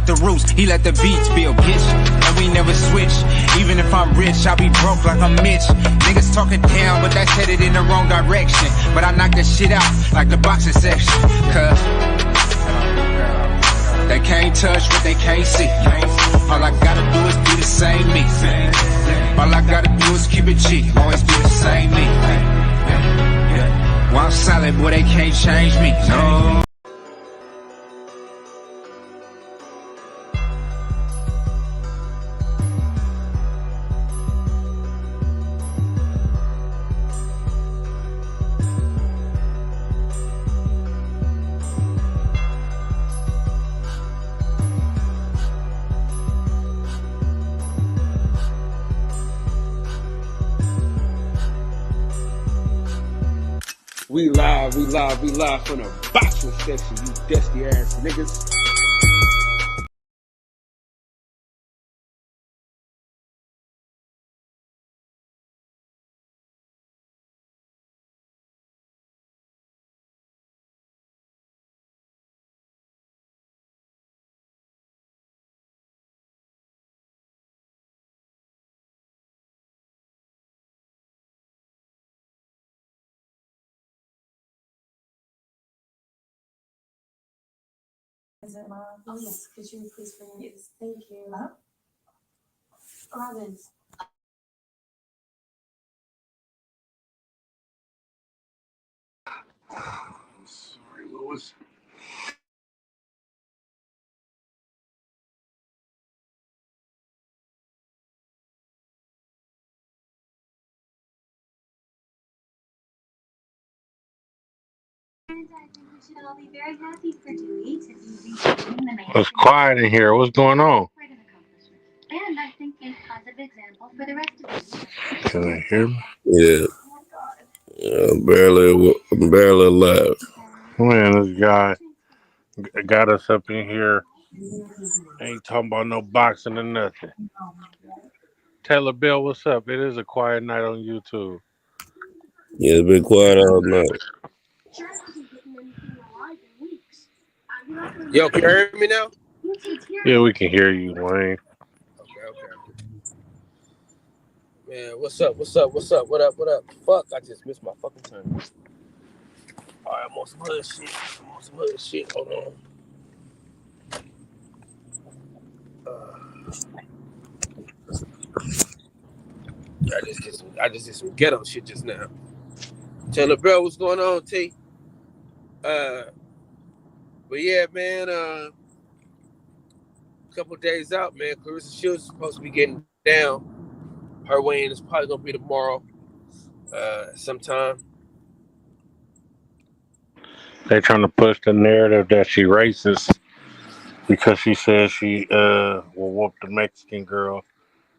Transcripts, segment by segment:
the roots, he let the beats build, bitch. And we never switch. Even if I'm rich, I'll be broke like I'm Mitch. Niggas talking down, but that's headed in the wrong direction. But I knock that shit out like the boxing section. Cause they can't touch what they can't see. All I gotta do is be the same me. All I gotta do is keep it G. Always be the same me. While I'm solid, boy, they can't change me. No. We live from the boxing section, you dusty ass niggas. Is it live? Oh, yes. Could you please bring it? Yes. Thank you. Robin. Sorry, Louis. And I think we should all be very happy for Dewey to be reclaiming the name. It's quiet in here. What's going on? Quite an accomplishment. And I think a positive example for the rest of us. Can they hear me? Yeah. I'm barely alive. Man, this guy got us up in here. Ain't talking about no boxing or nothing. Taylor Bell, what's up? It is a quiet night on YouTube. Yeah, it's been quiet all night. Yo, can you hear me now? Yeah, we can hear you, Wayne. Okay. Man, what's up? What up? Fuck, I just missed my fucking turn. Alright, I'm on some hood shit. Hold on. I just did some ghetto shit just now. Taylor Bell, what's going on, T? But yeah, man, a couple days out, man. Clarissa Shields is supposed to be getting down. Her weigh-in is probably gonna be tomorrow, sometime. They trying to push the narrative that she racist because she says she will whoop the Mexican girl,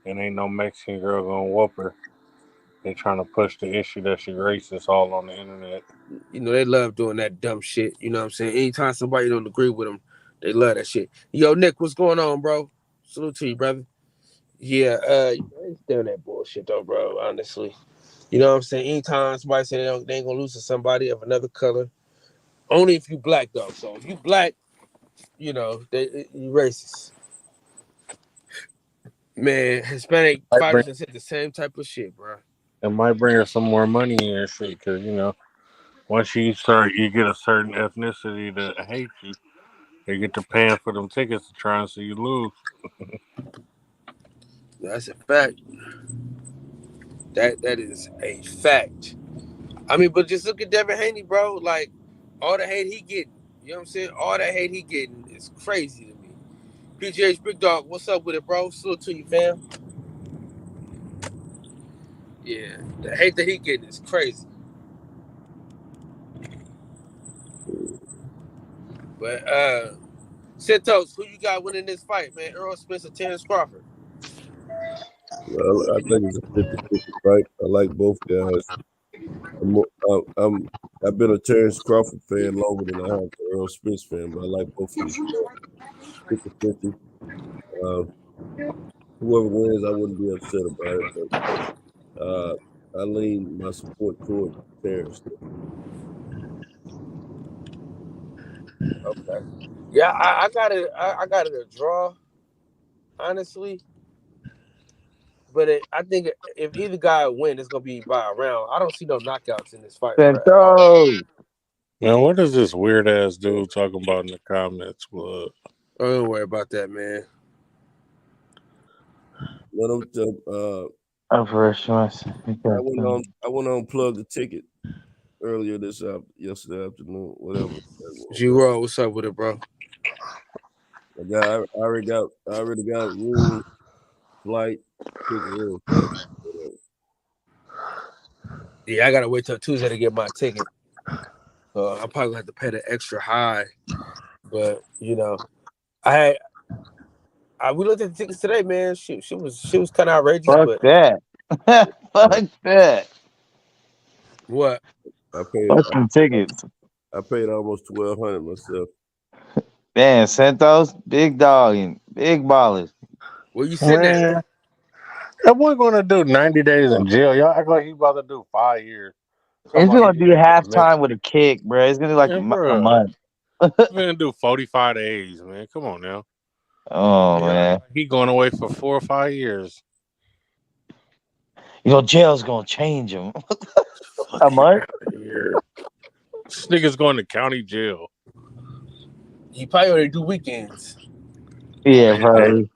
and ain't no Mexican girl gonna whoop her. They trying to push the issue that she racist all on the internet. You know, they love doing that dumb shit. You know what I'm saying? Anytime somebody don't agree with them, they love that shit. Yo, Nick, what's going on, bro? Salute to you, brother. Yeah, I ain't doing that bullshit though, bro. Honestly, you know what I'm saying. Anytime somebody say they ain't gonna lose to somebody of another color, only if you black though. So if you black, you know you racist. Man, Hispanic fighters have said the same type of shit, bro. It might bring her some more money and shit, because you know, once you get a certain ethnicity to hate you, they get to paying for them tickets to try and see you lose. That's a fact. That is a fact. I mean, but just look at Devin Haney, bro. Like, all the hate he getting. You know what I'm saying? All that hate he getting is crazy to me. PGH Big Dog, what's up with it, bro? Salute to you, fam. Yeah, the hate that he getting is crazy. But, Santos, who you got winning this fight, man? Errol Spence or Terrence Crawford? Well, I think it's a 50-50 fight. I like both guys. I've been a Terrence Crawford fan longer than I have an Errol Spence fan, but I like both of them. 50-50. Whoever wins, I wouldn't be upset about it, but I lean my support toward Terrence. Okay. Yeah, I got it. I got it a draw, honestly. But I think if either guy win, it's gonna be by a round. I don't see no knockouts in this fight, bro, at all. Centro. Man, what is this weird ass dude talking about in the comments? Blood. Don't worry about that, man. Let them. Oh, for sure. I went on plug the ticket earlier yesterday afternoon, whatever. G-Roll, what's up with it, bro? I already got room, flight, ticket. Yeah, I gotta wait till Tuesday to get my ticket. I'm probably gonna have to pay the extra high. But you know, we looked at the tickets today, man. She was kind of outrageous. Fuck but that. Fuck that. What? I paid. Fuck some tickets. I paid almost $1,200 myself. Man, Santos, big dog and big ballers. Where you sitting at? That boy gonna do 90 days in jail. Y'all act like he about to do 5 years. It's gonna be halftime with a kick, bro. It's gonna be like a month. He's gonna do 45 days, man. Come on now. Oh man, he going away for 4 or 5 years. You know, jail's gonna change him. A month? This nigga's going to county jail. He probably only do weekends. Yeah, probably.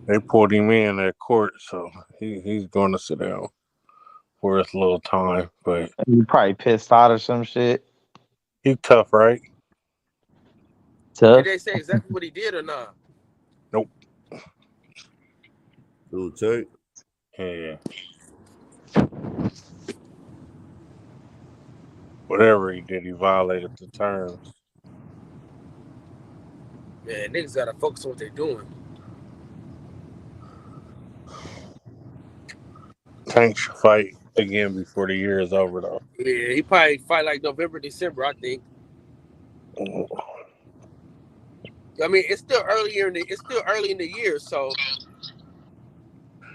They pulled him in at court, so he's going to sit down for his little time. But he probably pissed out or some shit. He tough, right? Did they say exactly what he did or not? Nope. Dude, take. Yeah. Whatever he did, he violated the terms. Man, niggas gotta focus on what they're doing. Tank should fight again before the year is over, though. Yeah, he probably fight like November, December, I think. I mean, it's still early in the year, so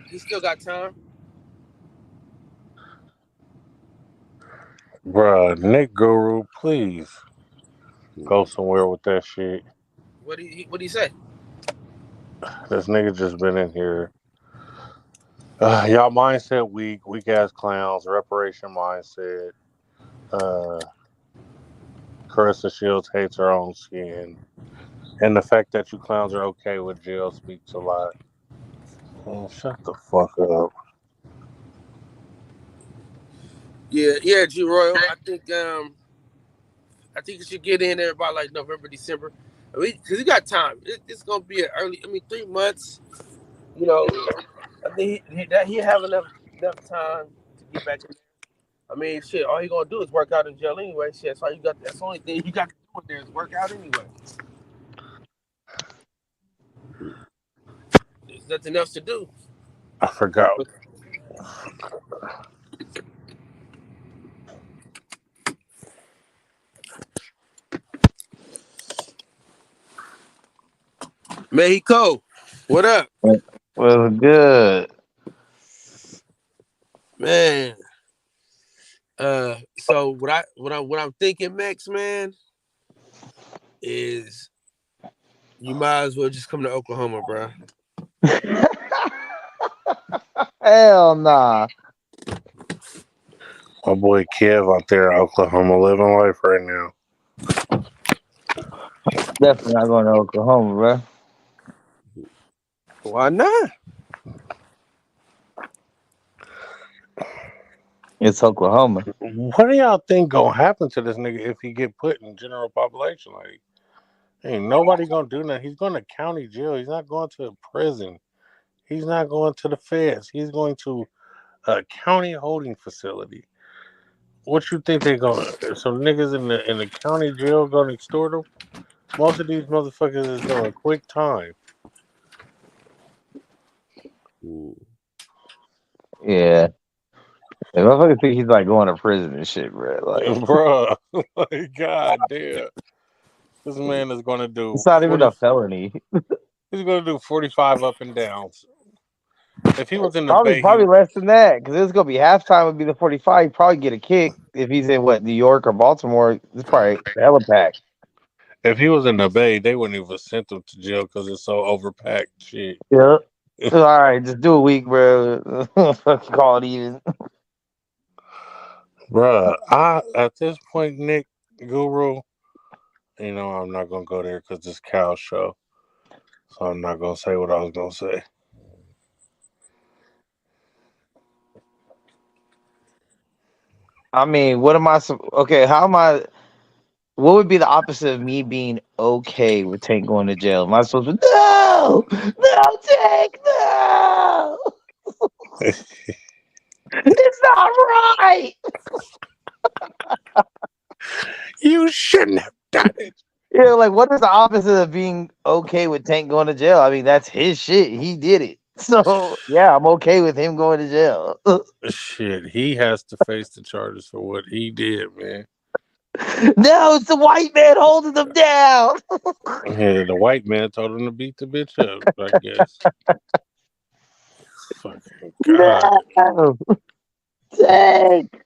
he still got time. Bruh, Nick Guru, please go somewhere with that shit. What did he say? This nigga just been in here. Y'all mindset weak ass clowns, reparation mindset. Carissa Shields hates her own skin. And the fact that you clowns are okay with jail speaks a lot. Oh, shut the fuck up. Yeah, G Royal. I think you should get in there by like November, December. Because he got time. It's gonna be 3 months. You know, I think he have enough time to get back in there. I mean, shit, all he gonna do is work out in jail anyway. Shit, that's the only thing you got to do in there is work out anyway. There's nothing else to do. I forgot. Mexico, what up? Well, good. Man. So what I'm thinking, Max, man, is you might as well just come to Oklahoma, bro. Hell nah. My boy Kev out there in Oklahoma living life right now. Definitely not going to Oklahoma, bro. Why not? It's Oklahoma. What do y'all think gonna happen to this nigga if he get put in general population? Like, ain't nobody gonna do nothing. He's going to county jail. He's not going to prison. He's not going to the feds. He's going to a county holding facility. What you think they gonna? Some niggas in the county jail gonna extort him? Most of these motherfuckers is doing quick time. Yeah. The motherfucker think he's like going to prison and shit, bro. Like, bro, like, god damn. This man is gonna do. It's not even a felony. He's gonna do 45 up and downs. If he was in the probably less than that, because it's gonna be halftime. Would be the 45. He'd probably get a kick if he's in New York or Baltimore. It's probably hella packed. If he was in the Bay, they wouldn't even sent him to jail because it's so overpacked. Shit, Yeah. All right, just do a week, bro. Fucking call it even. bruh. I at this point, Nick Guru, I'm not gonna go there because it's Cal show, so I'm not gonna say what I was gonna say. I mean, what am I? Okay, how am I? What would be the opposite of me being okay with Tank going to jail? Am I supposed to? No, no, Tank, no. It's not right. You shouldn't have done it. Yeah, like what is the opposite of being okay with Tank going to jail? I mean, that's his shit. He did it. So yeah, I'm okay with him going to jail. Shit, he has to face the charges for what he did, man. No, it's the white man holding them down. Yeah, the white man told him to beat the bitch up, I guess. Fucking God. No, Tank.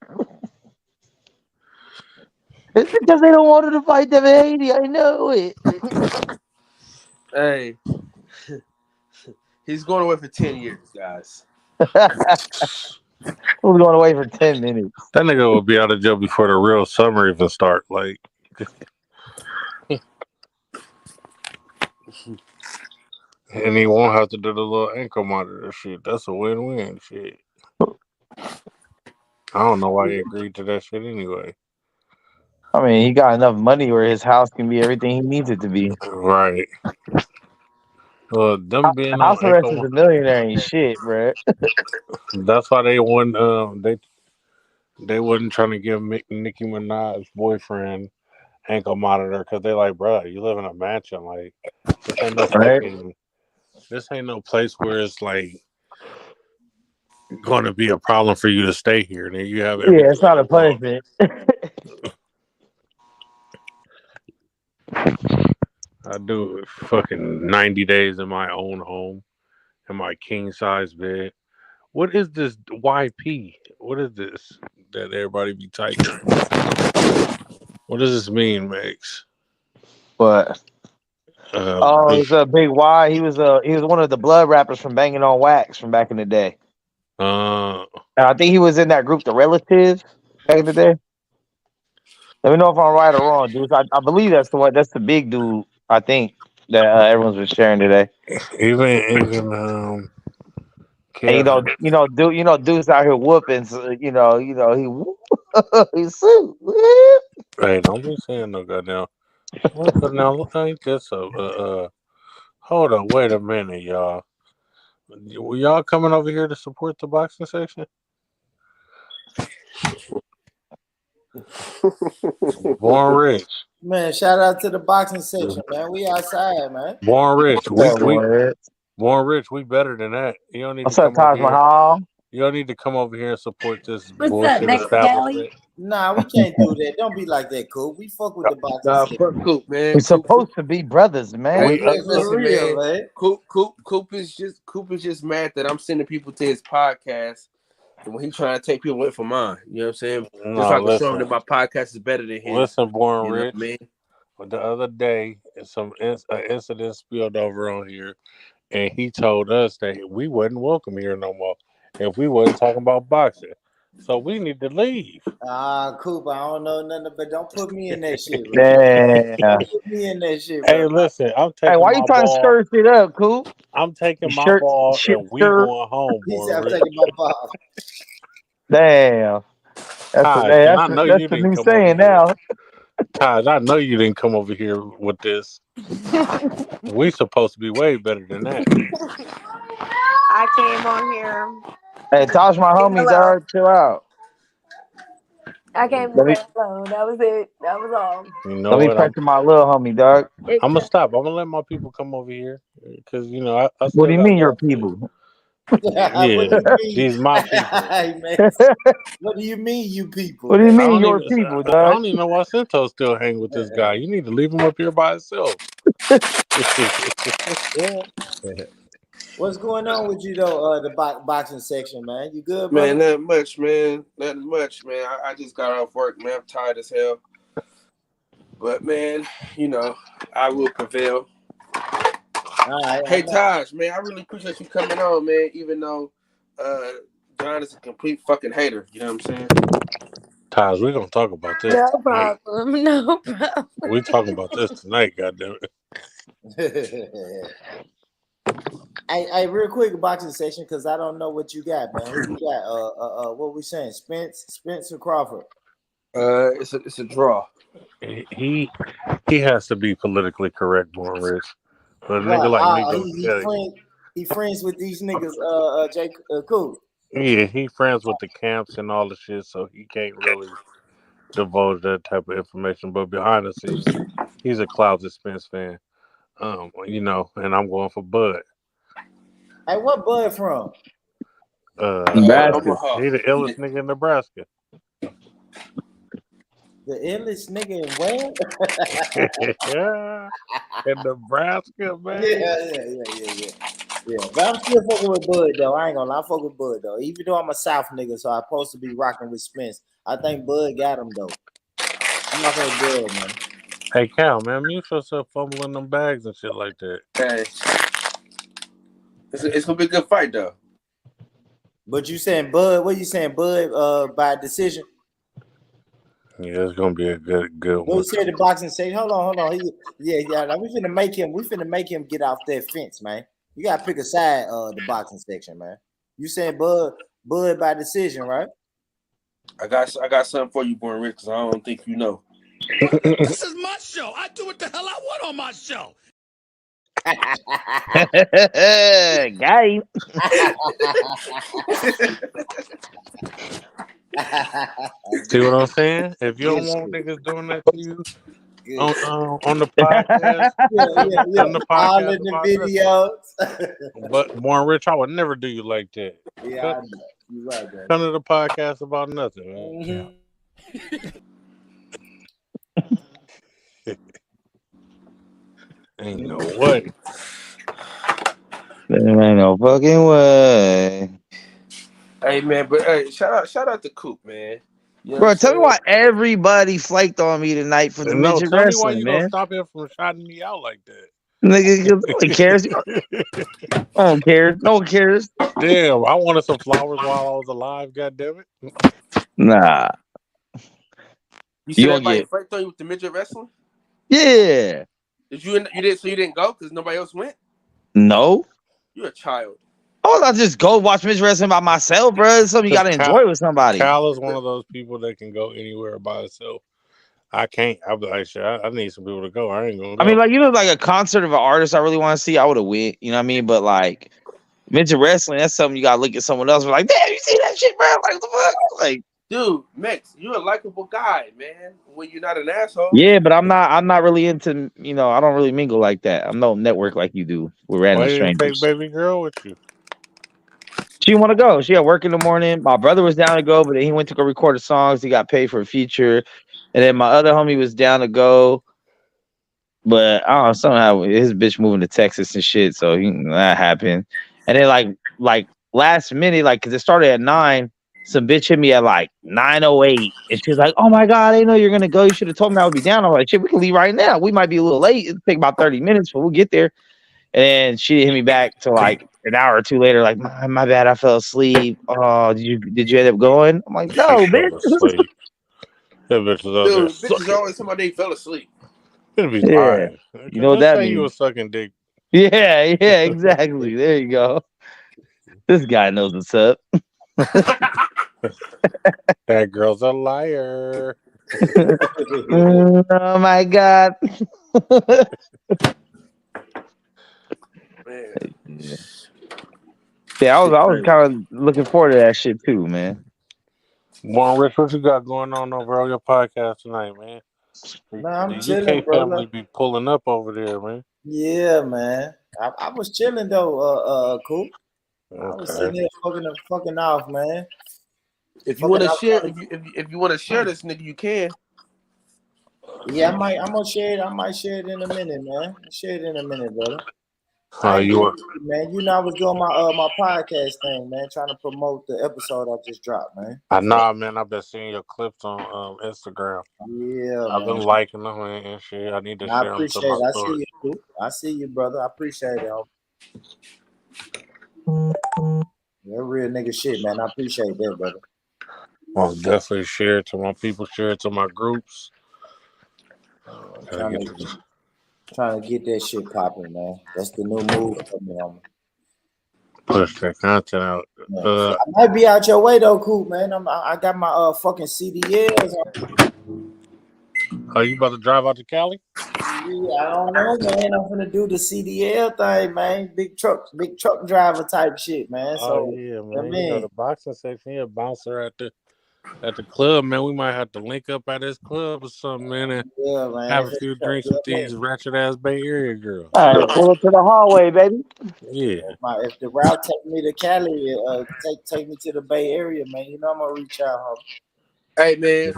It's because they don't want him to fight them in Haiti. I know it. Hey, he's going away for 10 years, guys. We're going away for 10 minutes. That nigga will be out of jail before the real summer even start. Like, and he won't have to do the little ankle monitor shit. That's a win-win shit. I don't know why he agreed to that shit anyway. I mean, he got enough money where his house can be everything he needs it to be. Right. Well, them being House on arrest ankle, is a millionaire ain't shit, bro. that's why they won. They wasn't trying to give Nicki Minaj's boyfriend ankle monitor because they like, bro, you live in a mansion. Like, this ain't no fucking. This ain't no place where it's like going to be a problem for you to stay here. And then you have everything. Yeah, it's not a punishment. I do fucking 90 days in my own home, in my king size bed. What is this YP? What is this that everybody be typing? What does this mean, Max? But it's a big Y. He was one of the blood rappers from Banging on Wax from back in the day. And I think he was in that group, The Relatives, back in the day. Let me know if I'm right or wrong, dude. I believe that's the one. That's the big dude. I think that everyone's been sharing today. Even and dude's out here whooping. So, he he's sued. Hey, don't be saying no goddamn. Now ain't this hold up, wait a minute, y'all. Were y'all coming over here to support the boxing section? Born Rich. Man, shout out to the boxing section, man. We outside, man. Born Rich. Born Rich, we better than that. You don't need What's to up, come Taj over here. Mahal? You don't need to come over here and support this What's bullshit up, next establishment. Nah, we can't do that. Don't be like that, Coop. We fuck with the boxing section. Fuck Coop, man. We're supposed to be brothers, man. Hey, listen, man. Coop is just mad that I'm sending people to his podcast. And when he trying to take people away from mine, you know what I'm saying? No, just like show him that my podcast is better than his. Listen, Born Rich. Man. The other day, an incident spilled over on here, and he told us that we wasn't welcome here no more if we wasn't talking about boxing. So we need to leave. Coop, I don't know nothing, but don't put me in that shit. Yeah. Put me in that shit, bro. Hey, listen, I'm taking. Hey, why you trying to stir shit up, Coop? I'm taking my ball and we going home, boy. I'm taking my ball. Damn. That's the new saying now. Taj, I know you didn't come over here with this. We supposed to be way better than that. I came on here. Hey, Taj, my homies, dog, chill out. I came to say hello. That was it. That was all. You know Let me pressure my little homie, dog. I'm gonna stop. I'm gonna let my people come over here because I what do you mean, your people? Yeah, these my people. Hey, man. What do you mean, you people? What do you mean, your people, dog? I don't even know why Cinto still hang with this guy. You need to leave him up here by himself. What's going on with you though? The boxing section, man. You good, man? Brother? Nothing much, man. I just got off work, man. I'm tired as hell. But man, you know, I will prevail. All right, hey Taj, man, I really appreciate you coming on, man. Even though John is a complete fucking hater, you know what I'm saying? Taj, we're gonna talk about this. No problem. No problem. We talking about this tonight, goddamn it. Hey, real quick, boxing session, because I don't know what you got, man. Who you got? What we saying? Spencer Crawford. It's a draw. He has to be politically correct, Born Rich. But a nigga like me, he friends with these niggas. Jay Cool. Yeah, he friends with the camps and all the shit, so he can't really divulge that type of information. But behind the scenes, he's a closet Spence fan. You know, and I'm going for Bud. Hey, what Bud from? Nebraska. He the illest nigga in Nebraska. The illest nigga in where? Yeah, in Nebraska, man. Yeah. But I'm still fucking with Bud though. I ain't gonna lie, I fuck with Bud though. Even though I'm a South nigga, so I'm supposed to be rocking with Spence. I think Bud got him though. I'm not gonna do it, man. Hey Cal, man, mute yourself fumbling them bags and shit like that. Hey, it's gonna be a good fight though. But you saying Bud? What you saying, Bud? By decision? Yeah, it's gonna be a good one. What you said the boxing say? Hold on. Like, we finna make him get off that fence, man. You gotta pick a side the boxing section, man. You saying Bud by decision, right? I got something for you, Born Rich, because I don't think you know. This is my show. I do what the hell I want on my show. Guy. See what I'm saying? If you don't want niggas doing that to you on the podcast, on the podcast, all in the videos. But Born Rich, I would never do you like that. Yeah, I know. You're right, man. Come to the podcast about nothing, man. Ain't no way. There ain't no fucking way. Hey man, but hey, shout out to Coop, man. You know Bro, tell me why everybody flaked on me tonight for the midget tell wrestling, me why you man. don't stop him from shouting me out like that. Nigga, nobody cares. I don't care. No one cares. Damn, I wanted some flowers while I was alive. Goddammit. Nah. You said everybody flaked on you with the midget wrestling? Yeah. Did you didn't go because nobody else went? No. You're a child. Oh, I'll just go watch midget wrestling by myself, bro. It's something you gotta enjoy with somebody. Cal is one of those people that can go anywhere by himself. I can't. I'm like, shit, I need some people to go. I ain't gonna go. I mean, like, you know, like a concert of an artist I really want to see, I would have went. You know what I mean? But like midget wrestling, that's something you gotta look at someone else. Like, damn, you see that shit, bro? Like, what the fuck? Like, dude, Max, you're a likable guy, man. When you're not an asshole. Yeah, but I'm not really into, you know, I don't really mingle like that. I'm no network like you do with random strangers. Take baby girl with you. She didn't want to go. She had work in the morning. My brother was down to go, but then he went to go record the songs. He got paid for a feature. And then my other homie was down to go. But I don't know, somehow his bitch moving to Texas and shit. So that happened. And then like last minute, like, because it started at 9, some bitch hit me at like 9:08. And she was like, oh my God, I didn't know you're going to go. You should have told me I would be down. I'm like, shit, we can leave right now. We might be a little late. It'll take about 30 minutes, but we'll get there. And then she hit me back to like an hour or two later, like, my bad, I fell asleep. Oh, did you end up going? I'm like, no, bitch. Bitches always somebody fell asleep. It'll be tired. You know what that means? You was sucking dick. Yeah, exactly. There you go. This guy knows what's up. That girl's a liar. Oh my God. Yeah, I was kind of looking forward to that shit too, man. Born Rich, what you got going on over on your podcast tonight, man? Nah, I'm the chilling, UK bro. family be pulling up over there, man. Yeah, man. I was chilling though, Coop. Okay. I was sitting here fucking off, man. If you want to share, if you want to share this, nigga, you can. Yeah, I'm gonna share it. I might share it in a minute, man. I'll share it in a minute, brother. Man, you know I was doing my my podcast thing, man, trying to promote the episode I just dropped, man. I know, man. I've been seeing your clips on Instagram. Yeah, I've been liking them and shit. I need to share them to my it. story. I see you, brother. I appreciate it. You're real nigga shit, man. I appreciate that, brother. I'll definitely share it to my people. Share it to my groups. Trying to get that shit popping, man. That's the new move for me. Push that content out. I might be out your way though, Coop, man. I got my fucking CDLs. Are you about to drive out to Cali? Yeah, I don't know, man. I'm gonna do the CDL thing, man. Big truck driver type shit, man. So yeah, man. You know the boxing section here, bouncer at the club, man. We might have to link up at this club or something, man, and have a few drinks with these ratchet ass Bay Area girls. All right, pull up to the hallway, baby. Yeah. If the route take me to Cali, take me to the Bay Area, man. You know I'm gonna reach out, homie. Hey man,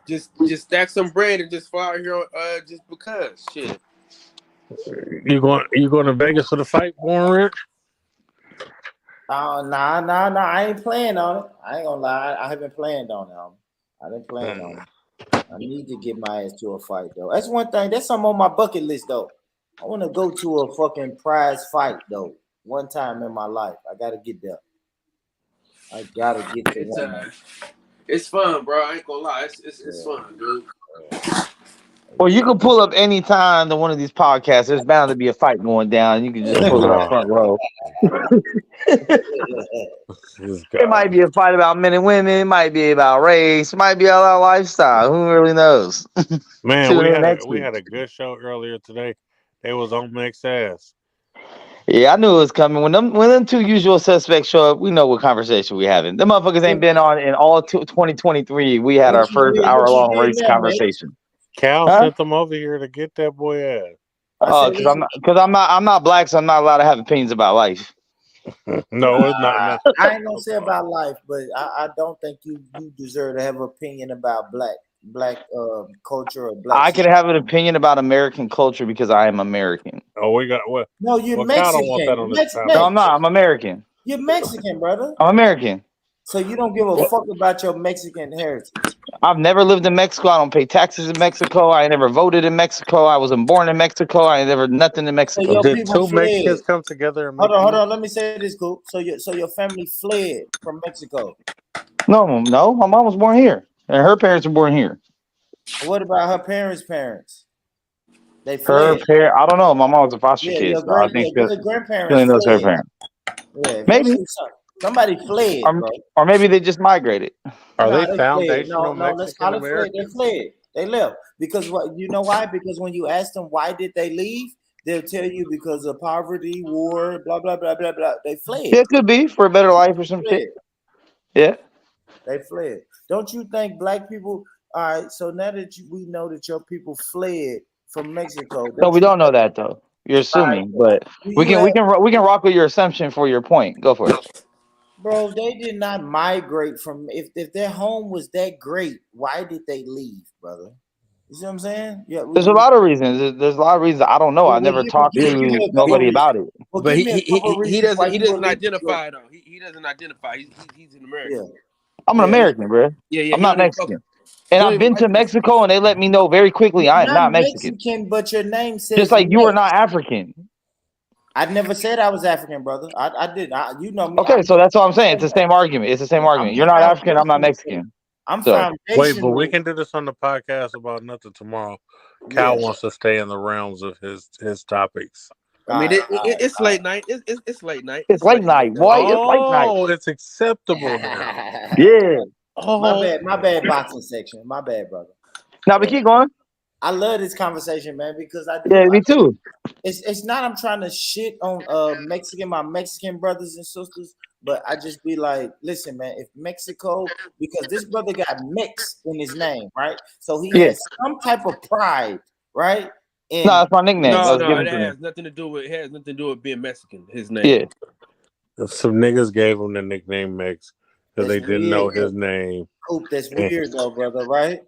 just stack some bread and just fly out here just because shit. You going to Vegas for the fight, Born Rich? Nah. I ain't playing on it. I ain't gonna lie. I haven't planned on it. I didn't plan on it. I need to get my ass to a fight though. That's one thing. That's something on my bucket list though. I want to go to a fucking prize fight though. One time in my life, I gotta get there. I gotta get to one. It's fun, bro. I ain't gonna lie. It's fun, dude. Well, you can pull up any time to one of these podcasts. There's bound to be a fight going down. You can just pull it up front row. It might be a fight about men and women. It might be about race. It might be about lifestyle. Who really knows? Man, we had a good show earlier today. They was on Mixed Ass. Yeah, I knew it was coming. When them two usual suspects show up, we know what conversation we having. Them motherfuckers ain't been on in all 2023. We had our first hour-long race conversation. Cal sent them over here to get that boy ass. Oh, because I'm not black, so I'm not allowed to have opinions about life. No, it's not. I ain't gonna say about life, but I don't think you deserve to have an opinion about black culture or black. I can have an opinion about American culture because I am American. Oh, we got what? No, you're Mexican. No, I'm not. I'm American. You're Mexican, brother. I'm American. So you don't give a fuck about your Mexican heritage. I've never lived in Mexico. I don't pay taxes in Mexico. I never voted in Mexico. I wasn't born in Mexico. I never nothing in Mexico. So did two Mexicans come together? And hold on. Let me say this, cool. So your family fled from Mexico. No. My mom was born here, and her parents were born here. What about her parents? They fled. I don't know. My mom was a foster kid, so I think the grandparents. Really knows her parents. Yeah, maybe somebody fled, or maybe they just migrated. Are they foundational Mexican Americans? They fled. They left because what? You know why? Because when you ask them why did they leave, they'll tell you because of poverty, war, blah blah blah blah blah. They fled. Yeah, it could be for a better life or some shit. Yeah, they fled. Don't you think black people? All right. So now that we know that your people fled from Mexico. No, we don't know that though. You're assuming, but we can rock with your assumption for your point. Go for it. Bro, they did not migrate from if their home was that great, why did they leave, brother? You see what I'm saying? Yeah, there's a lot of reasons. There's a lot of reasons I don't know. I never talked to nobody about it. Well, but he doesn't identify though. He doesn't identify. He's an American. Yeah. I'm an American, bro. Yeah. I'm not Mexican. And I've been to Mexico, and they let me know very quickly I am not Mexican. But your name says just like you are not African. I never said I was African, brother. I did. You know me. Okay, so that's all I'm saying. It's the same argument. It's the same argument. You're not African. I'm not Mexican. Wait, but we can do this on the podcast about nothing tomorrow. Cal wants to stay in the realms of his topics. I mean, it's late night. It's late night. It's late night, boy. It's late night. Oh, it's acceptable now. Yeah. Oh, my bad, boxing section. My bad, brother. Now, but keep going. I love this conversation, man, because me too. It's not I'm trying to shit on my Mexican brothers and sisters, but I just be like, listen, man, if Mexico, because this brother got Mex in his name, right? So he has some type of pride, right? No, that's my nickname. No, it has nothing to do with being Mexican. His name. Yeah. Some niggas gave him the nickname Mex because they didn't know his name. Oop, that's weird though, brother, right?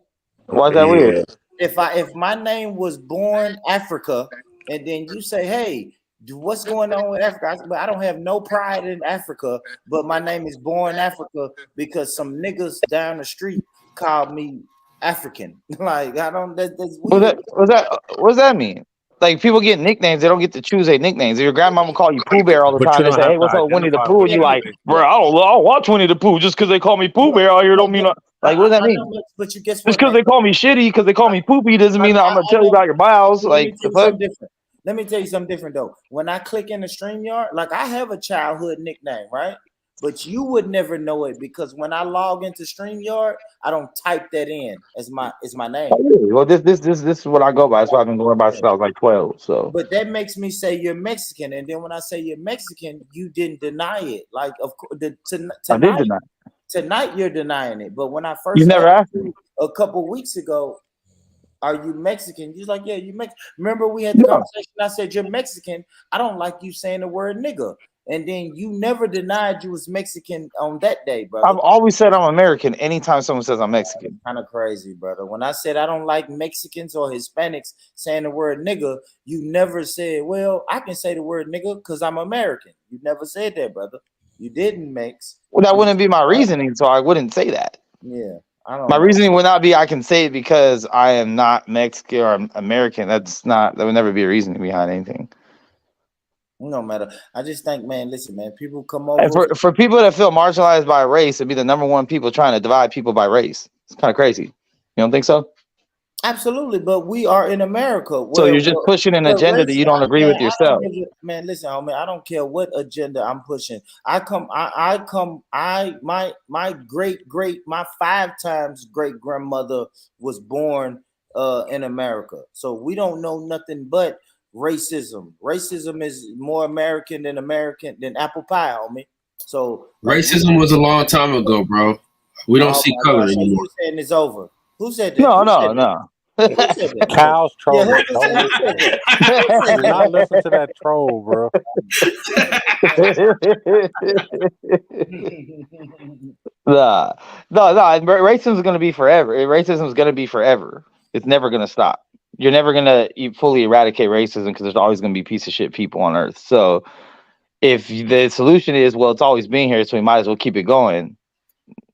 Why is that weird? If my name was Born Africa, and then you say, hey, What's going on with Africa? But I don't have no pride in Africa, but my name is Born Africa because some niggas down the street called me African. Like I don't. That's weird. What does that mean? Like people get nicknames, they don't get to choose their nicknames. Your grandma will call you Pooh Bear all the But time. you They don't say, have "Hey, to what's up, Winnie the identify Pooh?" with And you like, anything. bro, I don't watch Winnie the Pooh just because they call me Pooh Bear out here. Don't mean like what does that I mean? know, but you guess Just what? because Man? they call me shitty, because they call me poopy, doesn't mean that I'm gonna tell you about your bowels. Let me Like tell the you fuck. something different. Let me tell you something different though. When I click in the StreamYard, like I have a childhood nickname, right? But you would never know it because when I log into StreamYard, I don't type that in as my name. Oh, really? Well, this is what I go by. That's what I've been going by since I was like 12. So, But that makes me say you're Mexican, and then when I say you're Mexican, you didn't deny it. Like of course, I did deny. tonight you're denying it. But when I You first never asked asked me. you a couple weeks ago, are you Mexican? You're like, yeah, you Mexican. Remember we had the conversation. I said you're Mexican. I don't like you saying the word nigga. And then you never denied you was Mexican on that day, brother. I've always said I'm American. Anytime someone says I'm Mexican, Kind of crazy, brother. When I said I don't like Mexicans or Hispanics saying the word nigga, you never said, well, I can say the word nigga because I'm American. You never said that, brother. You didn't, Mex. well, that wouldn't be my reasoning, so I wouldn't say that. Yeah, I don't My know. reasoning would not be I can say it because I am not Mexican or I'm American. That would never be a reasoning behind anything. No matter. I just think, man, listen, man, people come over. And for people that feel marginalized by race, it'd be the number one people trying to divide people by race. It's kind of crazy. You don't think so? Absolutely, but we are in America. So you're just pushing an agenda that you don't agree with yourself. Man, listen, homie, I don't care what agenda I'm pushing. My my 5 times great grandmother was born in America. So we don't know nothing but racism. Racism is more American than apple pie, homie. So racism was a long time ago, bro. We don't see color anymore. You saying it's over? Who said that? No. Cows trolling. Do not listen to that troll, bro. No. Racism is going to be forever. Racism is going to be forever. It's never going to stop. You're never going to fully eradicate racism because there's always going to be piece of shit people on Earth. So if the solution is, well, it's always been here, so we might as well keep it going.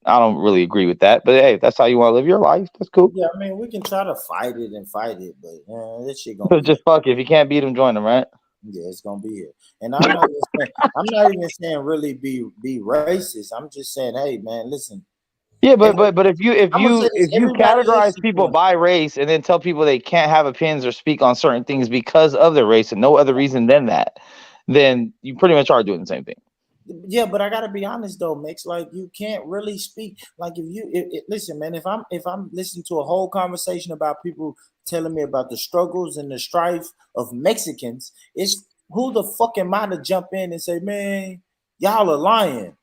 I don't really agree with that, but hey, if that's how you want to live your life, that's cool. Yeah, I mean, we can try to fight it, but this shit gonna just fuck it. If you can't beat them, join them, right? Yeah, it's gonna be here. And I'm not even saying really be racist. I'm just saying, hey, man, listen. Yeah, but if you categorize people by race and then tell people they can't have opinions or speak on certain things because of their race and no other reason than that, then you pretty much are doing the same thing. Yeah, but I gotta be honest though, Mix. Like you can't really speak. Like listen, man. If I'm listening to a whole conversation about people telling me about the struggles and the strife of Mexicans, it's who the fuck am I to jump in and say, man, y'all are lying?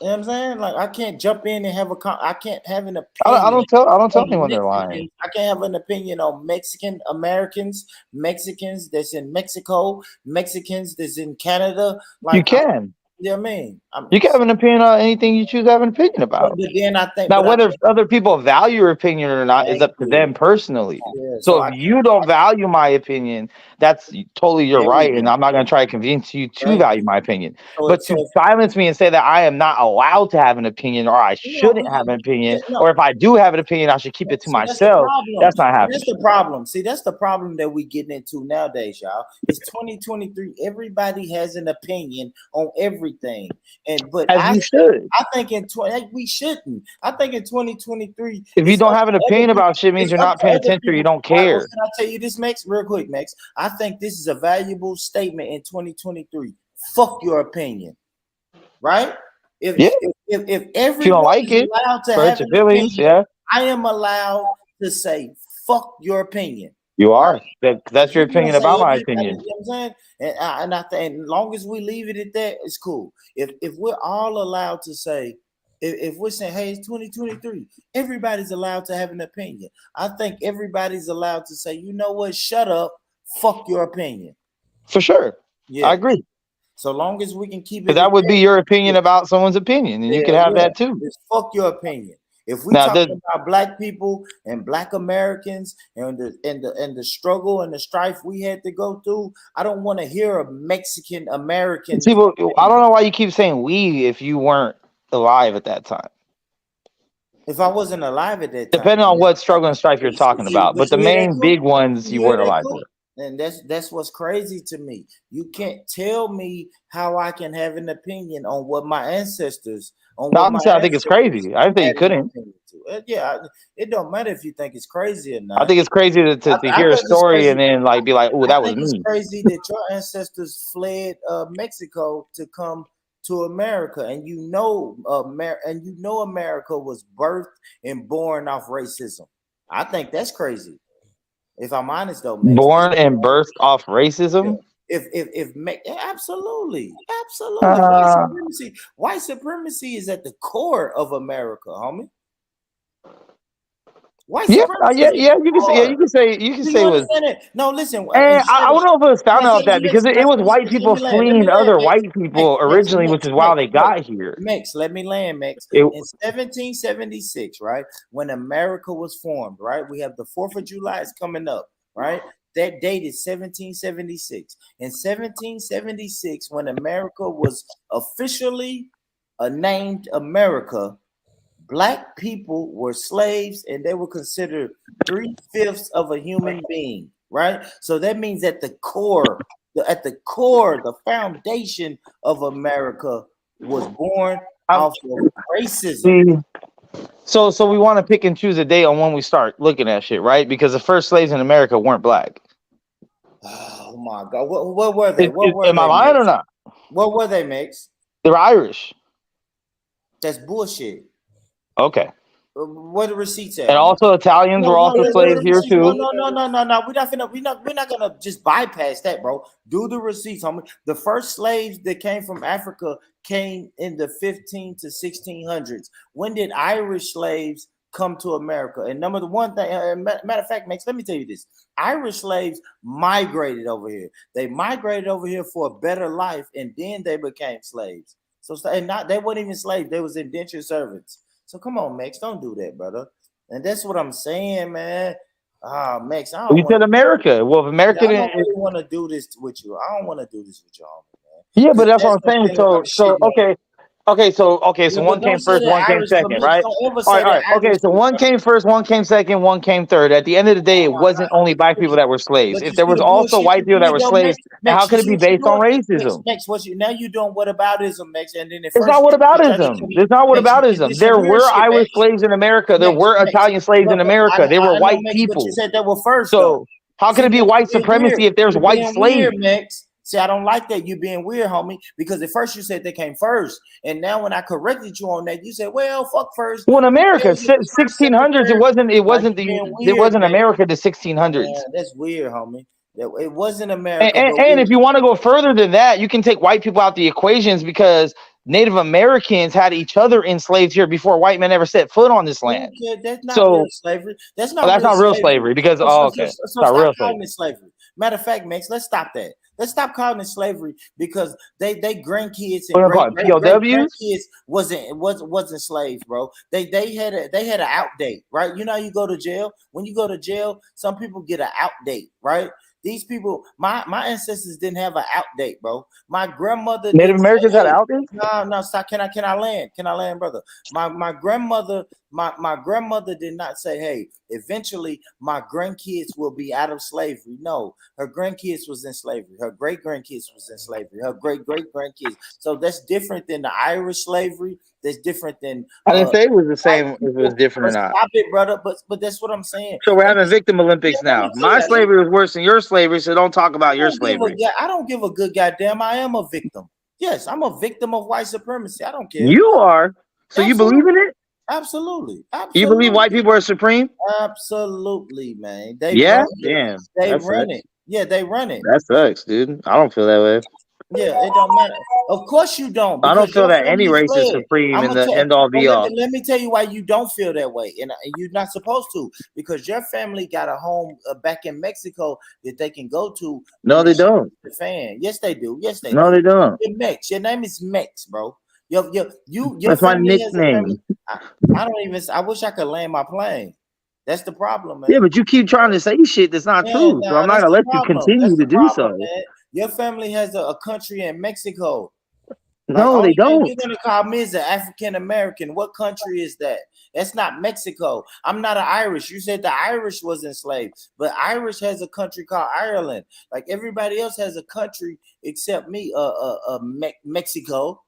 You know what I'm saying? Like I can't jump in and have I can't have an opinion. I don't tell anyone they're lying. I can't have an opinion on Mexican Americans, Mexicans that's in Mexico, Mexicans that's in Canada. Like you can. Yeah, I mean, you can have an opinion on anything you choose to have an opinion about. But then I think now, whether other people value your opinion or not is up to them personally. Yeah, so if you don't value my opinion, that's totally your right, and I'm not going to try to convince you to value my opinion. But to silence me and say that I am not allowed to have an opinion or I shouldn't have an opinion, or if I do have an opinion, I should keep it to myself, that's not happening. That's the problem. See, that's the problem that we're getting into nowadays, y'all. It's 2023. Everybody has an opinion on everything. But I think we shouldn't. I think in 2023, if you don't have an opinion about shit, means you're not paying attention or you don't care. Can I tell you this, Max? Real quick, Max. I think this is a valuable statement in 2023. Fuck your opinion, right? If you don't like it, hurt your feelings, I am allowed to say fuck your opinion. You are. That's your opinion about my opinion. You know what I'm saying? And I think as long as we leave it at that, it's cool. If we're all allowed to say, if we're saying, hey, it's 2023, everybody's allowed to have an opinion. I think everybody's allowed to say, you know what, shut up, fuck your opinion. For sure. Yeah. I agree. So long as we can keep it. That would be your opinion about someone's opinion, and you can have that too. Just fuck your opinion. If we talk about black people and black Americans and the struggle and the strife we had to go through, I don't want to hear a Mexican American. People, I don't know why you keep saying we if you weren't alive at that time. If I wasn't alive at that time, depending on what struggle and strife you're talking about, but the main big ones you weren't alive for. And that's what's crazy to me. You can't tell me how I can have an opinion on what my ancestors. I think it's crazy. I didn't think you couldn't. Yeah, it don't matter if you think it's crazy or not. I think it's crazy to hear a story and then like be like, "Oh, that was me." It's crazy that your ancestors fled Mexico to come to America, and you know America was birthed and born off racism. I think that's crazy. If I'm honest, though, born and birthed off racism. Absolutely. White supremacy is at the core of America, homie. You can say it was. No, listen. And I don't know if it was found out that because it was white people fleeing other white people originally, which is why they got here. Max, let me land, Max. In 1776, right, when America was formed, right, we have the 4th of July is coming up, right? That date is 1776. In 1776, when America was officially named America, Black people were slaves and they were considered 3/5 of a human being, right? So that means at the core, the foundation of America was born off of racism. So we want to pick and choose a day on when we start looking at shit, right? Because the first slaves in America weren't black. Oh my God. What were they? Am I lying or not? What were they, Max? They were Irish. That's bullshit. Okay. Where the receipts at? And also Italians were also slaves here too. No. We're not gonna just bypass that, bro. Do the receipts, homie. The first slaves that came from Africa came in the 15 to 1600s. When did Irish slaves come to America? And number one thing, matter of fact, Max, let me tell you this: Irish slaves migrated over here. They migrated over here for a better life, and then they became slaves. So they weren't even slaves; they was indentured servants. So come on, Max, don't do that, brother. And that's what I'm saying, man. Max, I don't. You said America. Well, if America I don't really want to do this with you. I don't want to do this with y'all, man. Yeah, but that's what I'm saying. So one came first, one came second, right? All right. Okay, so one came first, one came second, one came third. At the end of the day, it wasn't only black people that were slaves. If there was also white people that were slaves, how could it be based on racism? Max, now you're doing whataboutism, Max, and then it's not whataboutism. It's not whataboutism. There were Irish slaves in America. There were Italian slaves in America. They were white people. You said that were first. So how could it be white supremacy if there's white slaves? See, I don't like that. You being weird, homie, because at first you said they came first. And now when I corrected you on that, you said, well, fuck first. Well, in America, 1600s, it wasn't America to 1600s. Yeah, that's weird, homie. It wasn't America. And if you want to go further than that, you can take white people out the equations because Native Americans had each other enslaved here before white men ever set foot on this land. Yeah, that's not real slavery. That's not real slavery because it's not real slavery. Matter of fact, Max, let's stop that. Let's stop calling it slavery because they grandkids and grandkids wasn't slaves, bro. They had an out date, right? You know, you go to jail. When you go to jail, some people get an out date, right? These people, my ancestors didn't have an out date, bro. My grandmother. Native Americans had an out date? No, stop. Can I land? Can I land, brother? My grandmother did not say, hey, eventually my grandkids will be out of slavery. No, her grandkids was in slavery. Her great grandkids was in slavery. Her great grandkids. So that's different than the Irish slavery. That's different than. I didn't say it was the same. If it was different or not. Stop it, brother. But that's what I'm saying. So we're having victim Olympics now. My slavery was worse than your slavery, so don't talk about your slavery. I don't give a good goddamn. I am a victim. Yes, I'm a victim of white supremacy. I don't care. You are. So you believe in it? Absolutely. You believe white people are supreme? Absolutely, man. Damn. They run it. Yeah, they run it. That sucks, dude. I don't feel that way. Yeah, it don't matter. Of course you don't. I don't feel that any race is supreme in the end all be all. Let me tell you why you don't feel that way, and you're not supposed to, because your family got a home back in Mexico that they can go to. No, they don't. Yes, they do. Yes, they do. No, they don't. You're Mex. Your name is Mex, bro. Your That's my family has a family. nickname. I don't even. I wish I could land my plane. That's the problem, man. Yeah, but you keep trying to say shit that's not true. So I'm not gonna let you continue to do so. Man. Your family has a country in Mexico. No, they don't. You're gonna call me as an African American. What country is that? That's not Mexico. I'm not an Irish. You said the Irish was enslaved, but Irish has a country called Ireland. Like everybody else has a country except me. Mexico.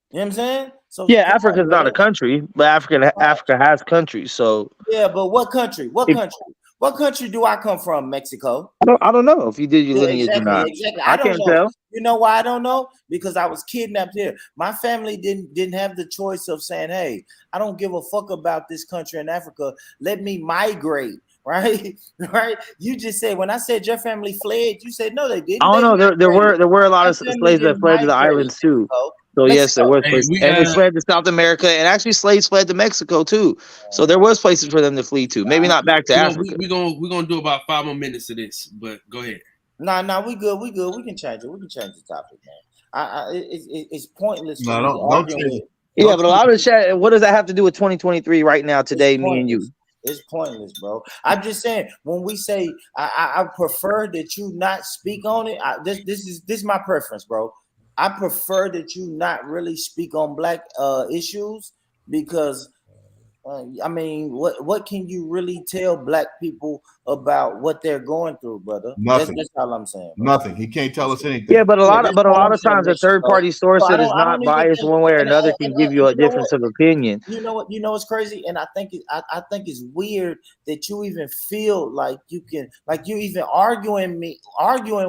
You know what I'm saying? So yeah, Africa's not a country, but Africa has countries. So yeah, but what country? What country? What country do I come from? Mexico. I don't know if you did your lineage or not. Exactly. I can't tell. You know why I don't know? Because I was kidnapped here. My family didn't have the choice of saying, "Hey, I don't give a fuck about this country in Africa. Let me migrate." Right, right. You just said when I said your family fled, you said no, they didn't. I don't know. There were a lot of slaves that fled to the islands too. So yes, there was places, and they fled to South America, and actually slaves fled to Mexico too. So there was places for them to flee to. Maybe not back to Africa. We're gonna do about 5 more minutes of this, but go ahead. Nah, we good. We can change it. We can change the topic, man. It's pointless. No, don't change it. Yeah, but a lot of the chat. What does that have to do with 2023 right now, today, me and you? It's pointless, bro. I'm just saying when we say I prefer that you not speak on it. This is my preference, bro. I prefer that you not really speak on black issues because I mean, what can you really tell black people about what they're going through, brother? Nothing. That's all I'm saying. Bro. Nothing. He can't tell us anything. Yeah, but a lot of times a third party source that is not biased one way or another can give you a difference of opinion. You know what? You know what's crazy, and I think it's weird that you even feel like you can, like you even arguing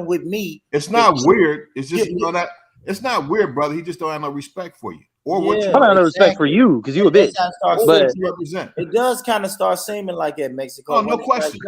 with me. It's not weird. It's just that it's not weird, brother. He just don't have no respect for you. Or what you I don't have no respect for you because you a bitch. But you represent. It does kind of start seeming like that, Mexico. Oh, no question.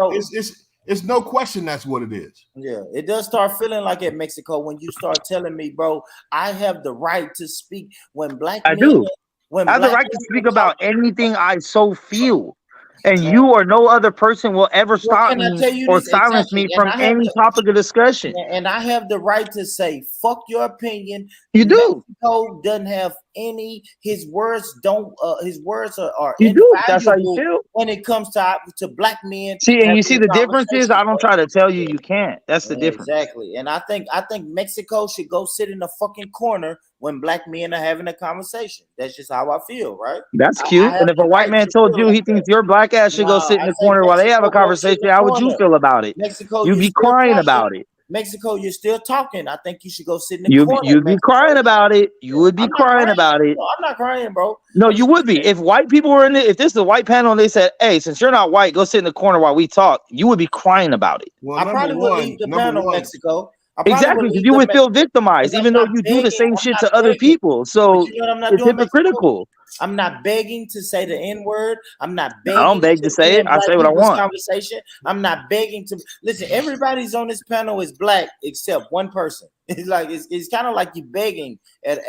It's no question that's what it is. Yeah, it does start feeling like at Mexico when you start telling me, bro, I have the right to speak when black men. I do. I have the right to speak about anything I so feel. And you or no other person will ever stop me or silence me from any topic of discussion. And I have the right to say, fuck your opinion. You do. Mexico doesn't have any, his words are you do. That's how you feel. When it comes to black men. See, and you see the difference is I don't try to tell you can't. That's the difference. Exactly. And I think Mexico should go sit in the fucking corner when black men are having a conversation. That's just how I feel, right? That's cute. And if a white man told you he thinks your black ass should go sit in the corner while they have a conversation, how would you feel about it? Mexico, you'd be crying about it. Mexico, you're still talking. I think you should go sit in the corner. You'd be crying about it. You would be crying about it. No, I'm not crying, bro. No, you would be. If white people were in it, if this is a white panel and they said, hey, since you're not white, go sit in the corner while we talk, you would be crying about it. Well, I probably would leave the panel, Mexico. Exactly, because you would feel victimized, even though you do the same shit to other people. So it's hypocritical. I'm not begging to say the N-word. I'm not begging. I don't beg to say it. I say what I want. Conversation. I'm not begging to listen. Everybody's on this panel is black except one person. It's like it's kind of like you begging at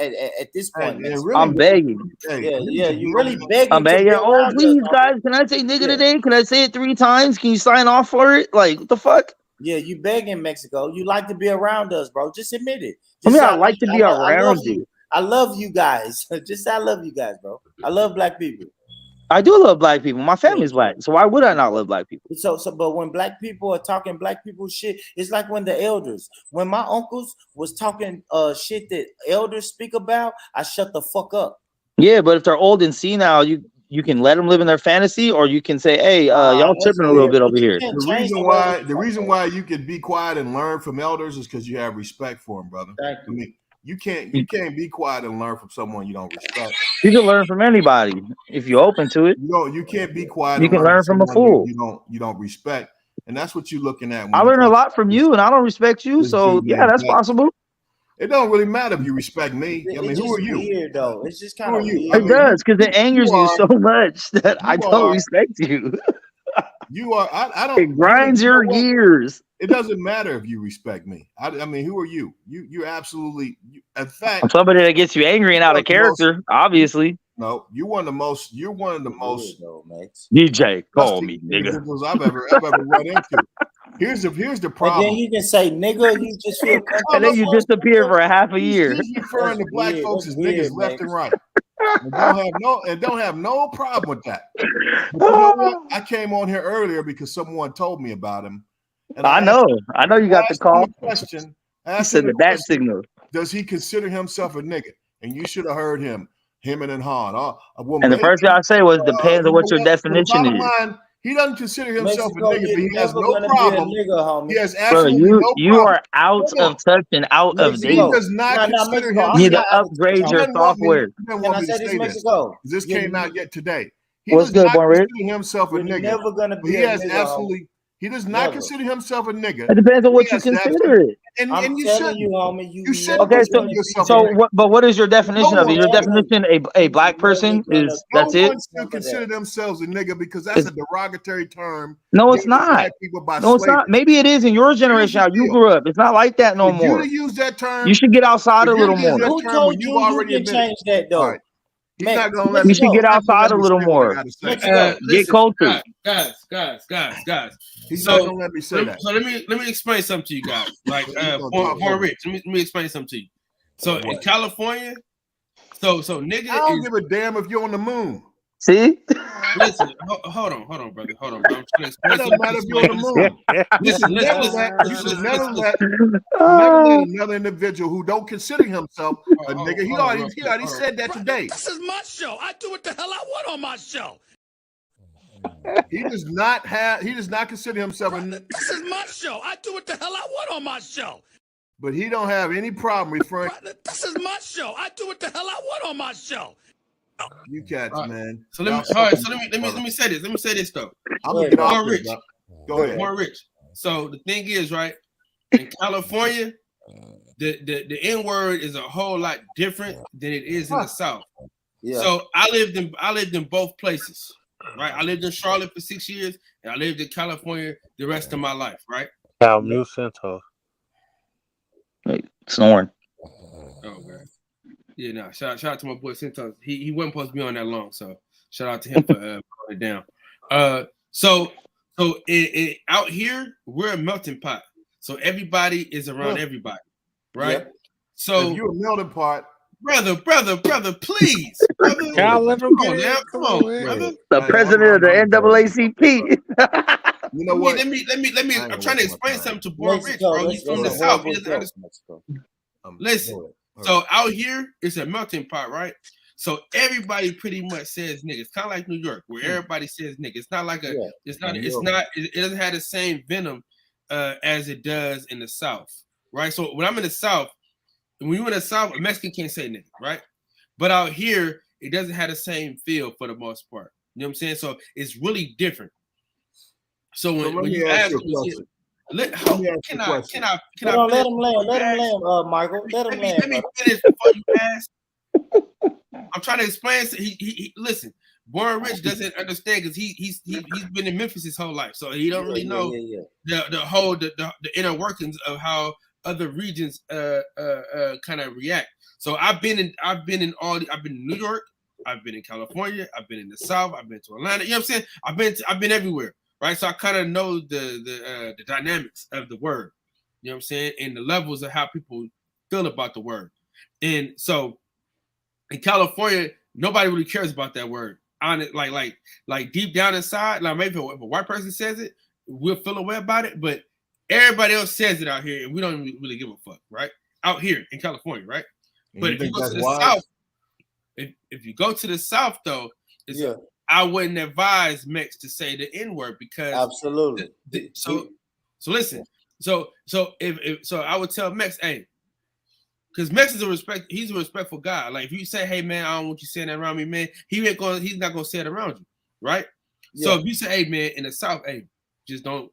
this point. Really, I'm begging. Yeah, you really begging. I'm begging. Oh, please, guys, can I say nigga today? Can I say it 3 times? Can you sign off for it? Like, what the fuck? Yeah, you begging Mexico. You like to be around us, bro. Just admit it. I like to be around you. I love you guys. Just I love you guys, bro. I love black people. I do love black people. My family's black. So why would I not love black people? But when black people are talking black people shit, it's like when the elders, when my uncles was talking shit that elders speak about, I shut the fuck up. Yeah, but if they're old and senile, you can let them live in their fantasy, or you can say, "Hey, y'all tripping a little bit over here." The reason why you can be quiet and learn from elders is because you have respect for them, brother. Thank you. I mean, you can't be quiet and learn from someone you don't respect. You can learn from anybody if you're open to it. You can't be quiet. You can learn from a fool. You don't respect, and that's what you're looking at. I learn a lot from you, and I don't respect you. So yeah, that's possible. It don't really matter if you respect me. I mean, who are you? Weird, though. It's just kind of weird. It does, because it angers you so much that I don't respect you. You are. I don't. It grinds your gears. It doesn't matter if you respect me. I mean, who are you? You're absolutely. In fact, I'm somebody that gets you angry and out of character. Obviously. No, you're one of the most. You're one of the most. DJ, call me nigga. I've ever run into. Here's the And problem. then you can say nigga, you just feel comfortable. And then you disappear for a half a year. He's referring to black folks as weird, niggas left man. and right. And don't have no problem with that. But you know what? I came on here earlier because someone told me about him. And I know you got the call. Question. He said the bat signal. Does he consider himself a nigga? And you should have heard him and Han. And the first thing I say was depends on what your definition is. He doesn't consider himself Mexico a nigga, but he has never no gonna problem. be a nigga, homie. He has Bro, absolutely no problem. you are out of touch and out of He date. does not consider himself. You need to upgrade your software. Can I say this, Mexico? This came out yet today. He What's does good, not Born Rich? consider himself a You're nigga. never gonna But be he a has nigga, absolutely. He does not Never. consider himself a nigga. It depends on what He you has consider it. And I'm you telling shouldn't. you, homie, You shouldn't Okay, consider yourself a so nigga. what is your definition of it? Your definition a black person is that's No it? one should consider themselves a nigga because that's a derogatory term. No, it's given to not. black people by No, it's slavery. not. Maybe it is in your generation how you grew up. It's not like that no For you more. to use that term, You should get outside a for you little to use more. that Who term told when you've you you already can admitted- change that though? All right. He's Man, not gonna let You me. should get he's not gonna outside let a me little say what I more. gotta say. Mexico. Get culture. Guys. He's So, not gonna let me say that. so let me explain something to you guys. Like Born Rich. Let me explain something to you. So in California, so nigga I don't is, give a damn if you're on the moon. See? listen, hold on, brother. Hold on, bro. I'm trying to explain It doesn't matter if you're on the moon. Listen, You should never let another individual who don't consider himself a nigga. He already said that today. This is my show. I do what the hell I want on my show. He does not consider himself a nigga. This is my show. I do what the hell I want on my show. But he don't have any problem referring This is my show. I do what the hell I want on my show. you cats, man. So let me say this. Let me say this though. I'm gonna get off Born this, Rich. bro. Go ahead. Born Rich. So the thing is, right? In California, the N word is a whole lot different than it is in the South. Yeah. So I lived in both places, right? I lived in Charlotte for 6 years, and I lived in California the rest of my life, right? Cal Mucento. Wait, snoring. Oh man. Yeah, no. Shout out to my boy Santos. He wasn't supposed to be on that long, so shout out to him for pulling it down. So out here we're a melting pot. So everybody is around everybody, right? Yeah. So if you're a melting pot, brother, please. Brother, Cal, let him come on get now, it. come on, brother. The president of the NAACP. you know what? Let me. I'm trying to explain something to Born Rich, Mexico, bro. He's from the South. He doesn't understand. Listen. So out here, it's a melting pot, right? So everybody pretty much says nigga. It's kind of like New York, where everybody says nigga. It's not like it doesn't have the same venom as it does in the South, right? So when I'm in the South, when you're in the South, a Mexican can't say nigga, right? But out here, it doesn't have the same feel for the most part. You know what I'm saying? So it's really different. So when you ask me, let him land, Michael. Let him land. Let me finish before you ask. I'm trying to explain. He listen. Born Rich doesn't understand because he's been in Memphis his whole life, so he don't really know the inner workings of how other regions kind of react. So I've been in New York, I've been in California, I've been in the South, I've been to Atlanta. You know what I'm saying? I've been everywhere, right? So I kind of know the dynamics of the word. You know what I'm saying? And the levels of how people feel about the word. And so in California, nobody really cares about that word. On it, like deep down inside, like maybe if a white person says it, we'll feel a way about it. But everybody else says it out here, and we don't really give a fuck, right? Out here in California, right? But if you go to the South, if you go to the South, though, I wouldn't advise Mex to say the N word because absolutely. So listen. So I would tell Mex, hey. Because Mex is he's a respectful guy. Like if you say, hey man, I don't want you saying that around me, man, he's not gonna say it around you, right? Yeah. So if you say, hey man, in the South, hey, just don't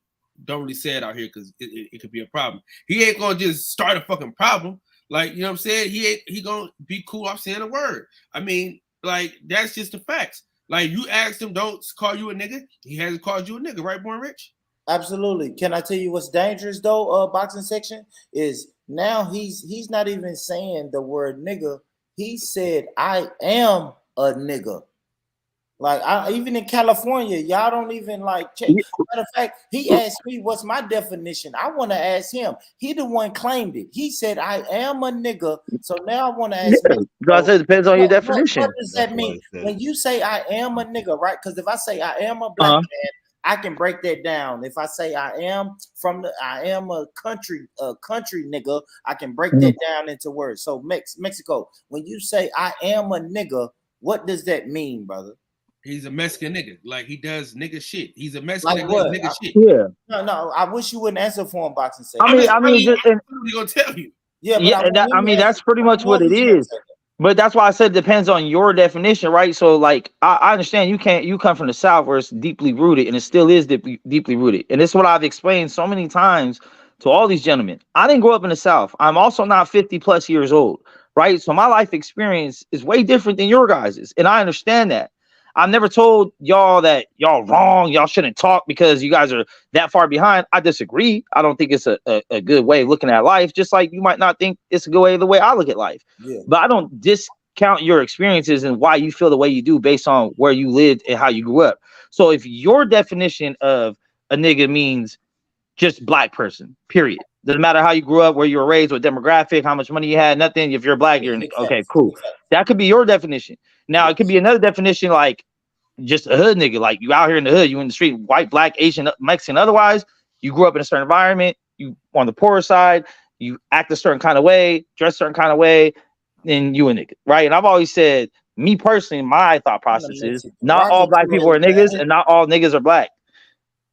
really say it out here because it could be a problem. He ain't gonna just start a fucking problem. Like, you know what I'm saying? He gonna be cool off saying a word. I mean, like, that's just the facts. Like you asked him, don't call you a nigga. He hasn't called you a nigga, right, Born Rich? Absolutely. Can I tell you what's dangerous though? Boxing section is now he's not even saying the word nigga. He said, I am a nigga. Like even in California, y'all don't even like check. Matter of fact, he asked me what's my definition. I want to ask him. He the one claimed it. He said I am a nigga. So now I want to ask him. God said it depends on your definition. What does that mean? When you say I am a nigga, right? Because if I say I am a black man, I can break that down. If I say I am a country nigga, I can break that down into words. So Mexico, when you say I am a nigga, what does that mean, brother? He's a Mexican nigga. Like he does nigga shit. He's a Mexican nigga shit. Yeah. No. I wish you wouldn't answer for him, boxing. I mean, I'm gonna tell you. That's pretty much what it is. But that's why I said it depends on your definition, right? So, like, I understand you come from the South where it's deeply rooted, and it still is deeply rooted. And this is what I've explained so many times to all these gentlemen. I didn't grow up in the South. I'm also not 50 plus years old, right? So my life experience is way different than your guys's, and I understand that. I've never told y'all that y'all wrong, y'all shouldn't talk because you guys are that far behind. I disagree. I don't think it's a good way of looking at life, just like you might not think it's a good way the way I look at life. Yeah. But I don't discount your experiences and why you feel the way you do based on where you lived and how you grew up. So if your definition of a nigga means just black person, period. Doesn't matter how you grew up, where you were raised, what demographic, how much money you had, nothing. If you're black, you're okay, cool. That could be your definition. Now, it could be another definition like just a hood nigga. Like you out here in the hood, you in the street, white, black, Asian, Mexican, otherwise, you grew up in a certain environment, you on the poorer side, you act a certain kind of way, dress a certain kind of way, then you a nigga, right? And I've always said, me personally, my thought process is not all black people are niggas and not all niggas are black.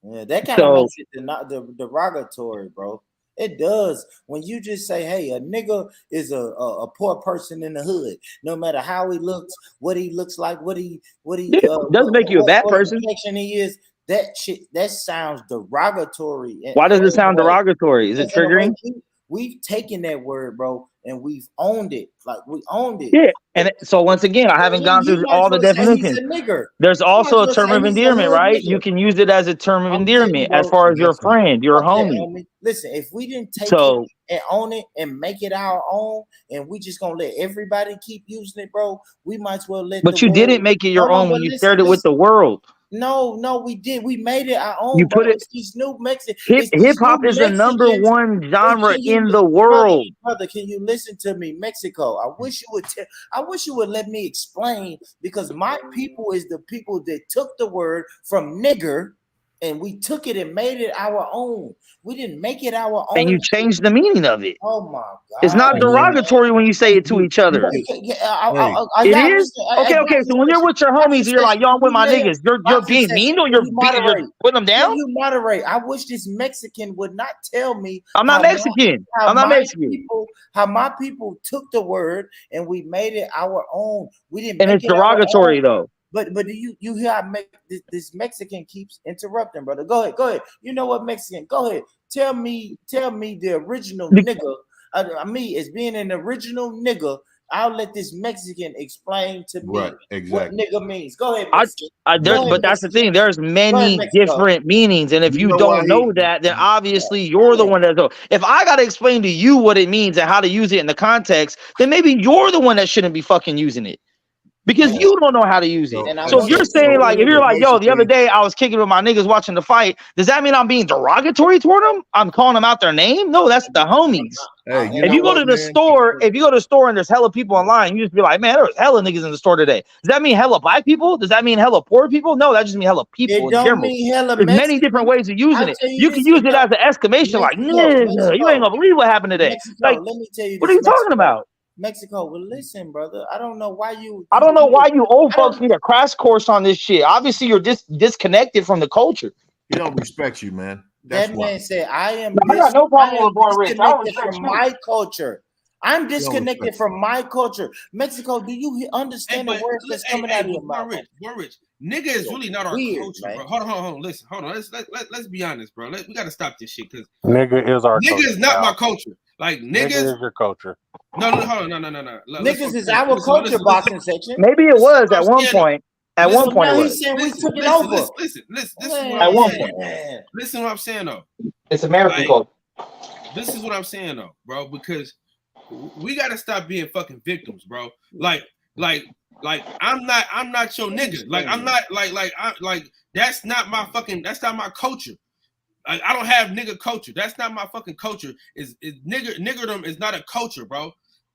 Yeah, that kind of makes it not the derogatory, bro. It does. When you just say, hey, a nigga is a poor person in the hood, no matter how he looks, what he looks like, what he doesn't make you a bad person. He is. That shit, that sounds derogatory. Why does it sound derogatory? Is it triggering? We've taken that word, bro, and we've owned it. Like we owned it. Yeah. And so once again, I haven't gone through all the definitions. There's also a term of endearment, right? You can use it as a term of endearment as far as your friend, your homie. Listen, if we didn't take it and own it and make it our own, and we just gonna let everybody keep using it, bro, we might as well let. But you didn't make it your own when you shared it with the world. No, we did. We made it our own. You put it. These new Mexican Hip hop is the number one genre in the world. Brother, can you listen to me, Mexico? I wish you would. I wish you would let me explain, because my people is the people that took the word from nigger, and we took it and made it our own. We didn't make it our own. And you changed the meaning of it. Oh my God! It's not derogatory when you say it to each other. It is? Okay. So when you're with your homies, you're like, yo, I'm with my niggas. You're being mean, or you're putting them down? You moderate. I wish this Mexican would not tell me. I'm not Mexican. I'm not Mexican. How my people took the word and we made it our own. We didn't. And it's derogatory though. But you hear how this Mexican keeps interrupting, brother. Go ahead. You know what, Mexican? Go ahead. Tell me the original nigga. Me as being an original nigga, I'll let this Mexican explain to me what nigga means. Go ahead, Mexican. But that's the thing. There's many different meanings, and if you don't know that, then obviously you're the one that knows. If I gotta explain to you what it means and how to use it in the context, then maybe you're the one that shouldn't be fucking using it. Because you don't know how to use it. So if you're saying like, if you're like, yo, the other day I was kicking with my niggas watching the fight, does that mean I'm being derogatory toward them? I'm calling them out their name? No, that's the homies. Hey, if you go to the store, and there's hella people online, you just be like, man, there was hella niggas in the store today. Does that mean hella black people? Does that mean hella poor people? No, that just means hella people in general. There's many different ways of using it. You can use it as an exclamation, like, nigga, you ain't gonna believe what happened today. Like, let me tell you, what are you talking about? Mexico, well, listen, brother. I don't know why you old folks need a crash course on this shit. Obviously, you're disconnected from the culture. He don't respect you, man. That man said, I got no problem with Born Rich. From my culture. I'm disconnected from my culture. Mexico, do you understand the words that's coming out of your mouth? Born Rich. Nigga is really not our culture, man. Bro. Hold on. Listen, hold on. Let's be honest, bro. We gotta stop this shit, because nigga is our culture. Nigga is not my culture. Like niggas is your culture. No, hold on, no. Niggas is our culture, boxing section. Maybe it was at one point. At one point, he's saying we took it over. Listen. At one point, listen what I'm saying though. It's American culture. This is what I'm saying though, bro, because we gotta stop being fucking victims, bro. Like Like I'm not your nigga. Like I'm not like that's not my culture. I don't have nigga culture. That's not my fucking culture. Is niggerdom is not a culture, bro.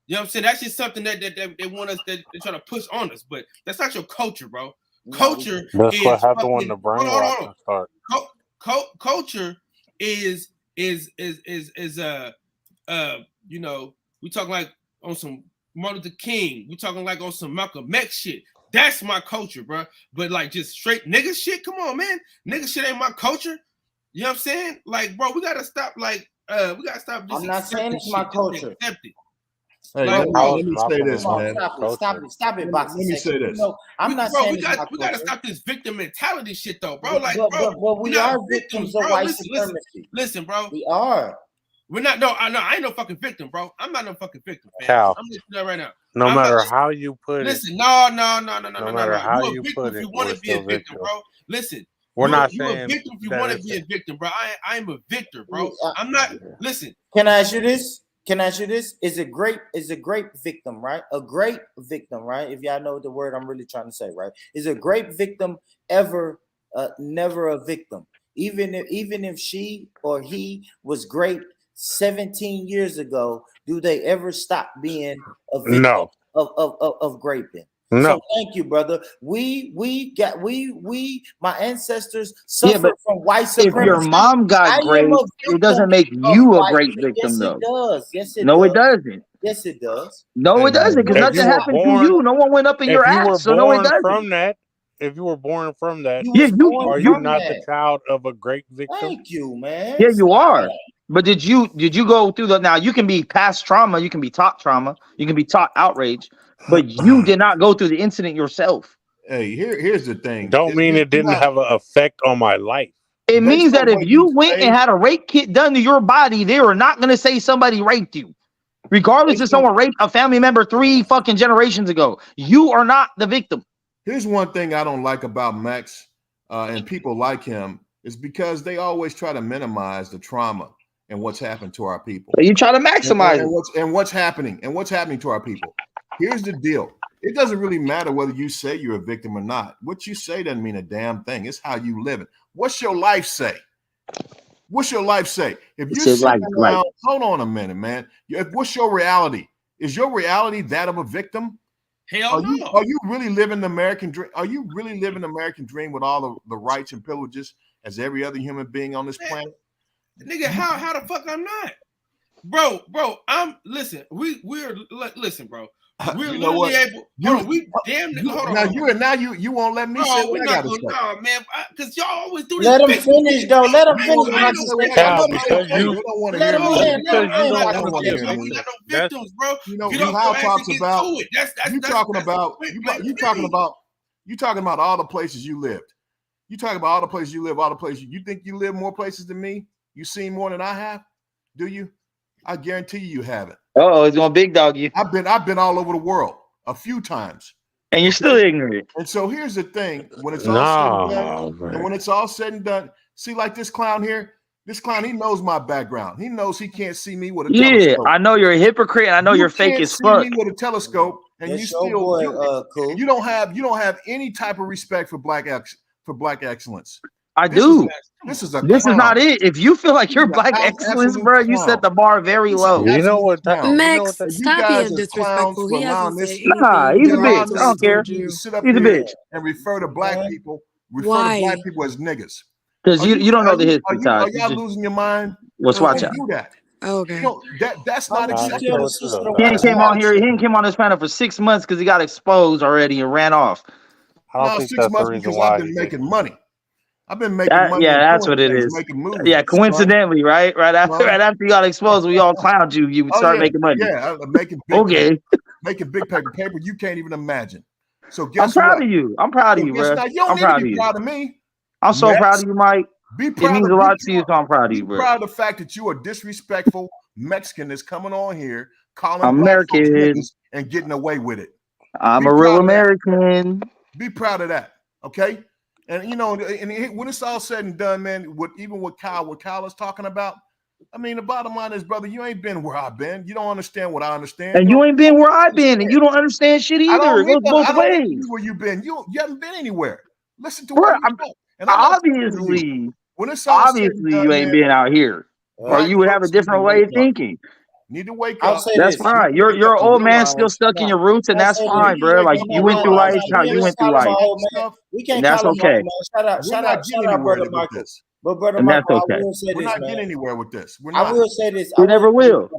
You know what I'm saying? That's just something that they want us that they try to push on us, but that's not your culture, bro. Culture That's is what happened fucking, when the brainwashing started. Culture is you know, we talking like on some Martin Luther King, we talking like on some Malcolm X shit. That's my culture, bro. But like just straight nigga shit, come on, man. Nigga shit ain't my culture. You know what I'm saying? Like, bro, we gotta stop. Like, we gotta stop. I'm not saying it's my culture. Hey, Like, let me say this, man. Stop it, Boxer. Let me say this. No, I'm not saying it's my culture. We gotta stop this victim mentality shit, though, bro. Like, but we are victims of white supremacy. Listen, bro. We are. We're not. No, I ain't no fucking victim, bro. I'm not no fucking victim, man. Cal, I'm just that right now. No matter how you put it. Listen, no. No matter how you put it, you want to be a victim, bro. Listen. We're not you're saying a victim if you want to be a victim, bro. I am a victor, bro. I'm not. Listen. Can I ask you this? Is a grape victim, right? A grape victim, right? If y'all know the word I'm really trying to say, right? Is a grape victim ever never a victim? Even if she or he was great 17 years ago, do they ever stop being a victim of graping? No. So thank you, brother. My ancestors suffered from white supremacy. If your mom got great, it doesn't make you a great victim, though. Yes, it does. No, it doesn't. Yes, it does. No, it doesn't, because nothing happened to you. No one went up in your ass, so no, it doesn't. If you were born from that, are you not the child of a great victim? Thank you, man. Yeah, you are. But did you go through now? You can be past trauma, you can be taught trauma, you can be taught outrage, but you did not go through the incident yourself. Hey, here's the thing. Don't mean it didn't have an effect on my life. It means that if you went and had a rape kit done to your body, they are not going to say somebody raped you. Regardless if someone raped a family member 3 fucking generations ago, you are not the victim. Here's one thing I don't like about Max and people like him is because they always try to minimize the trauma and what's happened to our people. You try to maximize what's happening to our people. Here's the deal. It doesn't really matter whether you say you're a victim or not. What you say doesn't mean a damn thing. It's how you live it. What's your life say? What's your life say? If you hold on a minute, man. What's your reality? Is your reality that of a victim? Hell no. Are you really living the American dream? Are you really living the American dream with all of the rights and privileges as every other human being on this planet? Nigga, how the fuck I'm not? Bro, listen, listen, bro. We're literally able. We damn nigga. Hold on. Now you won't let me say what I gotta say. No, man, because y'all always do this. Let him finish, though. Let him finish. Let him finish. Victims, bro. You talking about all the places you lived. You talking about all the places you live, all the places you think you live more places than me. You seen more than I have. Do you? I guarantee you haven't. Oh, it's gonna big dog you. I've been all over the world a few times. And you're still ignorant. And so here's the thing: when it's all said and done, and when it's all said and done, see, like this clown here, he knows my background. He knows he can't see me with a telescope. I know you're a hypocrite. I know you're fake as fuck. Me with a telescope, and you still cool. You don't have any type of respect for black excellence. I do. This is not it. If you feel like you're black excellence, bro, you set the bar very low. You know what? Max, stop being disrespectful. He hasn't said anything. Nah, he's a bitch. I don't care. He's a bitch. And refer to black people. Refer to black people as niggas. Because you don't know the history, Todd. Are y'all losing your mind? Let's watch out. Do that. Okay. That's not acceptable. He ain't came on here. He didn't came on this panel for 6 months because he got exposed already and ran off. I don't think 6 that's months the reason because why I've been making money. I've been making money. Yeah, that's what it is. Yeah, coincidentally, right? Right after you got exposed, we all clowned you. You would start making money. Yeah, I'm making big making big paper you can't even imagine. So guess I'm proud of you. I'm proud of you, bro. I'm proud of you. Proud of me. I'm so proud of you, Mike. Be proud. It means a lot to you, so I'm proud of you, bro. Be proud of the fact that you are disrespectful Mexican that's coming on here calling American niggas and getting away with it. I'm a real American. Be proud of that, okay? And when it's all said and done, man, what Kyle is talking about, I mean, the bottom line is, brother, you ain't been where I've been. You don't understand what I understand. And you ain't been where I've been, and you don't understand shit either. It goes both ways. Where you been? You haven't been anywhere. Listen to Bro, what you know. And obviously you ain't been out here, or you would have a different way of thinking. Need to wake up. That's fine. You're an old man still stuck in your roots, and that's fine, bro. Like you went through life how you went through life, and that's okay. Shout out, brother Michael. But brother and Michael, okay. I will say We're this, not man. getting anywhere with this. I will say this. We never will.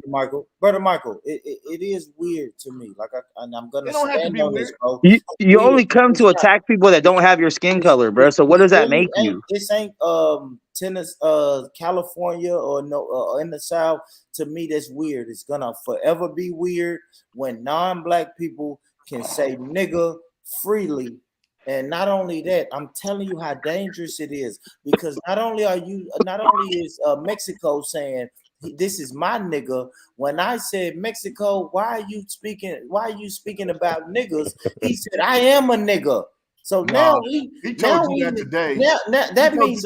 Brother Michael, it is weird to me. Like I'm gonna stand on this, bro. You only come to attack people that don't have your skin color, bro. So what does that make you? This ain't Tennessee, California, or no, in the South. To me, that's weird. It's gonna forever be weird when non-black people can say nigga freely. And not only that, I'm telling you how dangerous it is, because not only is Mexico saying this is my nigga. When I said Mexico, why are you speaking about niggas? He said I am a nigga. So now he told you that today. Now that means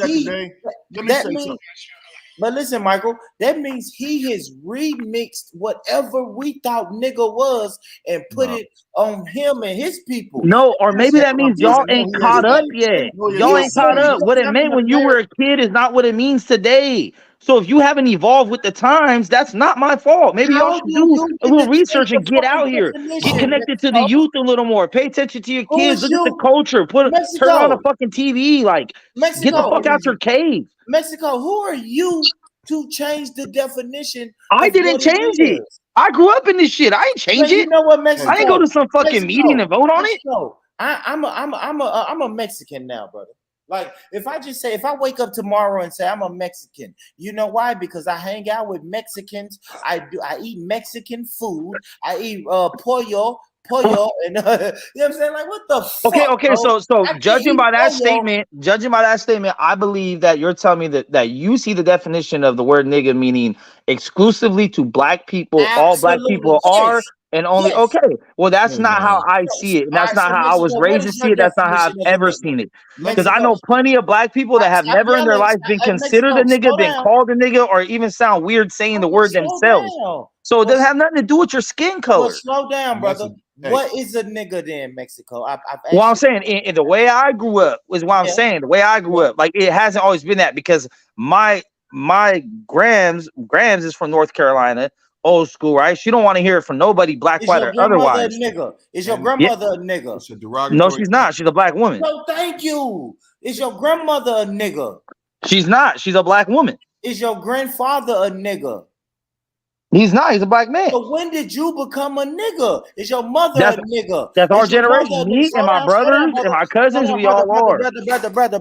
But listen, Michael, that means he has remixed whatever we thought nigga was and put it on him and his people. No, or maybe that means y'all ain't caught up yet. Y'all ain't caught up. What it meant when you were a kid is not what it means today. So if you haven't evolved with the times, that's not my fault. Maybe y'all should do a little research and get out here. Get connected to the youth a little more. Pay attention to your kids. Look at the culture. Turn on the fucking TV. Like, get the fuck out your cave. Mexico, who are you to change the definition? I didn't change it. I grew up in this shit. I ain't change it. You know what, Mexico? I didn't go to some fucking meeting and vote on it. I'm a Mexican now, brother. Like if I wake up tomorrow and say I'm a Mexican, you know why? Because I hang out with Mexicans. I eat Mexican food. I eat pollo, and you know what I'm saying? Like what the fuck? Okay. Bro? So judging by that statement, I believe that you're telling me that you see the definition of the word nigga meaning exclusively to black people. Absolutely. All black people are. And only okay. Well, that's not how I see it. And that's not how I was raised to see it. That's not how I've ever seen it. Because I know plenty of black people that have never in their life been considered a nigga, been called a nigga, or even sound weird saying the word themselves. So it doesn't have nothing to do with your skin color. Well, slow down, brother. What is a nigga then, Mexico? Well, I'm saying in the way I grew up is what I'm saying. The way I grew up, like it hasn't always been that, because my Grams is from North Carolina. Old school, right? She don't want to hear it from nobody, black, white, or otherwise. Is your grandmother a nigga? No, she's not. She's a black woman. No, thank you. Is your grandmother a nigga? She's not. She's a black woman. Is your grandfather a nigga? He's not. He's a black man. So when did you become a nigga? Is your mother a nigga? That's our generation. Me and my brothers and my cousins, we all are. Brother.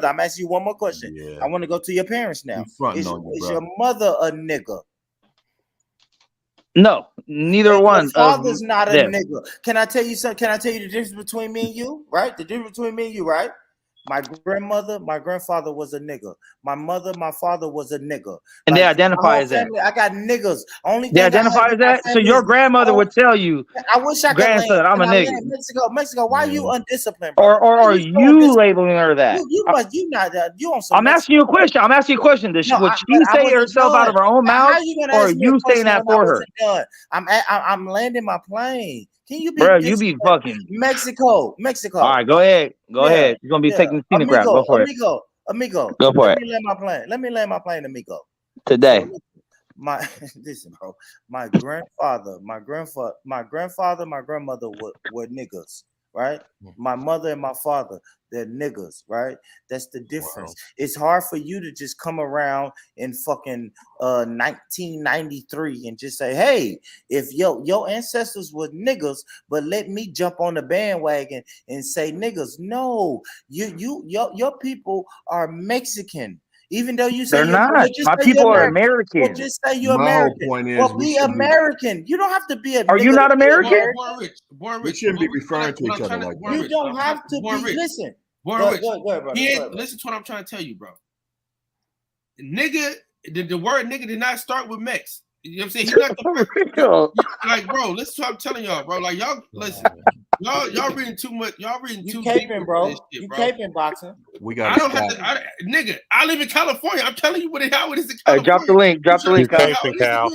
I'm asking you one more question. I want to go to your parents now. Is your mother a nigga? No, neither one. Your father's not a nigga. Can I tell you something? Can I tell you the difference between me and you? Right? The difference between me and you, right? My grandmother, my grandfather was a nigga. My mother, my father was a nigga. And they identify as that. I got niggas. They identify as that. So your grandmother would tell you, I wish I could grandson, I'm a nigga. Mexico, why are you undisciplined? Bro? Or are you labeling her that? You on some. I'm asking you a question. Would she say herself out of her own mouth, or are you saying that for her? I'm landing my plane. Can you be, bro? You be fucking Mexico. All right, go ahead. You're gonna be taking the scenic route. Go for it. Amigo. Go for it. Let me land my plane, amigo. Today. Listen, bro. My grandfather, my grandmother were niggas, right? My mother and my father, they're niggas, right? That's the difference. Wow. It's hard for you to just come around in fucking 1993 and just say, hey, if your ancestors were niggas, but let me jump on the bandwagon and say niggas. No, your people are Mexican. Even though you say they're not, my people are American. Well, just say you're American. Well, be American. You don't have to be a. Are you not American? Born rich. We shouldn't be referring to each other like that. You don't have to be. Listen. Listen to what I'm trying to tell you, bro. Nigga, the word nigga did not start with Mex. You know what I'm saying? He's not the like, bro. Listen to what I'm telling y'all, bro. Like, y'all listen. Y'all reading too much. Y'all reading too deep, bro. You caping, boxing. We got. I don't have to, nigga. I live in California. I'm telling you how it is in California. Drop the link. Drop the link. You caping, Cal?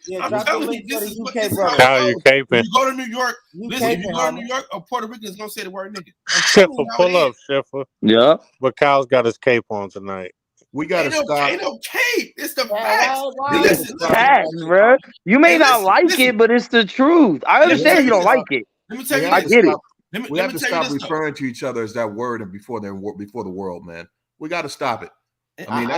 Yeah, I'm telling you, this is what this is. Cal, you caping? You go to New York. Listen, if you go to New York, a Puerto Rican is gonna say the word nigga. Schiffer, pull up, Schiffer. Yeah. But Cal's got his cape on tonight. We gotta stop. Ain't no cape. It's the facts. Listen, facts, bro. You may not like it, but it's the truth. I understand you don't like it. Let me tell you, I get it. We have to stop referring to each other as that word and before the world, man. We got to stop it. I mean,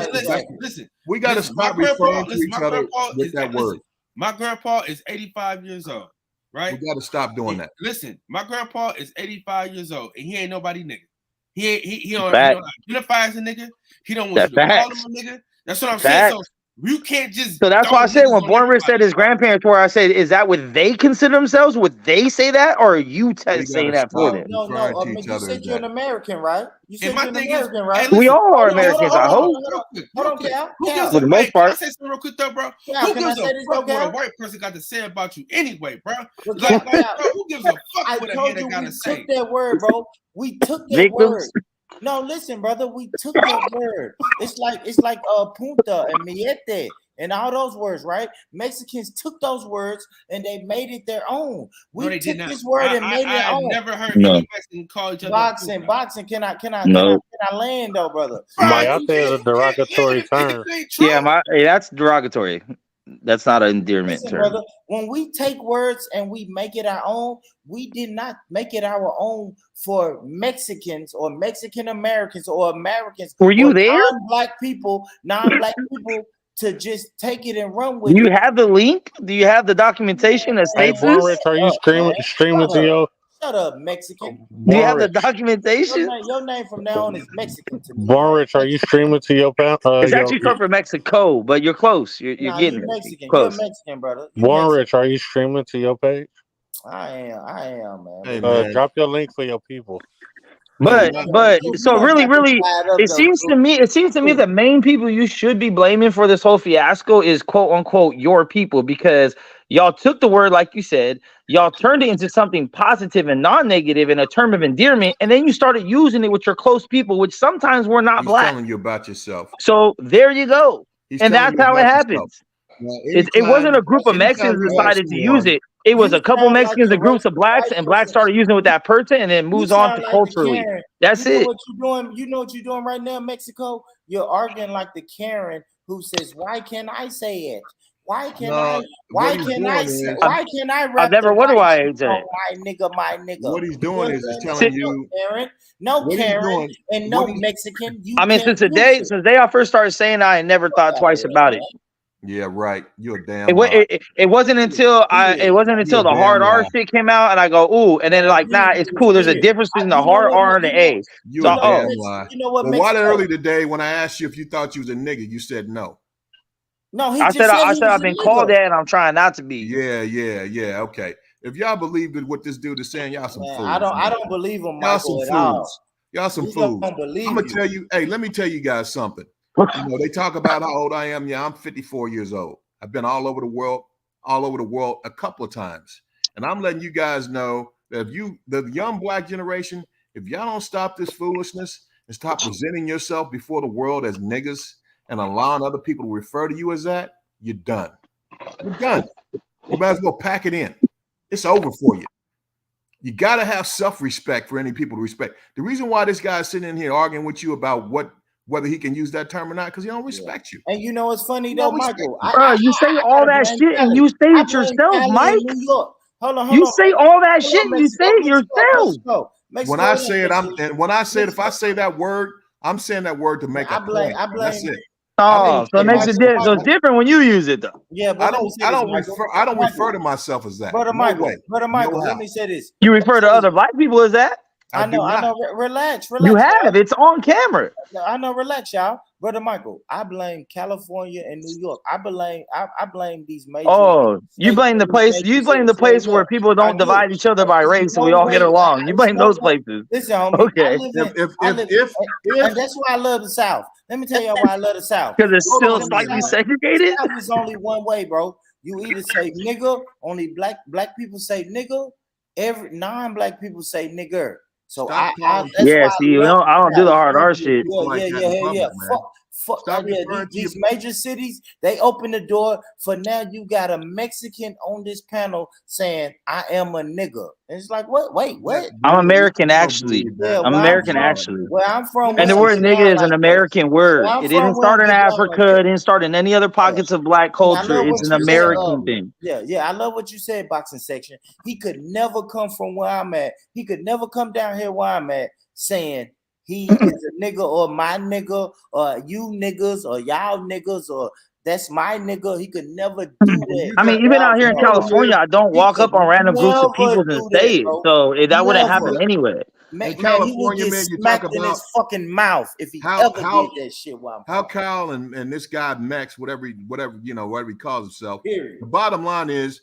listen. We got to stop referring to each other with that word. My grandpa is 85 years old, right? We got to stop doing that. Listen, my grandpa is 85 years old, and he ain't nobody nigga. He don't identify as a nigga. He don't want you to call him a nigga. That's what I'm saying. So you can't just. So that's why I said when Born Rich said his grandparents were, I said, is that what they consider themselves? Would they say that, or are you saying that for them? No. You said you're an American, right? You said you're an American, right? We all are Americans, I hope. Hold on, Cal. For the most part. Can I say something real quick though, bro? Who gives a fuck what a white person got to say about you anyway, bro? Like, bro, who gives a fuck what a nigga got to say? We took that word, bro. We took that word. No, listen, brother. We took that word. It's like punta and miete and all those words, right? Mexicans took those words and they made it their own. We took this word and made it our own. I never heard any Mexican call each other boxing. Can I land though, brother? Mayate is a derogatory term. Yeah, that's derogatory. That's not an endearment term. Brother, when we take words and we make it our own, we did not make it our own for Mexicans or Mexican Americans or Americans. Were you there? Non-black people to just take it and run with it. Do you have the link? Do you have the documentation that states this? Rich, are you streaming to your? Shut up, Mexican. Do you have the documentation? Your name from now on is Mexican to me. Born Rich, are you streaming to your pal? It's actually come from Mexico, but you're close. You're getting Mexican. close. You're Mexican, brother. Born Rich, are you streaming to your page? I am, man. Hey, man. Drop your link for your people. But so really, it seems to me the main people you should be blaming for this whole fiasco is quote unquote your people, because y'all took the word, like you said, y'all turned it into something positive and non-negative in a term of endearment, and then you started using it with your close people, which sometimes were not black. Telling you about yourself. So there you go. And that's how it happens. It wasn't a group of Mexicans decided to use it. It was a couple Mexicans and groups of blacks, and blacks started using it with that person, and then moves on to culturally. That's it. You know what you're doing right now, Mexico? You're arguing like the Karen who says, "Why can't I say it? Why can't I? Why can't I? I've never wondered why I said it. My nigga. What he's doing is telling you, Karen, no Karen, and no Mexican. I mean, since the day I first started saying, I never thought twice about it. Yeah, right. You're a damn. It wasn't until the hard R shit came out, and I go, ooh, and then like, nah, it's cool. There's a difference between the hard R and the A. You a damn lie. You know what? Why early today when I asked you if you thought you was a nigga, you said no. No, I said I've been called that, and I'm trying not to be. Yeah. Okay. If y'all believe that what this dude is saying, y'all some fools. I don't believe him. Y'all some fools. Y'all some fools. I'm gonna tell you. Hey, let me tell you guys something. You know, they talk about how old I am. Yeah, I'm 54 years old. I've been all over the world a couple of times. And I'm letting you guys know that if the young black generation, if y'all don't stop this foolishness and stop presenting yourself before the world as niggas and allowing other people to refer to you as that, you're done. You're done. You might as well pack it in. It's over for you. You got to have self-respect for any people to respect. The reason why this guy's sitting in here arguing with you about whether he can use that term or not, because he don't respect you. And you know what's funny though, Michael? You say all that shit and you say it yourself, Mike. Hold on. You say all that shit and you say it yourself. When I say it, if I say that word, I'm saying that word to make a point. That's it. Oh, so it makes it different. So it's different when you use it, though. Yeah, but I don't refer to myself as that. Brother Michael, let me say this. You refer to other black people as that? I know. Relax. You have. It's on camera. I know. Relax, y'all. Brother Michael, I blame California and New York. I blame these major. Oh, you blame the place. You blame the place where people don't divide each other by race, and we all get along. You blame those places. Listen, homie, okay. And that's why I love the South. Let me tell y'all why I love the South. Because it's still slightly segregated. South is only one way, bro. You either say nigga. Only black people say nigga. Every non-black people say nigger. So Stop that's calling Yeah, why see, I love I don't do the hard R shit. people like that in public, man. Stop referring to These major cities, they open the door for now. You got a Mexican on this panel saying, "I am a nigga." And it's like, what? Wait, what? I'm American, actually. Yeah, I'm American, actually. Where I'm from, And the word nigga is an American word. It didn't start in Africa. It didn't start in any other pockets of black culture. It's an American thing. Yeah, I love what you said, boxing section. He could never come from where I'm at. He could never come down here where I'm at saying he is a nigga or my nigga or you niggas or y'all niggas or that's my nigga. He could never do that. I mean, even out here in California, I don't walk up on random groups of people and say it. So that wouldn't happen anyway. Man, California, he would get man, you smacked talk in about his fucking mouth if he ever did that shit. While how Kyle and this guy Max, whatever he calls himself. Period. The bottom line is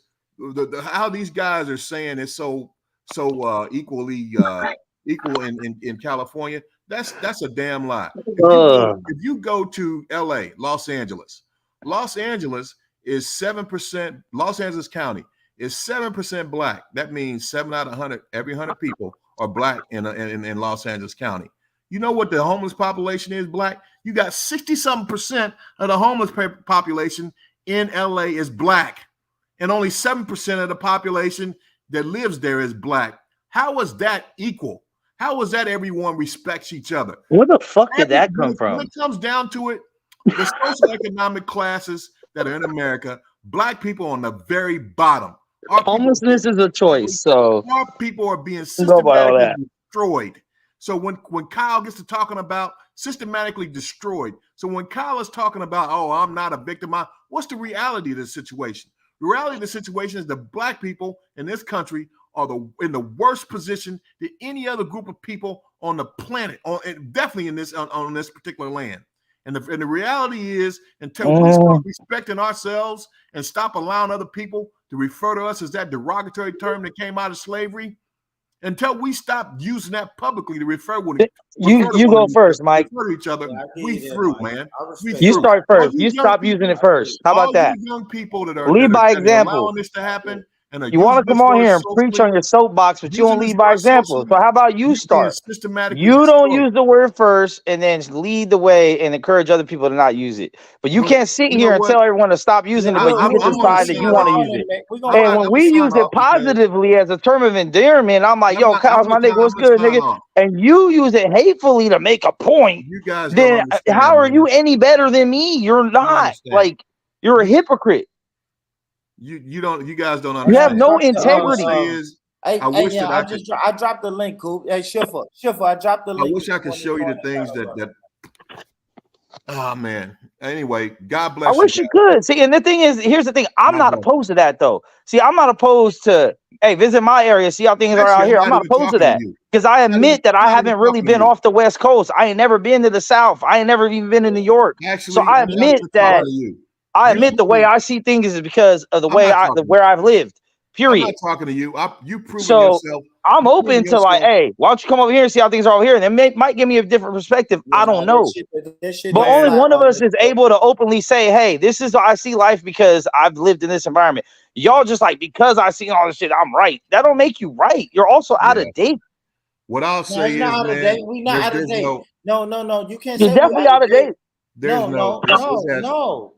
how these guys are saying it's so equally equal in California. That's a damn lie. If you go to LA, Los Angeles is 7%. Los Angeles County is 7% black. That means 7 out of 100, every 100 people are black in Los Angeles County. You know what the homeless population is black? You got 60-something% of the homeless population in LA is black, and only 7% of the population that lives there is black. How is that equal? How is that everyone respects each other? Where the fuck did that come from? When it comes down to it, the socioeconomic classes that are in America, black people on the very bottom. Homelessness is a choice. So our people are being systematically destroyed. So when Kyle gets to talking about systematically destroyed, so when Kyle is talking about, oh, I'm not a victim, what's the reality of the situation? The reality of the situation is the black people in this country are in the worst position than any other group of people on the planet, and definitely on this particular land. And the reality is, until we start respecting ourselves and stop allowing other people to refer to us as that derogatory term that came out of slavery, until we stop using that publicly to refer to you go first, Mike. Refer to each other, we through, man. You start first. You stop using it first. How about that? Young people that are lead by example. Allowing this to happen. You want to come on here and preach on your soapbox, but you don't lead by example. So how about you start? You don't use the word first and then lead the way and encourage other people to not use it. But you can't sit here and tell everyone to stop using it, but you can decide that you want to use it. And when we use it positively as a term of endearment, I'm like, yo, Kyle's my nigga, what's good, nigga? And you use it hatefully to make a point. You guys then how are you any better than me? You're not. Like, you're a hypocrite. You guys don't understand. You have no integrity. I dropped the link, Coop. Hey, Schiffer, I dropped the link. I wish I could show you the things that. Oh man. Anyway, God bless you. I wish you could. See, and the thing is, here's the thing. I'm not opposed to that, though. See, I'm not opposed to, hey, visit my area, see how things are out here. I'm not opposed to that because I admit that I haven't really been off the West Coast. I ain't never been to the South. I ain't never even been to New York. So I admit that. I admit the way I see things is because of the way where I've lived. Period. I'm not talking to you. You proven yourself. I'm open to yourself. Like, hey, why don't you come over here and see how things are over here? And it might give me a different perspective. I don't know. But only one of us is able to openly say, hey, this is how I see life because I've lived in this environment. Y'all just like, because I see all this shit, I'm right. That don't make you right. You're also out of date. What I'll say is, out of date. We not out of date. No. You can't say you're definitely out of date. No.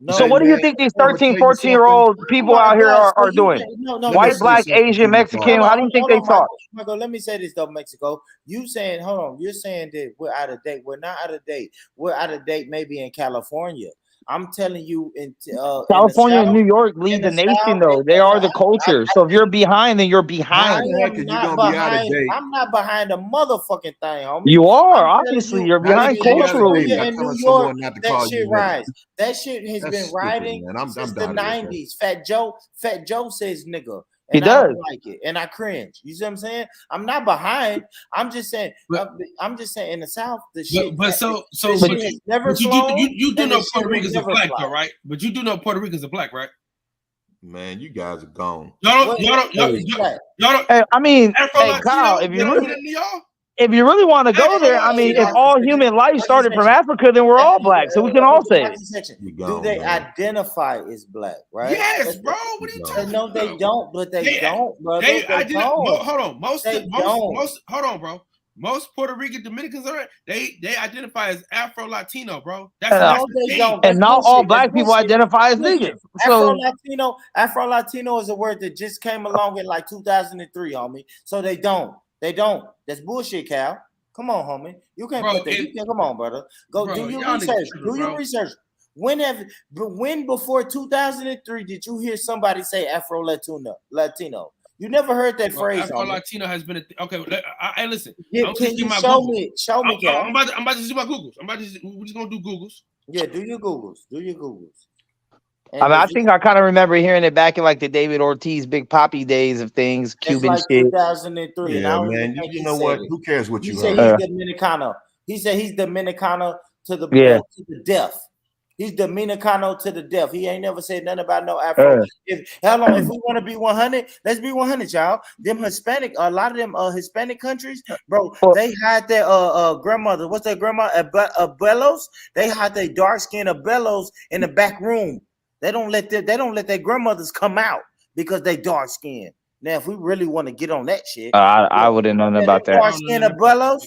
So what do you think these 13, 14-year-old people out here are doing? White, black, Asian, Mexican, how do you think they talk? Michael, let me say this though, Mexico. You saying, hold on, you're saying that we're out of date. We're not out of date. We're out of date maybe in California. I'm telling you, California and New York lead the nation, though. They are the culture. So if you're behind, then you're behind. I'm not behind a motherfucking thing, homie. You are. Obviously, you're behind culturally. In New York, that shit rides. That shit has been riding since the 90s. Fat Joe says nigga. He does. I don't like it, and I cringe. You see what I'm saying? I'm not behind. I'm just saying. I'm just saying in the South, the shit. You do know Puerto Ricans are black, though, right? But you do know Puerto Ricans are black, right? Man, you guys are gone. Y'all don't. Hey, I mean, hey, Kyle, if you really want to go there, I mean, if all human life started from Africa, then we're all black. So we can all say it. Do they identify as black, right? Yes, bro. What are you talking about? No, they don't, but they don't, brother. Hold on. Hold on, bro. Most Puerto Rican Dominicans are they identify as Afro Latino, bro. That's they don't. And not all black people identify as niggas. So Afro Latino is a word that just came along in like 2003, homie. So they don't. That's bullshit, Cal. Come on, homie. You can't put that. Come on, brother. Do your research. Do your research. When before 2003 did you hear somebody say Afro Latino? You never heard that phrase. Afro Latino has been okay. Hey, listen. Yeah, can you show me? Show me, Cal. I'm about to do my Googles. We're just gonna do Googles. Yeah, do your Googles. And I think I kind of remember hearing it back in like the David Ortiz, Big Papi days of things, Cuban like shit. 2003. Yeah, man. You know what? Who cares what you said? He's Dominicano. He said he's Dominicano to the death. He's Dominicano to the death. He ain't never said nothing about no Afro. If we want to be 100, let's be 100, y'all. Them Hispanic, a lot of them Hispanic countries, bro, they hide their grandmother. What's their grandma? Abuelos. They hide their dark skinned abuelos in the back room. They don't let their grandmothers come out because they dark skinned. Now, if we really want to get on that shit, I wouldn't know nothing about that. Dark skinned abuelos.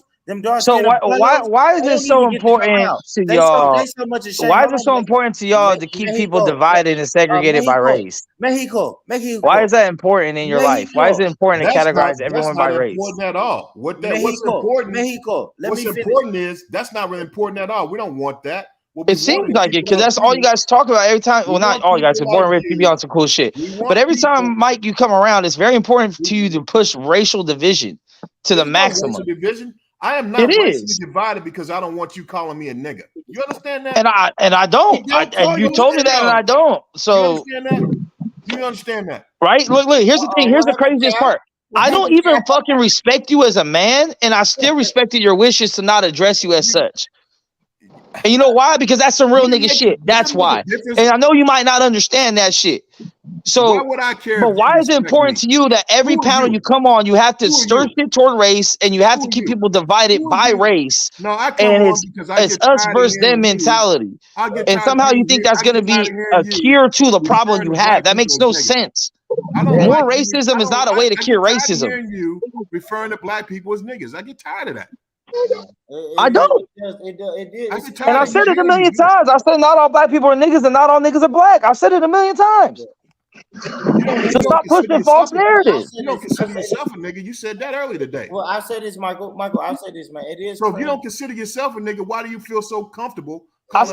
So why is it so important to y'all? Why is it so important to y'all to keep people divided and segregated by race? Mexico. Why is that important in your life? Why is it important to categorize everyone by race? What's important at all? What's important? Mexico. What's important is that's not really important at all. We don't want that. It seems like it because that's all you guys talk about every time. Well, not all you guys. Born rich, you be on some cool shit. But every time, Mike, you come around, it's very important to you to push racial division to the maximum. Racial division? I am not racially divided because I don't want you calling me a nigga. You understand that? And I don't. And you told me that, and I don't. So you understand that? You understand that? Right? Look. Here's the thing. Here's the craziest part. I don't even fucking respect you as a man, and I still respected your wishes to not address you as such. And you know why? Because that's some real nigga shit. That's why. And I know you might not understand that shit. So, why would I care? But why is it important to you that every panel you come on, you have to stir shit toward race, and you have to keep people divided by race? No, I come on because it's us versus them mentality. And somehow you think that's going to be a cure to the problem you have. That makes no sense. More racism is not a way to cure racism. You referring to black people as niggas. I get tired of that. I don't. And I've said it a million times. I said not all black people are niggas and not all niggas are black. I've said it a million times. So stop pushing false narratives. You don't consider yourself a nigga. You said that earlier today. Well, I said this, Michael. I'll say this, man. It is. So if you don't consider yourself a nigga, why do you feel so comfortable? I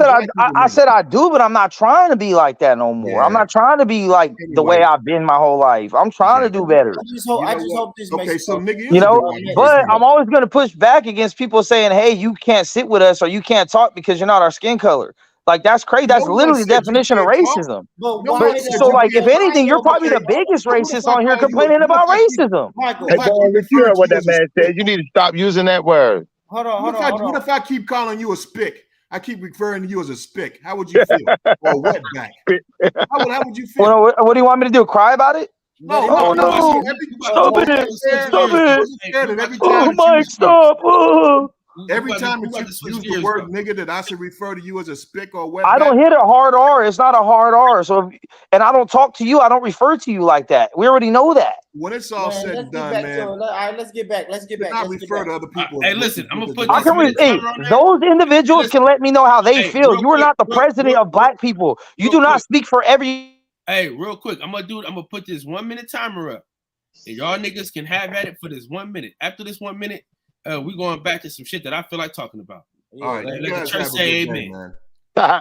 said I do, but I'm not trying to be like that no more. Yeah. I'm not trying to be like the way I've been my whole life. I'm trying to do better. I just hope this makes so nigga, but I'm always going to push back against people saying, "Hey, you can't sit with us or you can't talk because you're not our skin color." Like that's crazy. That's literally the definition of racism. But so like, if anything, you're probably the biggest racist on here complaining about racism. Hey, boy, you heard what that man said. You need to stop using that word. Hold on. What if I keep calling you a spick? I keep referring to you as a spick. How would you feel? Or a wetback? How would you feel? Well, what do you want me to do? Cry about it? No. Stop it. Oh, Mike, stop. Every time that you use the word nigga, that I should refer to you as a spick or wetback. I don't hit a hard R. It's not a hard R. So, and I don't talk to you. I don't refer to you like that. We already know that. When it's all said and done, man. All right, let's get back. Not refer to other people. Hey, listen, I'm gonna put. Those individuals can let me know how they feel. You are not the president of black people. You do not speak for every. Hey, real quick, I'm gonna put this 1 minute timer up, and y'all niggas can have at it for this 1 minute. After this 1 minute, we going back to some shit that I feel like talking about. All right, let the church say amen. I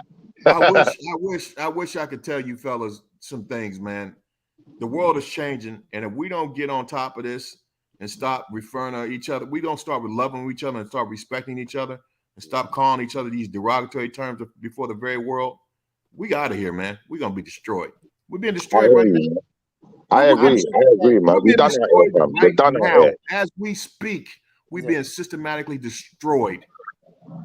wish I could tell you fellas some things, man. The world is changing, and if we don't get on top of this and stop referring to each other, we don't start loving each other and start respecting each other and stop calling each other these derogatory terms before the very world, we out of here, man. We're gonna be destroyed. We're being destroyed right now. I agree, man. We've done that. As we speak, we're being systematically destroyed.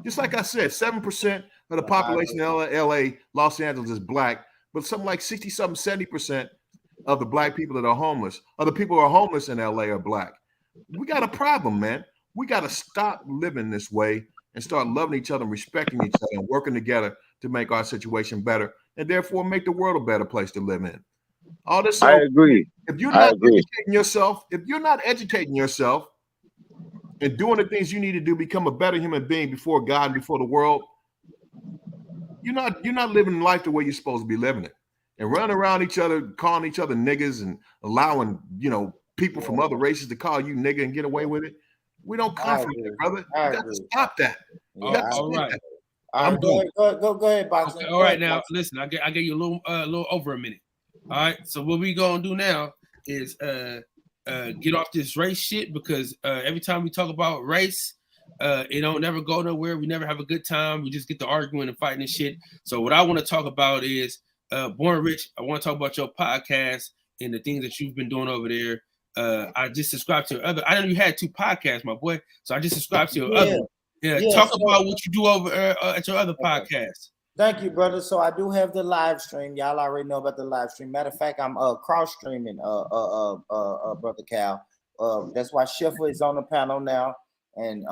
Just like I said, 7% of the population in LA, Los Angeles is black, but something like 70% of the black people that are homeless, or the people who are homeless in LA are black. We got a problem, man. We got to stop living this way and start loving each other and respecting each other and working together to make our situation better and therefore make the world a better place to live in. All this. I agree. If you're not educating yourself, and doing the things you need to do, become a better human being before God and before the world, you're not living life the way you're supposed to be living it. And running around each other, calling each other niggas and allowing, people from other races to call you nigga and get away with it. We don't come from that, brother. You got to stop that. All right. I'm go ahead, Boxing. Okay, all right, now listen. I gave you a little over a minute. All right. So what we gonna do now is get off this race shit, because every time we talk about race, it don't never go nowhere. We never have a good time. We just get to arguing and fighting and shit. So what I want to talk about is Born Rich. I want to talk about your podcast and the things that you've been doing over there. I just subscribed to your other. I know you had 2 podcasts, my boy. So I just subscribed to your other. Yeah, talk about what you do over at your other podcast. Thank you, brother. So I do have the live stream. Y'all already know about the live stream. Matter of fact, I'm cross streaming, brother Cal. That's why Schiffer is on the panel now, and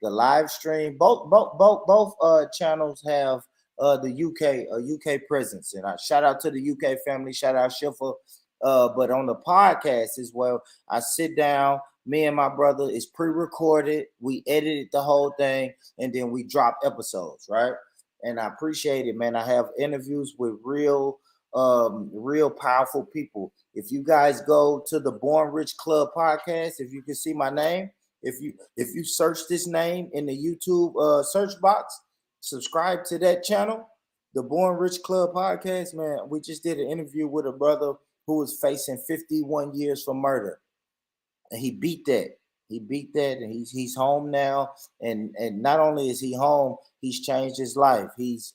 the live stream. Both channels have the UK presence, and I shout out to the UK family. Shout out Schiffer. But on the podcast as well, I sit down. Me and my brother is pre-recorded. We edited the whole thing, and then we drop episodes, right? And I appreciate it, man. I have interviews with real powerful people. If you guys go to the Born Rich Club podcast, if you can see my name, if you search this name in the YouTube search box, subscribe to that channel, the Born Rich Club podcast, man. We just did an interview with a brother who was facing 51 years for murder. And he beat that. And he's home now. And not only is he home, he's changed his life. He's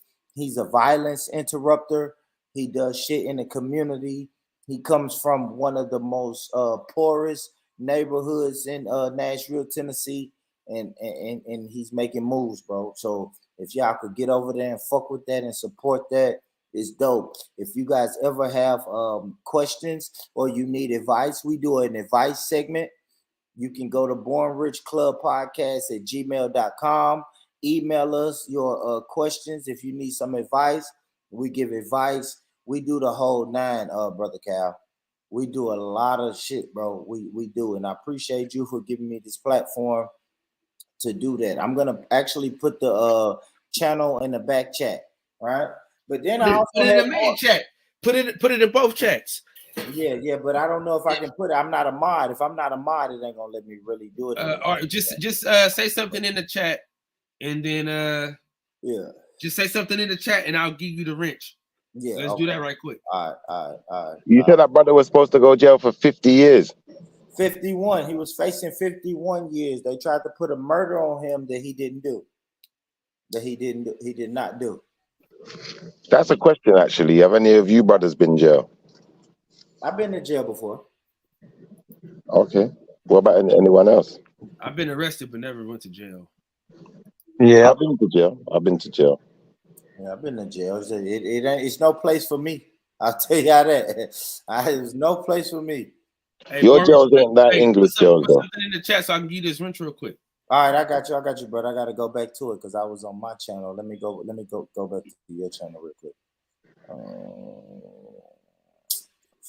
a violence interrupter. He does shit in the community. He comes from one of the most poorest neighborhoods in Nashville, Tennessee, and he's making moves, bro. So if y'all could get over there and fuck with that and support that, it's dope. If you guys ever have questions or you need advice, we do an advice segment. You can go to Born Rich Club Podcast at gmail.com. Email us your questions if you need some advice. We give advice. We do the whole 9, Brother Cal. We do a lot of shit, bro. We do. And I appreciate you for giving me this platform to do that. I'm going to actually put the channel in the back chat, right? But then I also put it in the main chat. Put it in both chats. Yeah, but I don't know if I can put it. I'm not a mod. If I'm not a mod, it ain't gonna let me really do it. Or just say something in the chat, and then just say something in the chat, and I'll give you the wrench. Yeah, let's do that right quick. All right. You said that brother was supposed to go to jail for 50 years. 51. He was facing 51 years. They tried to put a murder on him that he didn't do. He did not do. That's a question, actually. Have any of you brothers been in jail? I've been in jail before. Okay. What about anyone else? I've been arrested but never went to jail. Yeah, I've been to jail. Yeah, I've been to jail. It's no place for me. I'll tell you how that. There's no place for me. Hey, your jails ain't that English jails, though. Put something in the chat so I can give you this wrench real quick. All right, I got you, brother. I got to go back to it because I was on my channel. Let me go back to your channel real quick.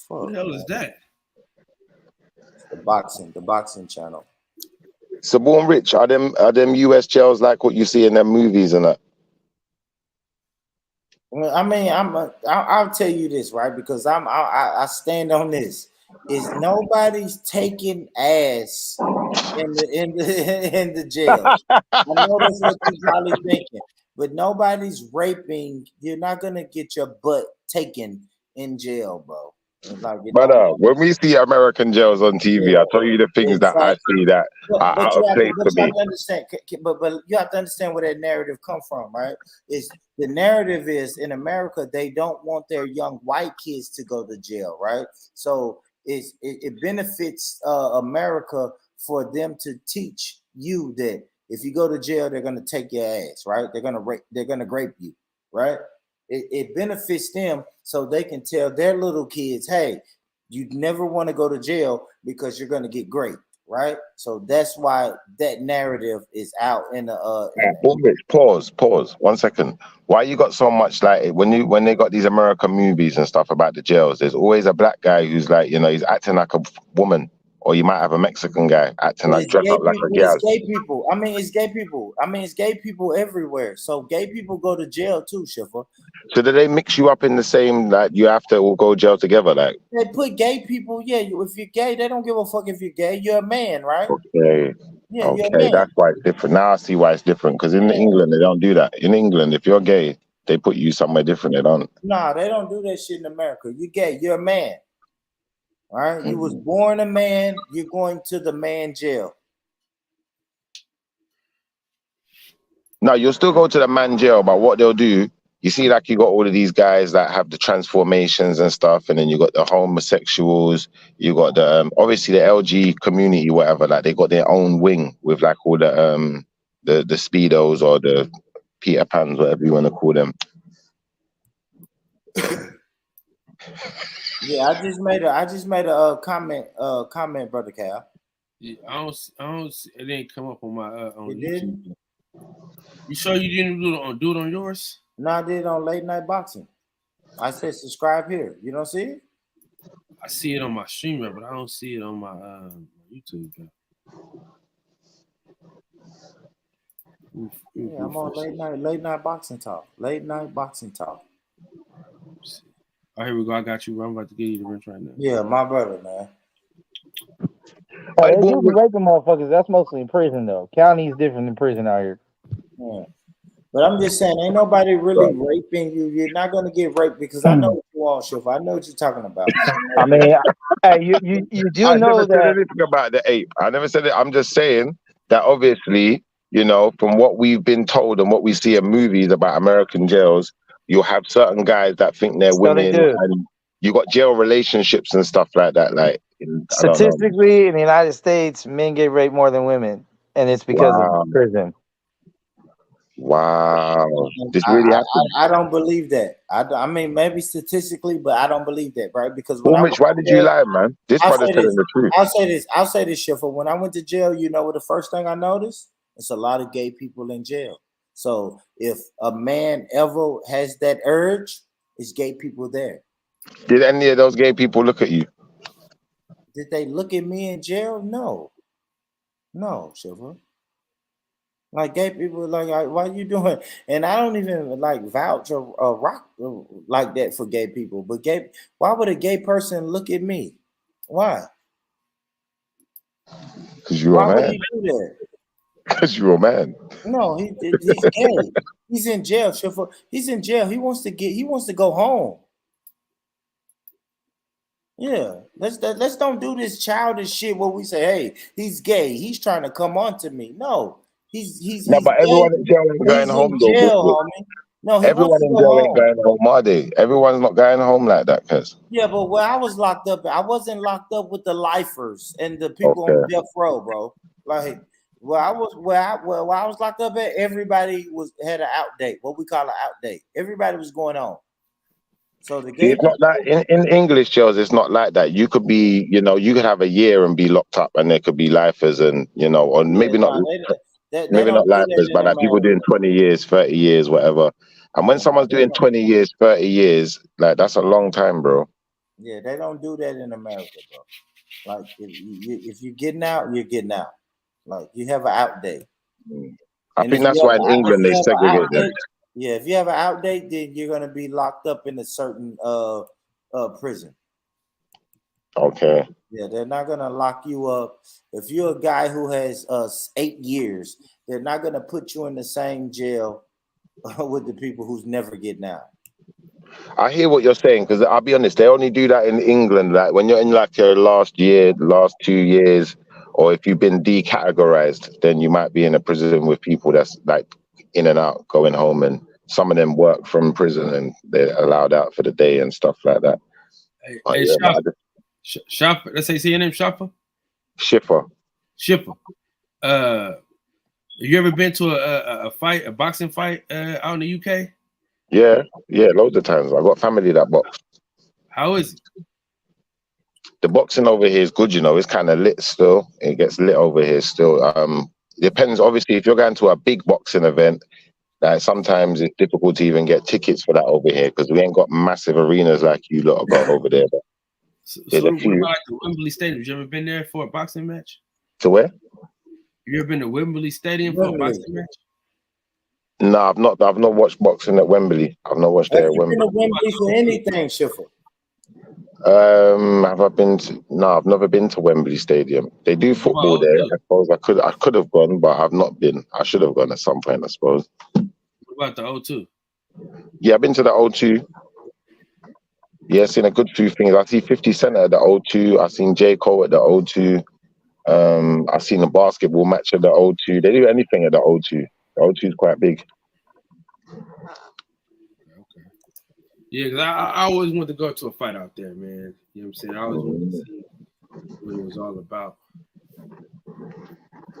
What the hell is that? The boxing channel. So, Born Rich, are them US jails like what you see in them movies and that? I mean, I'll tell you this, right? Because I stand on this. Is nobody's taking ass in the jail. I know that's what you're probably thinking, but nobody's raping. You're not gonna get your butt taken in jail, bro. But when we see American jails on TV, I tell you the things that I see that are out of place to me. But you have to understand where that narrative come from, right? The narrative is in America they don't want their young white kids to go to jail, right? So it benefits America for them to teach you that if you go to jail, they're gonna take your ass, right? They're gonna grape you, right? It benefits them so they can tell their little kids, hey, you never want to go to jail because you're gonna get raped, right? So that's why that narrative is out in the Pause 1 second. Why you got so much like when they got these American movies and stuff about the jails, there's always a black guy who's like, he's acting like a woman or you might have a Mexican guy acting like dressed up like a girl. It's gay people. I mean, it's gay people. I mean, it's gay people everywhere. So gay people go to jail too, Schiffer. So do they mix you up in the same, like you have to all go jail together? Like they put gay people, yeah. If you're gay, they don't give a fuck if you're gay. You're a man, right? Okay. Yeah, okay, that's why it's different. Now I see why it's different. Because in England, they don't do that. In England, if you're gay, they put you somewhere different. They don't. Nah, they don't do that shit in America. You're gay. You're a man. All right? You was born a man. You're going to the man jail. No, you'll still go to the man jail, but what they'll do, you see, like you got all of these guys that have the transformations and stuff, and then you got the homosexuals, you got the obviously the LG community, whatever. Like they got their own wing with like all the speedos or the Peter Pans, whatever you want to call them. Yeah, I just made a comment, brother Cal. Yeah, I don't. It didn't come up on my on It YouTube. didn't? You sure you didn't do it on yours? No, I did on Late Night Boxing. I said subscribe here. You don't see it? I see it on my streamer, but I don't see it on my YouTube. Yeah, I'm on late night boxing talk. Late Night Boxing Talk. Oh, here we go. I got you, bro. I'm about to get you the wrench right now. Yeah, my brother, man. They do be raping motherfuckers. That's mostly in prison, though. County's different than prison out here. Yeah. But I'm just saying, ain't nobody really raping you. You're not going to get raped because I know what you want, Shiv. I know what you're talking about. I mean, you do know that. I never said anything about the ape. I never said it. I'm just saying that obviously, you know, from what we've been told and what we see in movies about American jails, you'll have certain guys that think they're women, and you got jail relationships and stuff like that. Like statistically, in the United States, men get raped more than women, and it's because of prison. Wow, this really happened. I don't believe that. I mean, maybe statistically, but I don't believe that, right? Because why did you lie, man? This brother's telling the truth. I'll say this, Schiffer. When I went to jail, you know what the first thing I noticed? It's a lot of gay people in jail. So if a man ever has that urge, it's gay people there. Did any of those gay people look at you? Did they look at me in jail? No, Schiffer. Like gay people, like why you doing? And I don't even like vouch or rock like that for gay people. But why would a gay person look at me? Why? Because you're a man. Why would he do that? Because you're a man. No, he's gay. He's in jail. He's in jail. He wants to go home. Yeah, let's don't do this childish shit where we say, hey, he's gay. He's trying to come on to me. No, he's no, but everyone in jail ain't going home though. No, everyone in jail ain't going home, are they? Everyone's not going home like that, cuz. Yeah, but where I was locked up, I wasn't locked up with the lifers and the people on death row, bro. Like where I was locked up at, everybody had an out date, what we call an out date. Everybody was going on. So it's not that in English jails, it's not like that. You could be, you know, you could have a year and be locked up, and there could be lifers, and you know, or maybe not lifers, but like people doing 20 years, 30 years, whatever. And when someone's doing 20 years, 30 years, like that's a long time, bro. Yeah, they don't do that in America, bro. Like if you're getting out, you're getting out. Like you have an out date. I think that's why in England they segregate them. Yeah, if you have an out date, then you're gonna be locked up in a certain prison. Okay. Yeah, they're not gonna lock you up. If you're a guy who has 8 years, they're not gonna put you in the same jail with the people who's never getting out. I hear what you're saying, because I'll be honest, they only do that in England. Like when you're in like your last 2 years, or if you've been decategorized, then you might be in a prison with people that's like in and out, going home, and some of them work from prison and they're allowed out for the day and stuff like that. Hey, Shopper, let's say your name, Shopper? Schiffer. Have you ever been to a boxing fight out in the UK? Yeah, loads of times. I've got family that box. How is it? The boxing over here is good, you know. It's kind of lit still. It gets lit over here still. Depends, obviously, if you're going to a big boxing event, like sometimes it's difficult to even get tickets for that over here because we ain't got massive arenas like you lot got over there. But So There's what a few. about like the Wembley Stadium? You ever been there for a boxing match? To where? You ever been to Wembley Stadium for a boxing match? No, I've not watched boxing at Wembley. I've not watched it at Have you been Wembley. to Wembley for anything, Schiffer? Have I been to? No, I've never been to Wembley Stadium. They do football there. I suppose I could have gone, but I've not been. I should have gone at some point, I suppose. What about the O2? Yeah, I've been to the O2. Yeah, seen a good few things. I see 50 Cent at the O2. I've seen J. Cole at the O2. I've seen a basketball match at the O2. They do anything at the O2. The O2 is quite big. Yeah, because I always wanted to go to a fight out there, man. You know what I'm saying? I always wanted to see what it was all about.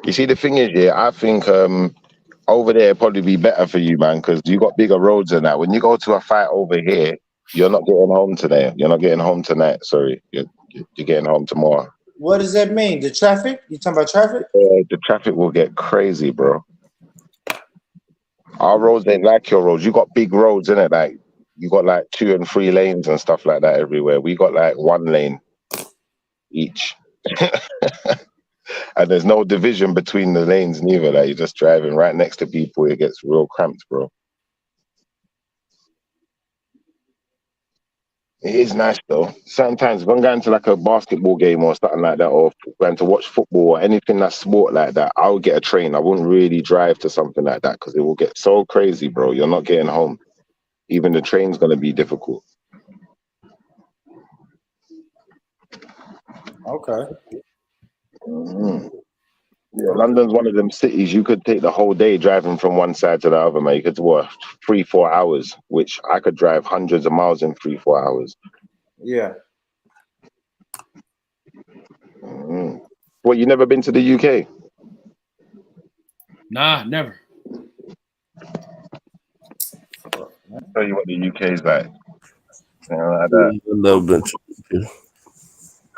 You see, the thing is, yeah, I think over there it'd probably be better for you, man, because you got bigger roads than that. When you go to a fight over here, you're not getting home today. You're not getting home tonight. Sorry, you're getting home tomorrow. What does that mean? The traffic? You talking about traffic? The traffic will get crazy, bro. Our roads ain't like your roads. You got big roads, innit? Like you got like 2 and 3 lanes and stuff like that everywhere. We got like 1 lane each. And there's no division between the lanes neither. Like you're just driving right next to people. It gets real cramped, bro. It is nice though. Sometimes when I'm going to like a basketball game or something like that, or going to watch football or anything that's sport like that, I'll get a train. I wouldn't really drive to something like that because it will get so crazy, bro. You're not getting home. Even the train's gonna be difficult. Okay. Yeah, London's one of them cities you could take the whole day driving from one side to the other, man. You could work 3-4 hours, which I could drive hundreds of miles in 3-4 hours. Yeah. Well, you never been to the UK? Nah, never. I'll tell you what the UK is like. You know, like that.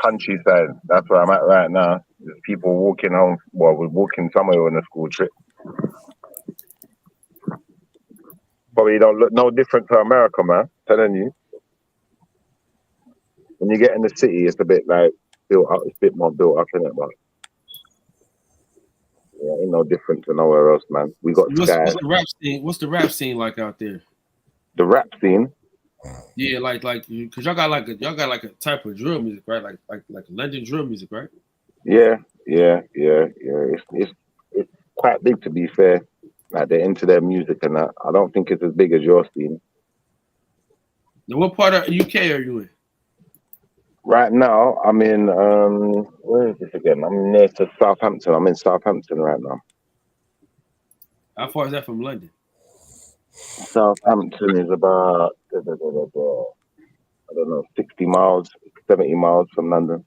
Countryside. That's where I'm at right now. There's people walking home. Well, we're walking somewhere on a school trip. Probably don't look no different to America, man. Telling you. When you get in the city, it's a bit like built up. It's a bit more built up, isn't it, man? Yeah, ain't no different to nowhere else, man. We got What's the rap scene? What's the rap scene like out there? The rap scene. Yeah, like because y'all got like a type of drill music, right? Like London drill music, right? Yeah. It's quite big, to be fair. Like they're into their music and that. I don't think it's as big as your scene. Now, what part of UK are you in? Right now, I'm in where is this again? I'm near to Southampton. I'm in Southampton right now. How far is that from London? Southampton is about I don't know, 60 miles, 70 miles from London.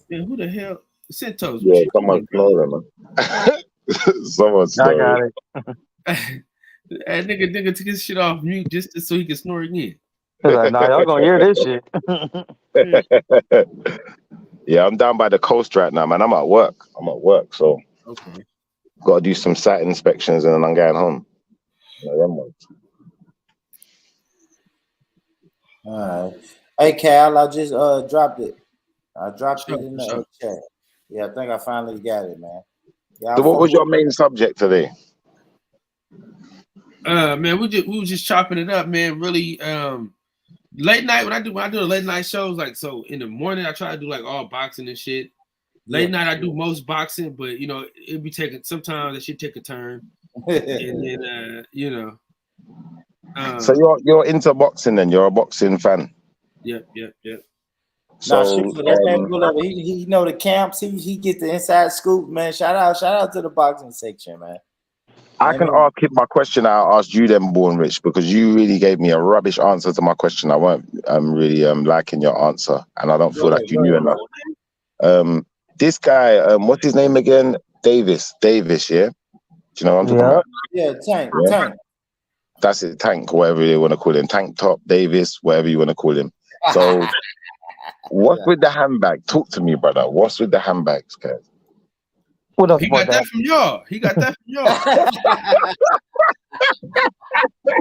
Man, who the hell? Centos. Yeah, someone's snoring, man. Someone's snoring. I got it. That nigga took his shit off mute just so he can snore again. Like, nah, y'all gonna hear this shit. Yeah, I'm down by the coast right now, man. I'm at work, so okay. Gotta do some site inspections and then I'm going home. All right. Hey, Cal, I just dropped it. I dropped it in the chat. Yeah, I think I finally got it, man. Yeah, so what was your main subject today? Man, we was just chopping it up, man. Really, late night when I do the late night shows, like so in the morning I try to do like all boxing and shit. Late night I do most boxing, but you know it be taking sometimes that shit take a turn, and then you know. So you're into boxing then? You're a boxing fan? Yep. So that man, he know the camps. He get the inside scoop, man. Shout out to the boxing section, man. I can keep my question I asked you then, Born Rich, because you really gave me a rubbish answer to my question. I weren't really liking your answer, and I don't feel like you knew enough. This guy, what's his name again? Davis, yeah? Do you know what I'm talking about? Yeah, Tank. That's it, Tank, whatever you want to call him. Tank Top, Davis, whatever you want to call him. So, what's with the handbag? Talk to me, brother. What's with the handbags, guys? He got that from y'all.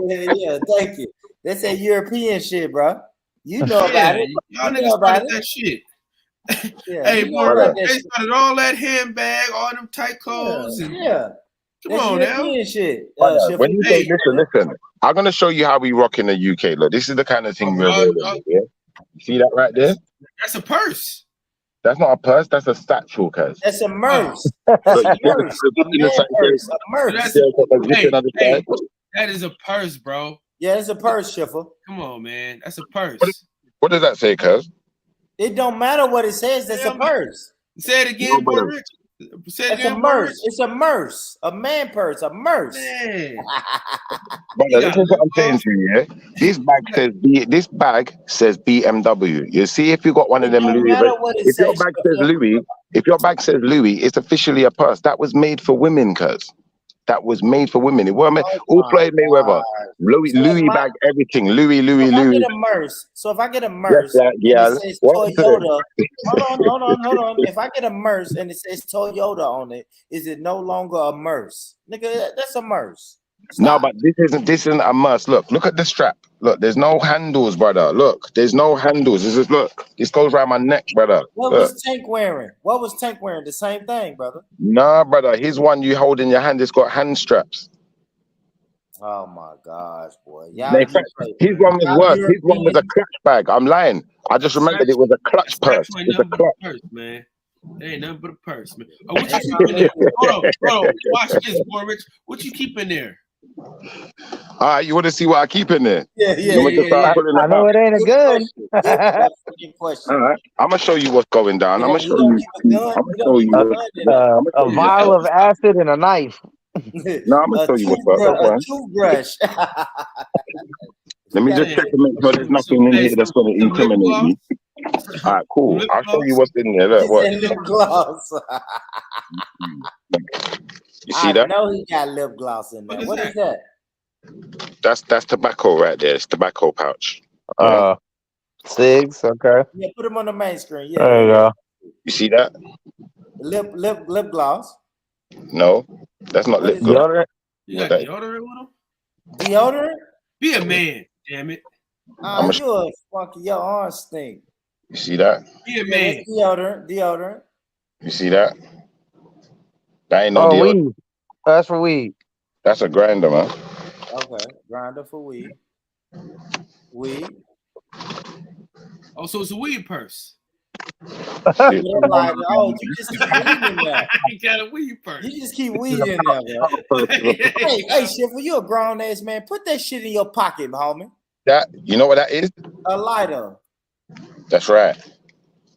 Yeah, thank you. That's that European shit, bro. You know about it. Y'all niggas started that shit. Hey, boy, they started all that handbag, all them tight clothes, and come on now. Shit. When you say, listen, I'm gonna show you how we rock in the UK. Look, this is the kind of thing we're rolling with. Yeah? You see that right there? That's a purse. That's not a purse. That's a satchel, cuz. That's a merce. Look, That is a purse, bro. Yeah, it's a purse, Schiffer. Come on, man. That's a purse. What does that say, cuz? It don't matter what it says. That's a purse. Say it again, boy, Rich. Say it again, a merce. It's a merce. A man purse. A merce. Brother, this is what I'm saying to you, yeah? This bag says BMW. You see, if you got one of them Louis, if your bag says Louis, it's officially a purse. That was made for women, cuz. That was made for women. It wasn't all Floyd Mayweather. Louis bag, everything. Louis. I get a merce. So if I get a merce, and it says Toyota. Hold on. If I get a merce and it says Toyota on it, is it no longer a merce? Nigga, that's a merce. Stop. No, but this isn't a must. Look at the strap. Look, there's no handles, brother. Look, there's no handles. This goes around my neck, brother. What was Tank wearing? The same thing, brother. Nah, brother. His one you hold in your hand, it's got hand straps. Oh my gosh, boy. His one was worse. His one was a clutch bag. I'm lying. I just remembered it was a clutch purse. It's a clutch. Man. There ain't nothing but a purse, man. Oh, what you keep in there? Hold on. Watch this, boy, Rich. What you keep in there? All right, you want to see what I keep in there? Yeah. I know it ain't a gun. All right, I'm gonna show you what's going down. I'm gonna show you. A vial of acid and a knife. No, I'm gonna show you what's going on. A toothbrush. Let me just check to make sure there's nothing in here that's gonna incriminate me. All right, cool. I'll show you what's in there. Look, what? Lip gloss. You see that? I know he got lip gloss in there. What is that? That's tobacco right there. It's tobacco pouch. Cigs, okay. Yeah, put them on the main screen. Yeah. There you go. You see that? Lip gloss. No, that's not lip gloss. Deodorant? You got deodorant with him? Deodorant? Be a man, damn it. You a funky, your arms stink. You see that? Be a man. Deodorant. You see that? That ain't no deodorant. Weed. That's for weed. That's a grinder, man. Okay, grinder for weed. Oh, so it's a weed purse. You just keep weeding that. You got a weed purse. You just keep weeding that, bro. Hey, Schiffer, you a grown ass man. Put that shit in your pocket, homie. You know what that is? A lighter. That's right.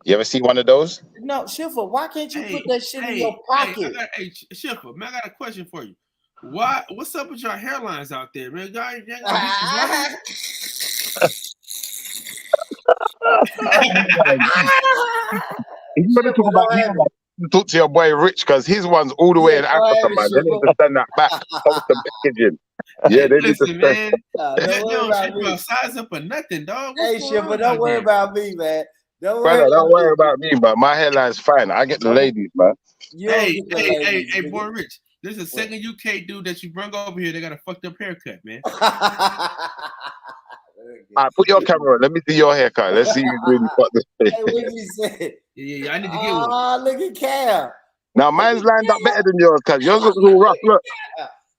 You ever see one of those? No, Schiffer, why can't you put that shit in your pocket? Hey, Schiffer, man, I got a question for you. What's up with your hairlines out there, man? You better talk about hairline. Talk to your boy Rich, because his one's all the way in Africa, man. They need to send that back. Post the packaging. Yeah, they need to send. Man, don't worry about size up or nothing, dog. Hey, Schiffer, don't worry about me, man. Don't worry about me, but my hairline's fine. I get the ladies, man. Hey, boy, Rich. There's a second UK dude that you bring over here. They got a fucked up haircut, man. All right, put your camera on. Let me see your haircut. Let's see you really fucked this face. Hey, what you say? Yeah, I need to get one. Oh, look at Cam. Now, mine's lined up better than yours, because yours looks a little rough. Look.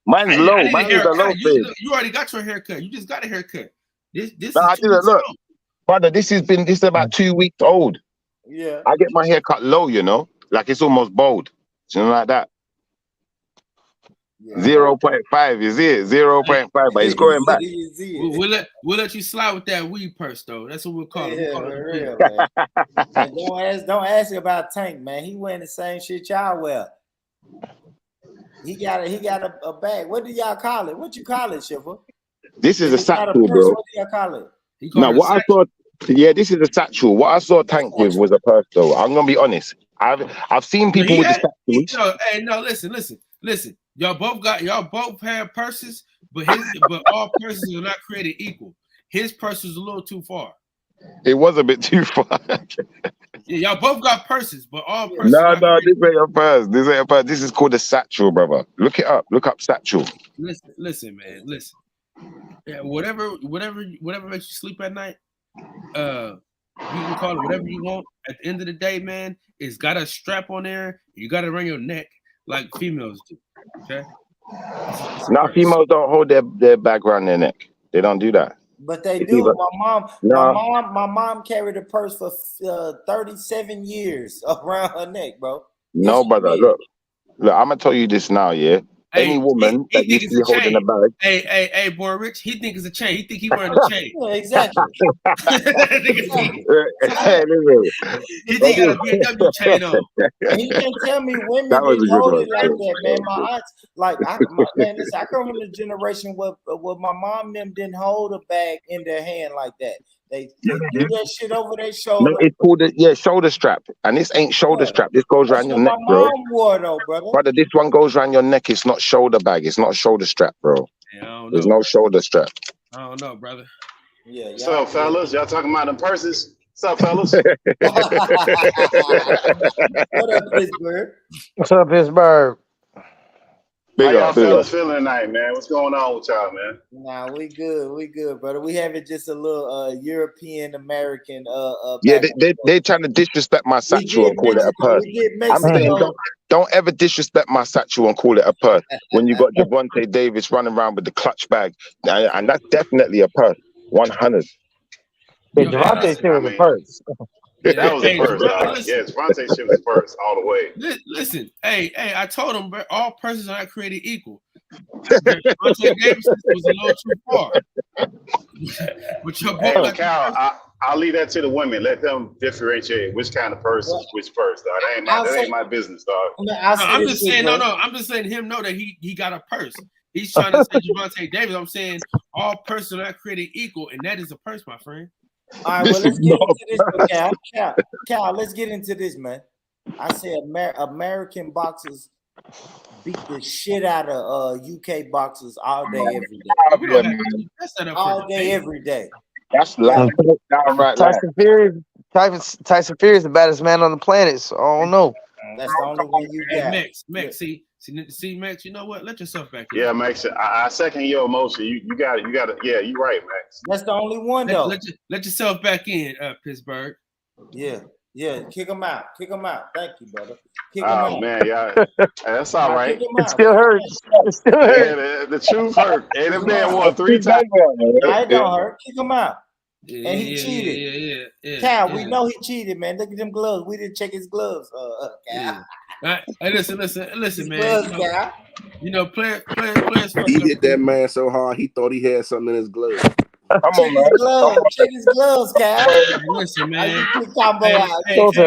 Mine's low. Mine's a low face. You already got your haircut. You just got a haircut. This I didn't look. Brother, this is about 2 weeks old. Yeah. I get my hair cut low, like it's almost bald. Like that. Yeah. 0.5, you see it? 0.5, but it's growing back. We'll let you slide with that weed purse, though. That's what we'll call it. Real, man. Don't ask about Tank, man. He wearing the same shit y'all wear. He got a bag. What do y'all call it? What you call it, Schiffer? This is a satchel, bro. What do y'all call it? No, what I saw, this is a satchel. What I saw Tank with was a purse, though. I'm gonna be honest. I've seen people with the satchels. Listen. Y'all both have purses, but all purses are not created equal. His purse is a little too far. It was a bit too far. Yeah, y'all both got purses, but all purses. No, this ain't a purse. This ain't a purse. This is called a satchel, brother. Look it up. Look up satchel. Listen, man. Listen. Yeah, whatever makes you sleep at night. You can call it whatever you want. At the end of the day, man, it's got a strap on there. You got it around your neck like females do. Okay. Now females don't hold their bag around their neck. They don't do that. But they do. My mom carried a purse for 37 years around her neck, bro. No, brother. Look, I'm gonna tell you this now, yeah. Any woman that you see holding a bag. Hey, boy, Rich, he think it's a chain. He think he wearing a chain. Yeah, exactly. He think he got a BMW chain on. And he can't tell me women didn't hold it like that, man. My aunts, man, listen, I come from the generation where my mom and them didn't hold a bag in their hand like that. They do that shit over their shoulder. No, it's called shoulder strap, and this ain't shoulder strap. This goes around your neck, bro. My mom wore though, brother. Brother, this one goes around your neck. It's not shoulder bag. It's not shoulder strap, bro. Yeah, there's no shoulder strap. I don't know, brother. Yeah. What's up, fellas? Y'all talking about them purses? What's up, fellas? What up, Pittsburgh? What's up, Pittsburgh? How y'all fellas feeling tonight, man? What's going on with y'all, man? Nah, we good, brother. We having just a little European American. Yeah, they trying to disrespect my satchel and call it a purse. I'm saying don't ever disrespect my satchel and call it a purse when you got Gervonta Davis running around with the clutch bag, and that's definitely a purse. 100. Yeah, Gervonta shit was a purse. Yeah, that was a purse. Yeah, Gervonta shit was a purse all the way. Listen, hey, I told him, bro, all persons are not created equal. Gervonta Davis was a little too far. But your boy, hey, Cal, I'll leave that to the women. Let them differentiate which kind of purse is which purse, dog. That ain't my business, dog. I'm just saying, I'm just saying him know that he got a purse. He's trying to say Gervonta Davis. I'm saying all persons are not created equal, and that is a purse, my friend. All right, well, let's get into this, Cal, let's get into this, man. I say American boxers beat the shit out of UK boxers all day, every day. All day, every day. That's loud. Tyson Fury is the baddest man on the planet, so I don't know. That's the only one you got. Max, see, Max, you know what? Let yourself back in. Yeah, Max, I second your emotion. You got it. Yeah, you're right, Max. That's the only one, though. Let yourself back in, Pittsburgh. Yeah, kick him out. Thank you, brother. Kick him out. Man, yeah, that's all right. It still hurts. Yeah, the truth hurt. And the man won 3 times. It don't hurt. Kick him out. Yeah, and he cheated. Yeah. Cal, we know he cheated, man. Look at them gloves. We didn't check his gloves. Cal. Right. Hey, listen, man. Gloves, you know, players. He hit that man so hard he thought he had something in his glove. Come on, man. Check his gloves, Cal. Listen, man.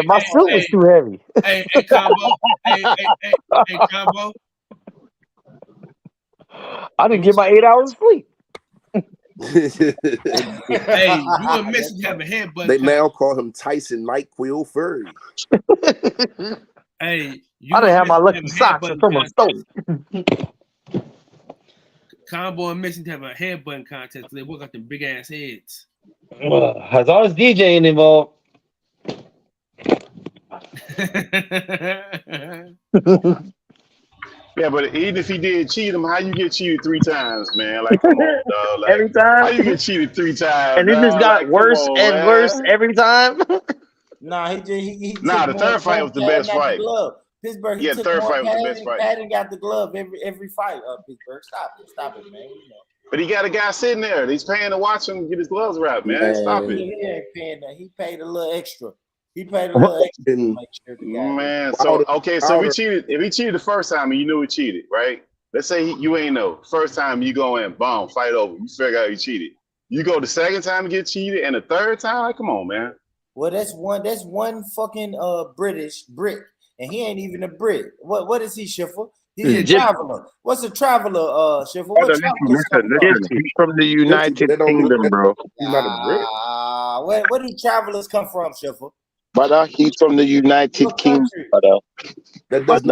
My suit was too heavy. Hey, Combo. Hey, Combo. I didn't get my 8 hours of sleep. Hey, you and Missy have a headbutt. They now call him Tyson NyQuil Fury. Hey, I didn't have my lucky socks from a store. Combo and Missy have a headbutting contest. They work out them big ass heads. Has always DJing involved. Yeah, but even if he did cheat him, how you get cheated 3 times, man? Like, come on, dog. Like, every time. How you get cheated 3 times? And it just got worse and worse every time. Nah, he the third fight was the best fight. Pittsburgh, the third fight was the best fight. Patton got the glove every fight. Pittsburgh, stop it, man. You know. But he got a guy sitting there. He's paying to watch him get his gloves wrapped, man. Stop it. He ain't paying that. He paid a little extra. To make sure man, so okay, so if he cheated the first time and you knew he cheated, right? Let's say you ain't know. First time you go in, boom, fight over. You figure out he cheated. You go the second time and get cheated, and the third time, like, come on, man. Well, that's one fucking Brit, and he ain't even a Brit. What is he, Schiffer? He's a traveler. What's a traveler, Schiffer? Listen. He's from the United Kingdom, bro. He's not a Brit. Where do travelers come from, Schiffer? Brother, he's from the United Kingdom, brother. That's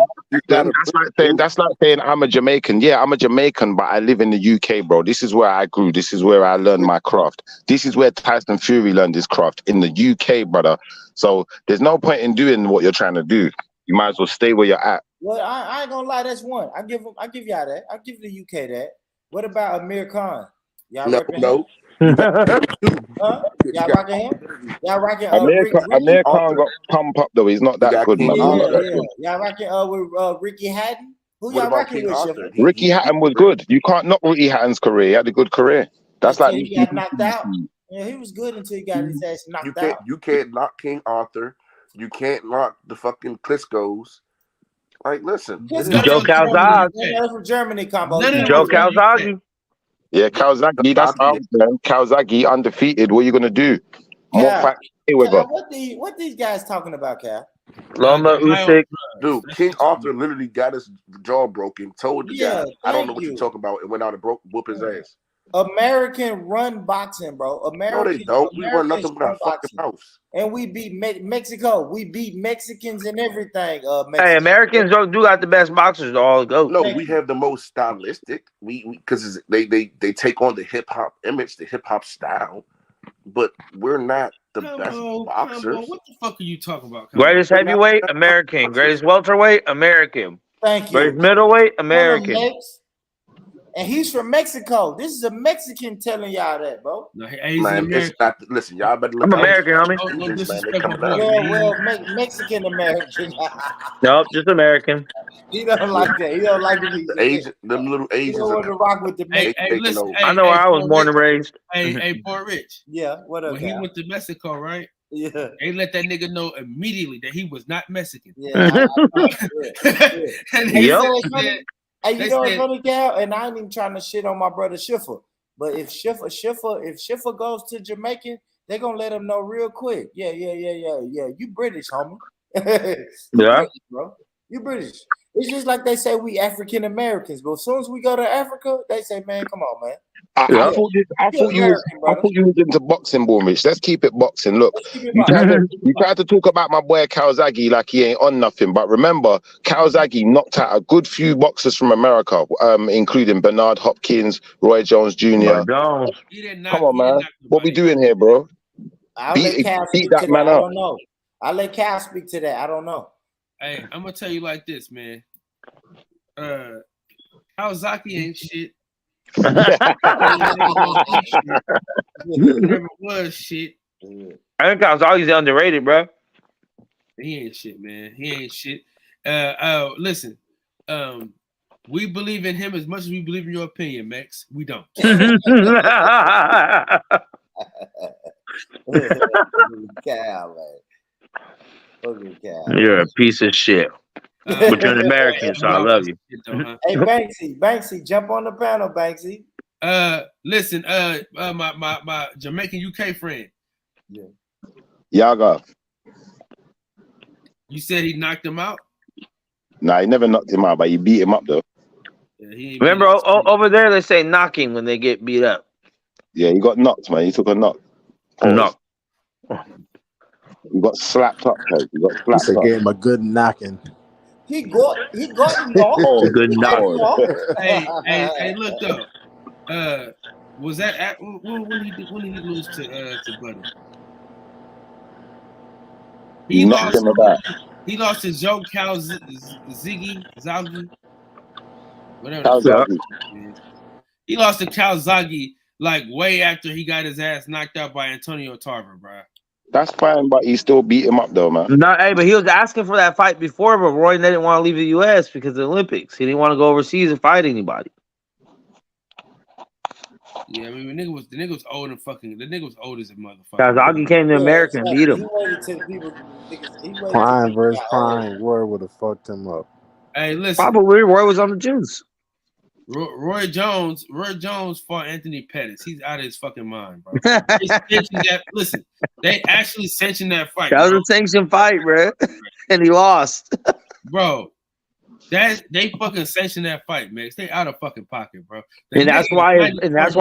like saying I'm a Jamaican. Yeah, I'm a Jamaican, but I live in the UK, bro. This is where I grew. This is where I learned my craft. This is where Tyson Fury learned his craft, in the UK, brother. So there's no point in doing what you're trying to do. You might as well stay where you're at. Well, I ain't gonna lie, that's one. I give y'all that. I give the UK that. What about Amir Khan? Y'all No, repping no. him? Huh? Y'all rocking him? Y'all rocking Amir Ricky? Khan got pump up though. He's not that good, man. He's not that good. Y'all rocking with Ricky Hatton? Who What y'all about rocking King with, Arthur? Shifter? Ricky Hatton was good. You can't knock Ricky Hatton's career. He had a good career. That's like Until he got knocked out. Yeah, he was good until he got his ass knocked out. You can't knock King Arthur. You can't knock the fucking Klitschko's. Like, listen. Joe Calzaghe. That's from Germany combo. Joe Calzaghe. Yeah, Calzaghe. That's out there. Calzaghe undefeated. What are you gonna do? More fight Mayweather. What these guys talking about, Cal? Loma Usyk. Dude, King Arthur literally got his jaw broken. Told the guy, I don't know what you're talking about, and went out and whoop his ass. American run boxing, bro. No, they don't. We run nothing but a fucking house. And we beat Mexico. We beat Mexicans and everything. Hey, Americans do got the best boxers to all go. No, we have the most stylistic. We because they take on the hip hop image, the hip hop style, but we're not the best boxers. What the fuck are you talking about? Greatest heavyweight, American. Greatest welterweight, American. Thank you. Greatest middleweight, American. And he's from Mexico. This is a Mexican telling y'all that, bro. No, man, it's not. Listen, y'all better. I'm American, homie. Mexican American. Nope, just American. He don't like that. He don't like to be Asian. Them little Asians. He don't want to rock with the listen, I know where I was born and raised. Hey, Boy Rich. Yeah, what up? When he went to Mexico, right? Yeah. They let that nigga know immediately that he was not Mexican. Yeah. And Hey, yep. you know what's funny, Cal? And I ain't even trying to shit on my brother Schiffer. But if Schiffer goes to Jamaican, they're gonna let him know real quick. Yeah. You British, homie. Yeah. British, bro. You British. It's just like they say we African Americans, but as soon as we go to Africa, they say, man, come on, man. I thought you was into boxing, Boomrich. Let's keep it boxing. Look, you tried to talk about my boy Calzaghe like he ain't on nothing, but remember, Calzaghe knocked out a good few boxers from America, including Bernard Hopkins, Roy Jones Jr. Come on, man. What we doing here, bro? Beat that man up. I don't know. I'll let Cal speak to that. I don't know. Hey, I'm gonna tell you like this, man. Calzaghe ain't shit. Never was shit. I think Calzaghe's underrated, bro. He ain't shit, man. He ain't shit. Listen, we believe in him as much as we believe in your opinion, Max. We don't. Cal, man. You're a piece of shit. But you're an American, so I love you. Hey, Banksy, jump on the panel, Banksy. Listen, my Jamaican UK friend. Yeah. Yaga. You said he knocked him out? Nah, he never knocked him out, but he beat him up though. Yeah, remember over there they say knocking when they get beat up. Yeah, he got knocked, man. He took a knock. Knock. He got slapped up, man. He got slapped up. Gave him a good knocking. He got knocked. Good knock. Hey, look though. Was that when did he lose to Buddy? He lost to Joe Calzaghe. Whatever. He lost to Calzaghe like way after he got his ass knocked out by Antonio Tarver, bro. That's fine, but he still beat him up though, man. No, hey, but he was asking for that fight before, but Roy didn't want to leave the U.S. because of the Olympics. He didn't want to go overseas and fight anybody. Yeah, I mean, the nigga was old and fucking. The nigga was old as a motherfucker. Calzaghe came to America and beat him. He waited till people. Prime versus Prime. Roy would have fucked him up. Hey, listen. Probably Roy was on the juice. Roy Jones fought Anthony Pettis. He's out of his fucking mind, bro. Listen, they actually sanctioned that fight. That was a sanctioned fight, bro, and he lost. Bro, they fucking sanctioned that fight, man. They out of fucking pocket, bro. And that's why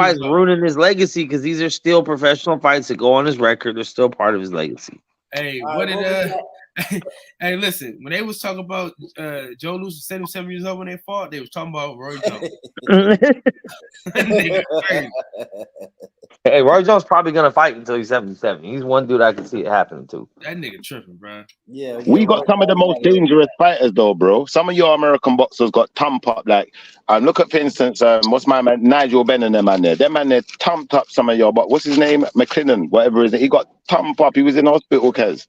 it's ruining his legacy because these are still professional fights that go on his record. They're still part of his legacy. Hey, Hey, listen, when they was talking about Joe Louis was 77 years old when they fought, they was talking about Roy Jones. Nigga crazy. Hey, Roy Jones probably gonna fight until he's 77. He's one dude I can see it happening to. That nigga tripping, bro. Yeah, We got some of the most dangerous fighters, though, bro. Some of your American boxers got thumped up. Like, look at, for instance, what's my man, Nigel Benn and them man there. Them man there thumped up some of your, but what's his name? McLennan, whatever it is. He got thumped up. He was in hospital, cuz.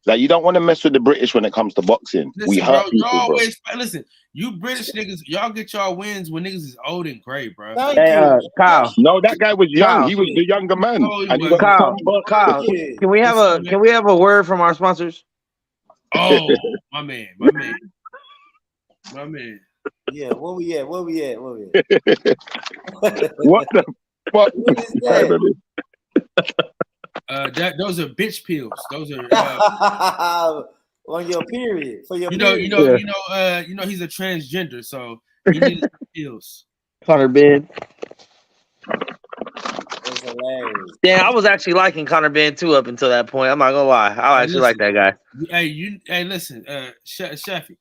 Like, you don't want to mess with the British when it comes to boxing. Listen, We hurt bro, people, bro. listen, you British niggas, y'all get y'all wins when niggas is old and gray, bro. Hey, Kyle. No, that guy was young. Kyle. He was the younger man. No, he And he wasn't. got Kyle, thumped up. Kyle, can we have a word from our sponsors? Oh, my man. Yeah, where we at? What the fuck? What is that? Those are bitch pills. Those are On your period. For your you know period. he's a transgender, so he needs pills. Conor Ben. That's hilarious. Yeah, I was actually liking Conor Ben too up until that point. I'm not gonna lie. I actually like that guy. Hey, listen, Shafi.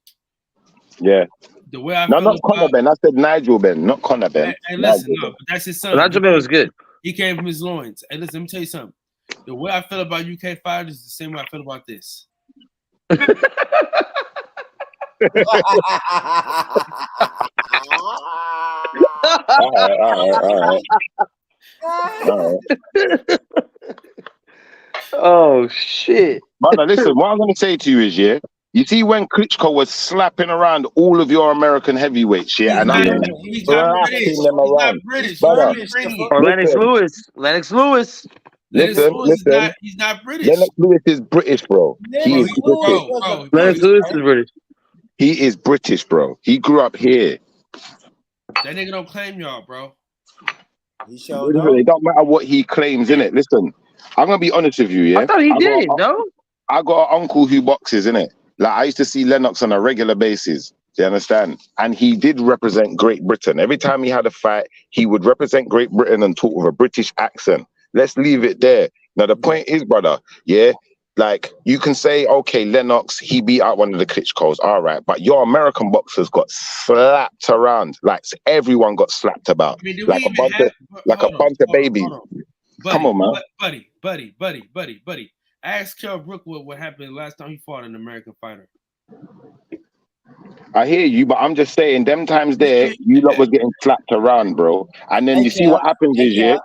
Yeah. The way I No, feel not Conor about, Ben. I said Nigel Ben, not Conor Ben. hey, listen, Nigel no, Ben. but that's his son. Nigel Ben was good. He came from his loins. Hey, listen, let me tell you something. The way I feel about UK fighters is the same way I feel about this. All right. Oh shit. Brother, listen, what I'm gonna say to you is, yeah, you see when Klitschko was slapping around all of your American heavyweights, yeah, and I'm He's not British. slapping them He's not around. British. Brother, Or Lennox Lewis. Lennox Lewis. Listen. He's not British. Lennox Lewis is British, bro. He is British. Lennox Lewis is British. He is British, bro. He grew up here. That nigga don't claim y'all, bro. He showed It don't matter what he claims, innit? Listen, I'm gonna be honest with you, yeah. I thought he did, no? I got an uncle who boxes, innit? Like I used to see Lennox on a regular basis. Do you understand? And he did represent Great Britain. Every time he had a fight, he would represent Great Britain and talk with a British accent. Let's leave it there. Now the point is, brother, yeah, like you can say, okay, Lennox, he beat out one of the Klitschko's, all right, but your American boxers got slapped around. Like everyone got slapped about, like a bunch of babies. Come on, man. Buddy. Ask Kell Brook what happened last time he fought an American fighter. I hear you, but I'm just saying, them times there, you lot was getting slapped around, bro. And then you see what happens is, yeah,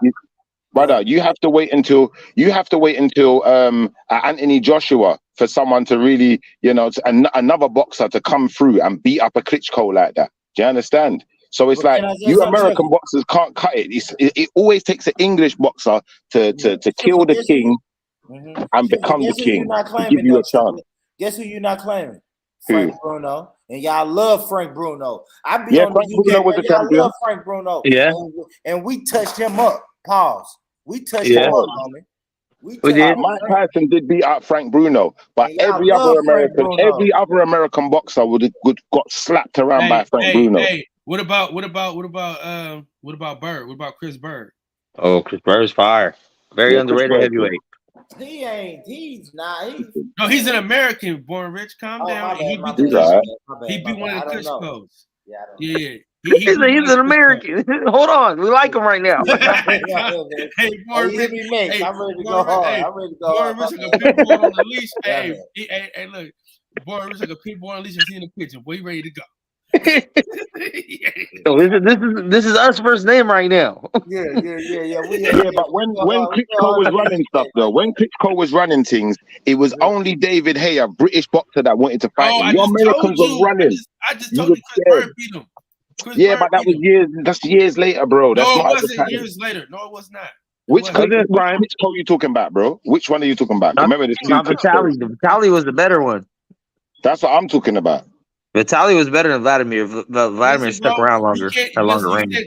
brother, you have to wait until Anthony Joshua for someone to really, another boxer to come through and beat up a Klitschko like that. Do you understand? So it's like you American boxers can't cut it. It always takes an English boxer to kill the king and become the king. To give you a chance. Guess who you're not claiming? Who? Frank Bruno. And y'all love Frank Bruno. I be Yeah, on Frank the UK, Bruno was the y'all champion. love Frank Bruno. Yeah. And we touched him up. Pause. We touched him up, homie. We did. Mike Tyson did beat up Frank Bruno, but every other American boxer would got slapped around by Frank Bruno. Hey, what about Bird? What about Chris Bird? Oh, Chris Bird's fire. Very underrated heavyweight. He's not. No, he's an American, born rich. Calm down. He beat one of the Klitschko's. Yeah. He's an American. Hold on, we like him right now. Hey, born rich. I'm ready to go hard. I'm ready to go hard. Born rich like a pit bull on the leash. Hey, look. Born rich like a pit bull on the leash. I see in the picture. Boy, you ready to go? So this is us first name right now. Yeah. But when Klitschko was running stuff though, when Klitschko was running things, it was only David Hay, a British boxer, that wanted to fight him. Your Americans was running. I just told you Chris Bird beat him. That was years. That's years later, bro. That's no, not it wasn't years later. No, it was not. Which Klitschko are you talking about, bro? Which one are you talking about? Remember this? Vitaly. Vitaly was the better one. That's what I'm talking about. Vitaly was better than Vladimir. Vladimir stuck around longer. Had longer range.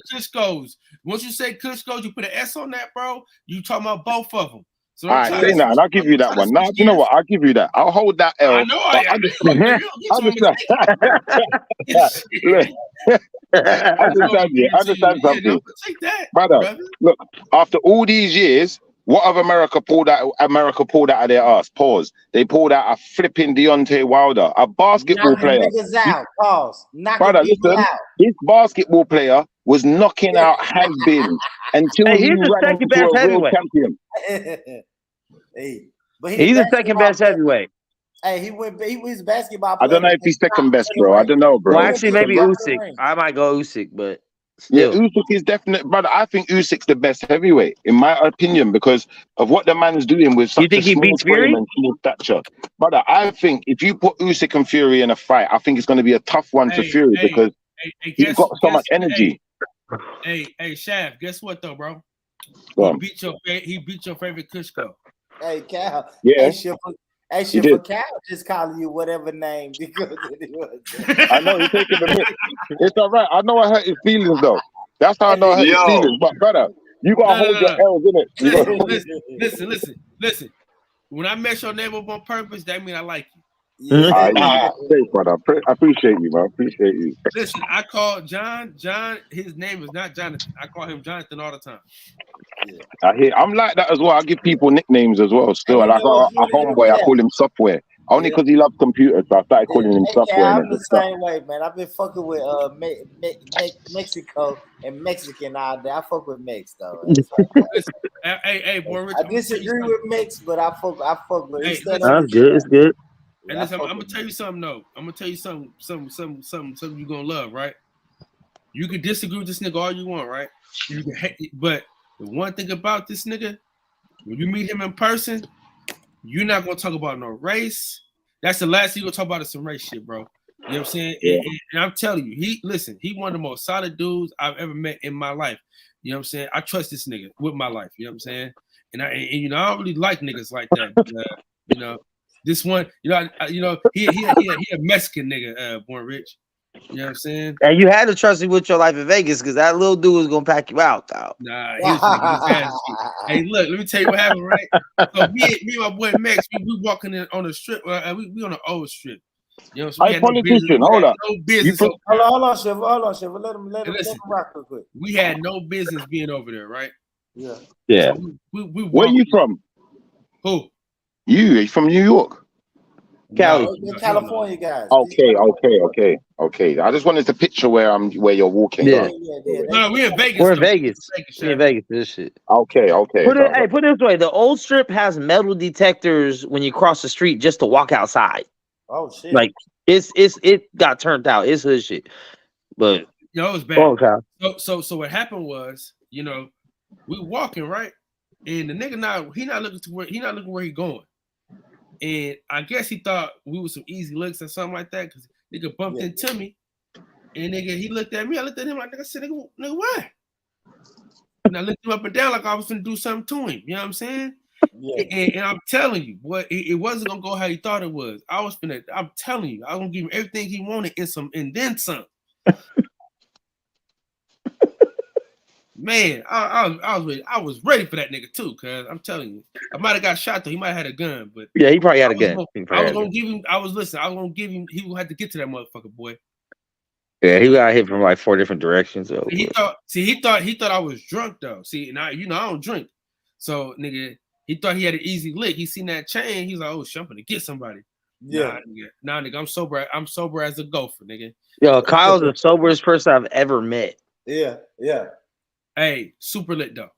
Once you say Klitschko's, you put an S on that, bro. You talking about both of them. So all right, say that, and I'll give you that one. No, you know what? I'll give you that. I'll hold that L. I know. I understand something. Brother, look, after all these years, What have America pulled out of their ass? Pause. They pulled out a flipping Deontay Wilder, a basketball Knocking player. niggas out. Pause. Knocking Brother, people listen, out. this basketball player was knocking out has-beens until Hey, he he's the ran second into best a real heavyweight. champion. Hey, but He's the second best heavyweight. Hey, he was basketball. I don't know if he's second best, bro. I don't know, bro. Well, actually, maybe Usyk. I might go Usyk, but yeah, still. Usyk is definitely, brother. I think Usyk's the best heavyweight, in my opinion, because of what the man's doing with such a small frame and small stature. Brother, I think if you put Usyk and Fury in a fight, I think it's going to be a tough one for Fury because he's got so much energy. Hey, Shaft, guess what though, bro? Go He on. beat your favorite Kushko. Hey, Cal. Yeah. Hey, He shit, did. for Cal just calling you whatever name. I know he's taking the hit. It's all right. I know I hurt his feelings though. That's how I know I hurt his feelings. But brother, you gotta hold your L's, innit? Listen. When I mess your name up on purpose, that means I like you. Thanks, brother. I appreciate you, man. Appreciate you. Listen, I call John. His name is not Jonathan. I call him Jonathan all the time. I'm like that as well. I give people nicknames as well. Still, like a homeboy, I call him Software. Only because he loves computers, so I started calling him Software. Yeah, I'm and the same way, man. I've been fucking with Mexico and Mexican all day. I fuck with Mex though. Hey, boy, Rich, I disagree with Mex, but I fuck with it. That's good. It's good. And listen, I'm gonna tell you something though. I'm gonna tell you something you're gonna love, right? You can disagree with this nigga all you want, right? You can but the one thing about this nigga, when you meet him in person, you're not gonna talk about no race. That's the last thing you're gonna talk about is some race shit, bro. You know what I'm saying? Yeah. And I'm telling you, he one of the most solid dudes I've ever met in my life. You know what I'm saying? I trust this nigga with my life. You know what I'm saying? And you know, I don't really like niggas like that. But, you know, this one, he a Mexican nigga, born rich. You know what I'm saying? And you had to trust him with your life in Vegas because that little dude was gonna pack you out, though. Nah, he was taking his ass. Hey, look, let me tell you what happened, right? So me and my boy Max, we walking in on the strip. We on the old strip. You know, so we had no business. Hold up. No business. Hold on, Chef. Let him rock real quick. We had no business being over there, right? Yeah. Yeah. So we Where you from? Who? You from New York? Cali. They're California guys. Okay. I just wanted to picture where you're walking. Yeah. No, we're in Vegas. We're in Vegas. We're in Vegas for this shit. Okay. Put it this way: the old strip has metal detectors when you cross the street just to walk outside. Oh shit! Like it got turned out. It's hood shit. But it was bad. Okay. So what happened was, you know, we walking right, and the nigga he not looking where he going. And I guess he thought we were some easy looks or something like that because nigga bumped into me. And nigga, he looked at me. I looked at him like, I said, nigga, what? And I looked him up and down like I was going to do something to him. You know what I'm saying? Yeah. And I'm telling you, boy, it wasn't going to go how he thought it was. I'm telling you, I was going to give him everything he wanted and then some. Man, I was ready for that nigga too, cuz I'm telling you, I might have got shot though. He might have had a gun, but yeah, he probably had a gun. I was gonna give him. I was gonna give him. He would have to get to that motherfucker, boy. Yeah, he got hit from like 4 different directions. So he thought I was drunk though. See, and I don't drink, so nigga, he thought he had an easy lick. He seen that chain. He's like, oh shit, I'm gonna get somebody. Yeah, nah, nigga, I'm sober as a gopher, nigga. Yo, Kyle's the soberest person I've ever met. Yeah. Hey, super lit though.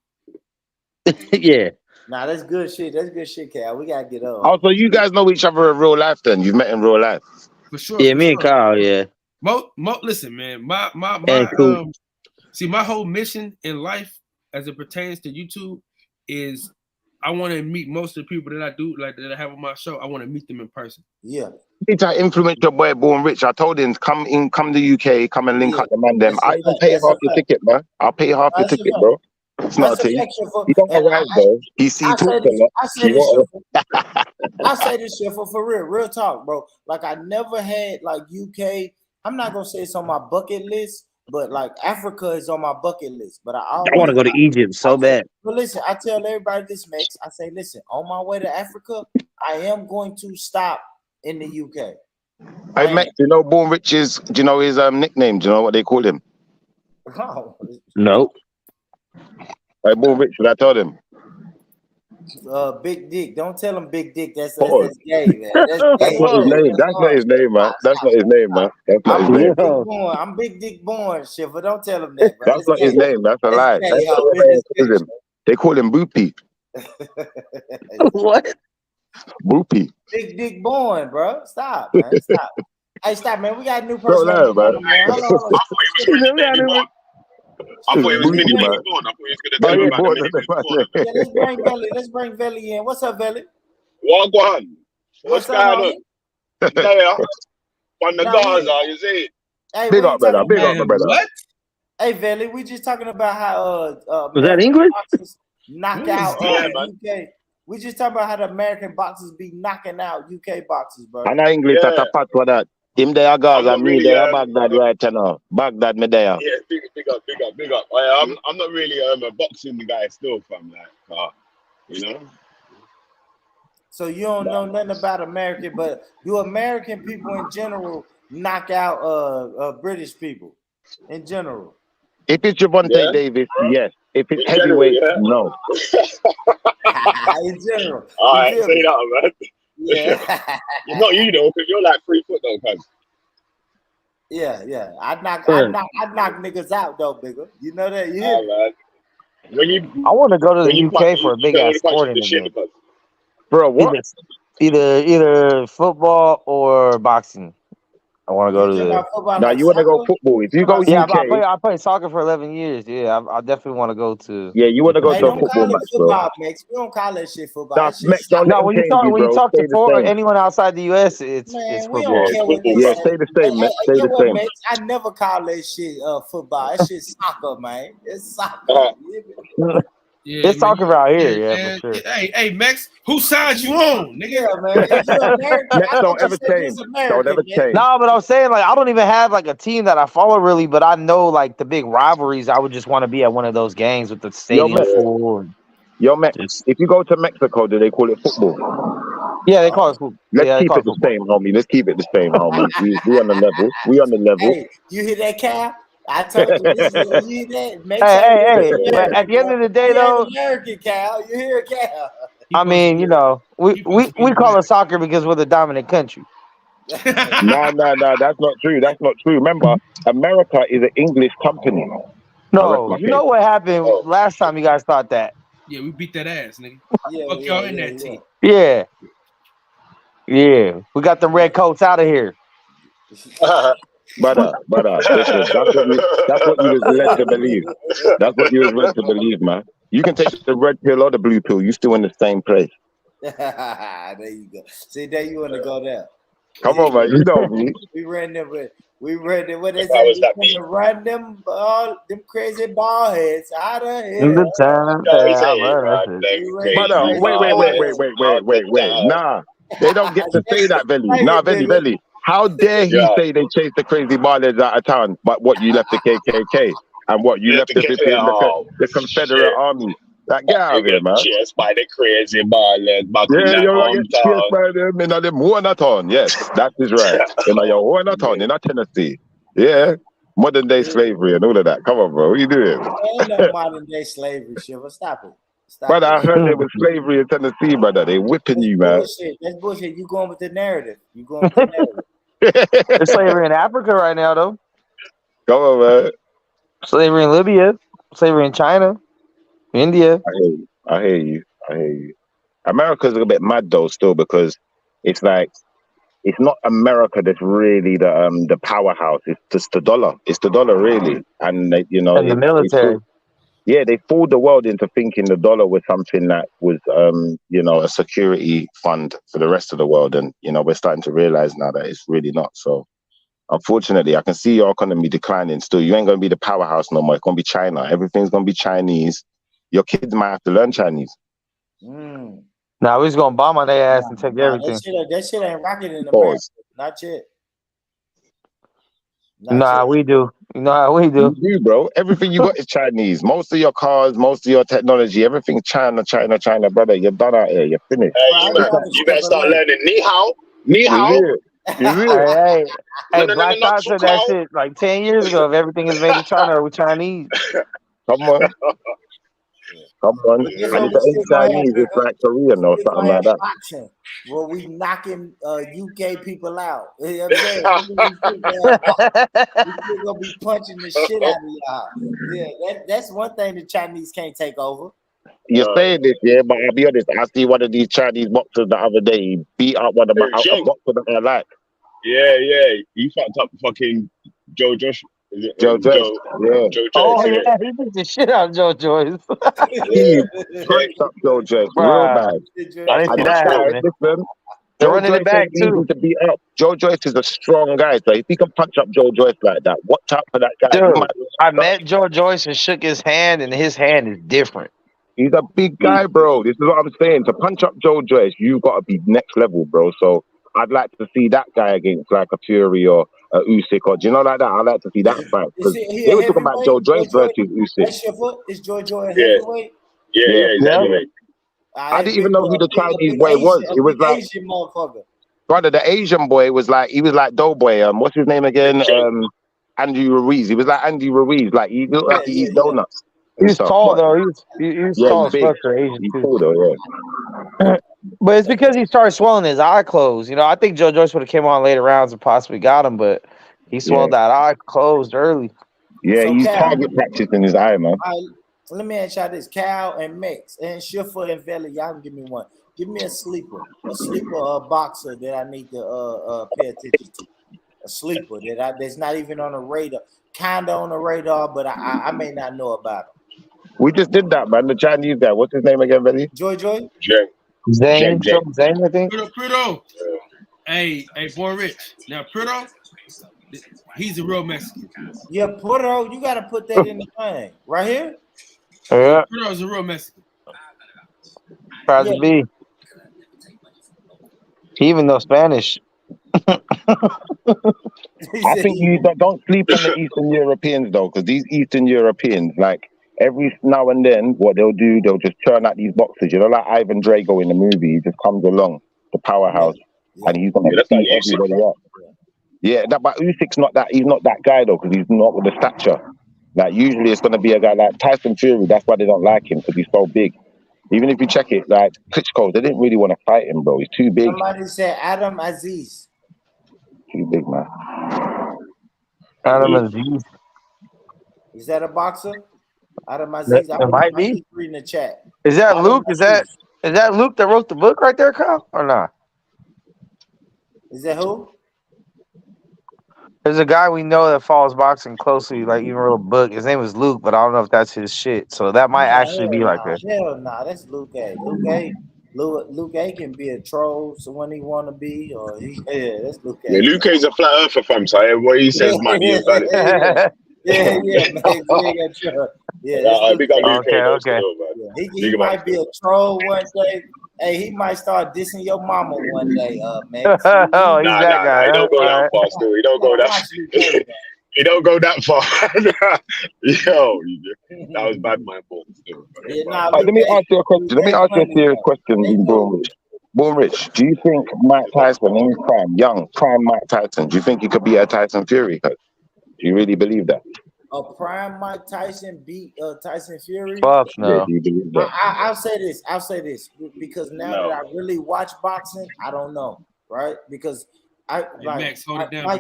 Yeah. Nah, that's good shit. That's good shit, Cal. We gotta get up. Oh, so you guys know each other in real life then? You've met in real life. For sure. Yeah, me and Kyle, yeah. Listen, man, my cool. See, my whole mission in life as it pertains to YouTube is I want to meet most of the people that I do, like that I have on my show. I want to meet them in person. Yeah. I influence your boy Born Rich. I told him come to UK, come and link up the man them. I can pay half your ticket, bro. I'll pay half your ticket, bro. It's not a thing. He don't arrive, bro. I say this shit for real talk, bro. Like I never had like UK. I'm not gonna say it's on my bucket list, but like Africa is on my bucket list. But I want to go to Egypt so bad. But listen, I tell everybody this, Max. I say, listen, on my way to Africa, I am going to stop in the UK. Hey, Max, do you know Born Rich is? Do you know his nickname? Do you know what they call him? Oh. No. Hey, Born Rich, should I tell him? Big Dick. Don't tell him Big Dick. That's gay, man. That's That's not his name. That's not his name, man. That's not his name, man. That's not his name. I'm Big Dick Born, shit, but don't tell him that, bro. That's not his name. That's a lie. They call him Boopy. What? Boopy. Big Dick Born, bro. Stop, man. Stop. Hey, stop, man. We got a new person. Don't lie, man. Hold on. I thought it was Mini Born. I thought he was going to tell me about the Mini Born. Let's bring Velly in. What's up, Velly? What going on? What's going on? On the Gaza, you see? Hey, big up, brother. Big up, brother. What? Hey, Velly, we just talking about how was that English? Knock out UK. We just talking about how the American boxers be knocking out UK boxers, bro. And I English at a part for that. Him there, Gaza, and me there, Baghdad right now. Baghdad, me there. Yeah, big up. I'm not really a boxing guy still, fam. Like, you know. So you don't know nothing about American, but do American people in general knock out British people in general? If it's Javante Davis, yes. If it's heavyweight, no. In general. All right, say that, man. Yeah. It's not you though, because you're like 3 foot though, cuz. Yeah. I knock niggas out though, bigger. You know that? You hear me? I want to go to the UK for a big ass sporting event. Bro, what? Either football or boxing. I want to go to the. Now you want to go football? If you go UK, I played soccer for 11 years. Yeah, I definitely want to go to. Yeah, you want to go to a football match, bro. We don't call that shit football. No, when you talk to anyone outside the US, it's football. Yeah, stay the same, man. Stay the same. I never call that shit football. That shit soccer, man. It's soccer. Yeah, it's soccer out here, for sure. Hey, Max, who signed you on, nigga? Yeah, man. Don't ever change. Don't ever change. No, but I'm saying like I don't even have like a team that I follow really, but I know like the big rivalries. I would just want to be at one of those games with the stadium full. Yo, Max, if you go to Mexico, do they call it football? Yeah, they call it football. Let's keep it the same, homie. Let's keep it the same, homie. We on the level. We on the level. Hey, you hear that, Cal? I told you this is you hear that. Hey. But at the end of the day, though, American Cal, you hear Cal? I mean, you know, we call it soccer because we're the dominant country. No, that's not true. That's not true. Remember, America is an English company. No, you know what happened last time you guys thought that? Yeah, we beat that ass, nigga. Fuck y'all in that team. Yeah, we got the red coats out of here. Listen, that's what you was led to believe. That's what you was led to believe, man. You can take the red pill or the blue pill. You still in the same place. There you go. See, there you want to go there. Come on, man. You know me. We ran them. What they say? We run them crazy ball heads out of here. Wait. Nah, they don't get to say that, Velly. Nah, Velly. How dare he say they chased the crazy ballers out of town, but what you left the KKK and what you left the Confederate Army? That get out of here, man. Chased by the crazy ballers back in you're like chased by them in them Warnerton. Yes, that is right. In your Warnerton, in Tennessee. Yeah, modern day slavery and all of that. Come on, bro. What are you doing? Ain't no modern day slavery, Shiva. Stop it. Brother, I heard there was slavery in Tennessee, brother. They whipping you, man. That's bullshit. You going with the narrative. There's slavery in Africa right now, though. Come on, man. Slavery in Libya. Slavery in China. India. I hear you. America's a bit mad though, still, because it's like it's not America that's really the powerhouse. It's just the dollar. It's the dollar, really, and the military. They fooled the world into thinking the dollar was something that was, a security fund for the rest of the world. And, we're starting to realize now that it's really not. So, unfortunately, I can see your economy declining still. You ain't going to be the powerhouse no more. It's going to be China. Everything's going to be Chinese. Your kids might have to learn Chinese. Nah, we're just going to bomb on their ass and take everything. That shit ain't rocking in America. Not yet. We do. You know how we do. You do, bro. Everything you got is Chinese. Most of your cars, most of your technology, everything's China, brother. You're done out here. You're finished. Hey, you better start learning Ni Hao. Ni Hao. Hey, Black Thought said that shit like 10 years ago. If everything is made in China or with Chinese. Come on. Come on. But guess And what? if We it ain't still gonna have, Chinese, it's like Korean or we something gonna like have that. boxing where we knocking UK people out. You know what I'm saying? We still gonna be punching the shit out of y'all. Yeah, that's one thing the Chinese can't take over. You're saying this, yeah, but I'll be honest. I see one of these Chinese boxers the other day. He beat up one of my a boxer that I like. Yeah. He fucked up fucking Joe Josh. Is it Joe Joyce, yeah. Joe Joyce, Oh yeah. yeah, he beat the shit out of Joe Joyce. He fucked up Joe Joyce real bad. I didn't see And that that guy, happening. listen, They're Joe running Joyce it back ain't easy too. to beat up. Joe Joyce is a strong guy, so if he can punch up Joe Joyce like that, watch out for that guy. Dude, I met Joe Joyce and shook his hand, and his hand is different. He's a big guy, bro. This is what I'm saying. To punch up Joe Joyce, you got to be next level, bro. So I'd like to see that guy against like a Fury or a Usyk, or do you know like that? I'd like to see that fight. Is Because he they a were talking about Joe heavyweight? Joyce versus Usyk. That's your foot. Is Joy a Yeah. heavyweight? Yeah, he's heavyweight. I didn't even know who the Chinese boy was. It was like, Asian motherfucker. brother, the Asian boy was like, he was like Doughboy. What's his name again? Andy Ruiz. He was like Andy Ruiz. Like he looked like he eat donuts. He's tall though. He's tall as he's fuck big. for Asian He's too. cool though, yeah. But it's because he started swelling his eye closed. You know, I think Joe Joyce would have came on later rounds and possibly got him, but he swelled that eye closed early. Yeah, So he's Cal, target practice in his eye, man. let me ask y'all this: Cal and Mex and Schiffer and Valley. Y'all can give me one. Give me a sleeper boxer that I need to pay attention to. A sleeper that's not even on the radar. Kinda on the radar, but I may not know about him. We just did that, man. The Chinese guy. What's his name again, Benny? Joy? Zane, I think. Prito. Hey, Boy Rich. Now, Prito, he's a real Mexican. Yeah, Prito, you got to put that in the thing. Right here? Yeah. Prito's a real Mexican. Proud to be. He even knows Spanish. I think you don't sleep on the Eastern Europeans though, because these Eastern Europeans, like every now and then, what they'll do, they'll just churn out these boxers. You know, like Ivan Drago in the movie, he just comes along, the powerhouse, and he's gonna beat everybody up. Yeah, but Usyk's not that. He's not that guy though, because he's not with the stature. Like usually, it's gonna be a guy like Tyson Fury. That's why they don't like him, because he's so big. Even if you check it, like Klitschko, they didn't really want to fight him, bro. He's too big. Somebody said Adam Aziz. Too big, man. Adam Aziz. Is that a boxer? Adam Aziz. It might be. Reading the chat. Is that Adam Luke? Aziz. Is that Luke that wrote the book right there, Kyle? Or not? Is that who? There's a guy we know that follows boxing closely, like even wrote a book. His name is Luke, but I don't know if that's his shit. So that might actually be like that. Hell no, that's Luke A. Luke A can be a troll, so when he want to be, or that's Luke A. Yeah, Luke A's a flat earther, fam. So what he says might be invalid. Man. He might be a troll one day. Hey, he might start dissing your mama one day, man. Oh, he's that guy. He don't go that far, still. He don't go that. He don't go that far. Yo, that was bad, my fault. Let me ask you a question. Let me ask you a serious question, Born Rich. Do you think Mike Tyson in his prime, prime Mike Tyson, do you think he could beat a Tyson Fury? Do you really believe that? A prime Mike Tyson beat Tyson Fury? Fuck no. Yeah, do you believe that? I'll say this because now that I really watch boxing, I don't know, right? Because Mike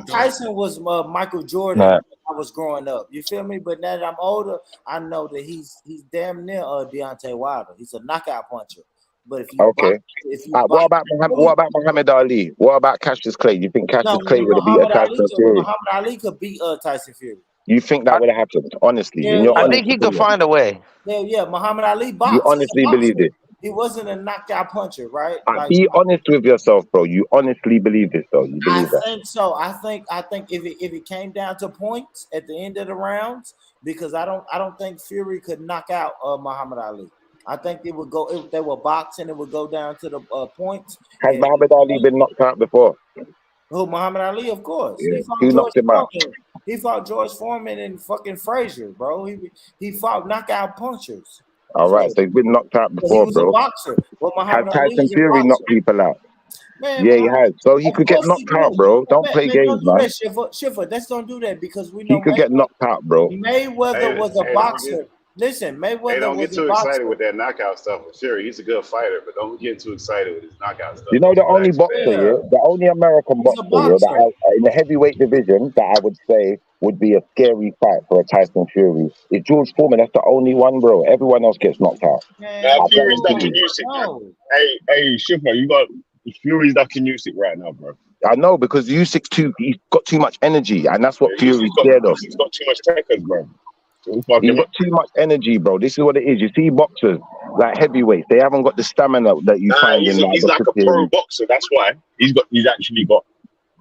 Tyson was Michael Jordan when I was growing up. You feel me? But now that I'm older, I know that he's damn near Deontay Wilder. He's a knockout puncher. But if you what about Muhammad Ali? What about Cassius Clay? You think Cassius Clay would have beat Tyson Fury? Muhammad Ali could beat Tyson Fury. You think that would have happened? Honestly, I think he could find a way. Yeah. Muhammad Ali boxed. You honestly believe it? He wasn't a knockout puncher, right? Be honest with yourself, bro. You honestly believe this, though. You believe that? I think so. I think if it came down to points at the end of the rounds, because I don't think Fury could knock out Muhammad Ali. I think it would go. If they were boxing, it would go down to the points. Has Muhammad Ali been knocked out before? Who, Muhammad Ali? Of course. Yeah. Who knocked him out? He fought George Foreman and fucking Frazier, bro. He fought knockout punchers. All right, so he's been knocked out before, he was bro. A boxer. Well, has Tyson Fury knocked people out? Man, yeah, he has. So he could get knocked out, bro. Don't play games, man. Schiffer, let's don't do that because we know he could get knocked out, bro. Mayweather was a boxer. Listen, Hey, Mayweather don't get was a too excited boxer. with that knockout stuff with Fury. He's a good fighter, but don't get too excited with his knockout stuff. You know, the only Relax, boxer, man. yeah, the only American He's a boxer, yeah, boxer. that in the heavyweight division that I would say would be a scary fight for a Tyson Fury is George Foreman. That's the only one, bro. Everyone else gets knocked out. Fury's ducking Usyk. Hey, Shifra, you got Fury's ducking Usyk right now, bro. I know, because Usyk's he's got too much energy, and that's what Fury's scared of. He's got too much techers, bro. He's got too much energy, bro. This is what it is. You see boxers, like heavyweights, they haven't got the stamina that you find in he's like a pro boxer. That's why he's actually got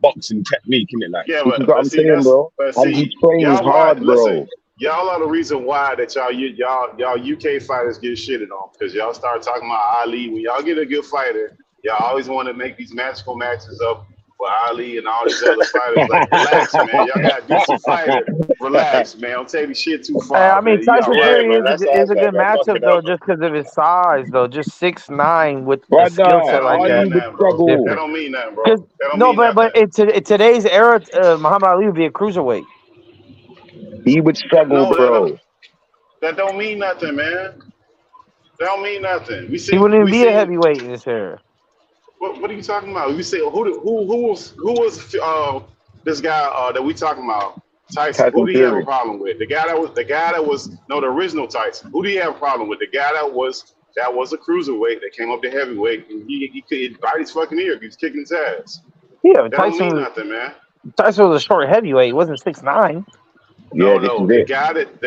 boxing technique, innit? Like, Yeah, you but, know what I'm see, saying, bro? but And see, he trains y'all hard, bro. listen, y'all are the reason why that y'all UK fighters get shitted on, because y'all start talking about Ali. When y'all get a good fighter, y'all always want to make these magical matches up for Ali and all these other fighters. Like, relax, man. Y'all got a decent fighter. Relax, man. Don't take the shit too far. I mean, man. Tyson You all Fury right, is a good matchup though, just because of his size though. Just 6'9" with a Brother, skill set like Ali that. would struggle. That don't mean nothing, bro. 'Cause- That don't No, mean but in today's era, Muhammad Ali would be a cruiserweight. He would struggle, No, bro. that don't mean nothing, man. That don't mean nothing. We see. He wouldn't even we be see, a heavyweight in this era. What are you talking about? You say who was this guy that we talking about? Tyson. Who do you have a problem with? The guy that was the original Tyson. Who do you have a problem with? The guy that was a cruiserweight that came up to heavyweight and he could bite his fucking ear. He was kicking his ass. Yeah, That Tyson don't mean was nothing, man. Tyson was a short heavyweight. He wasn't 6'9". Yeah, The guy that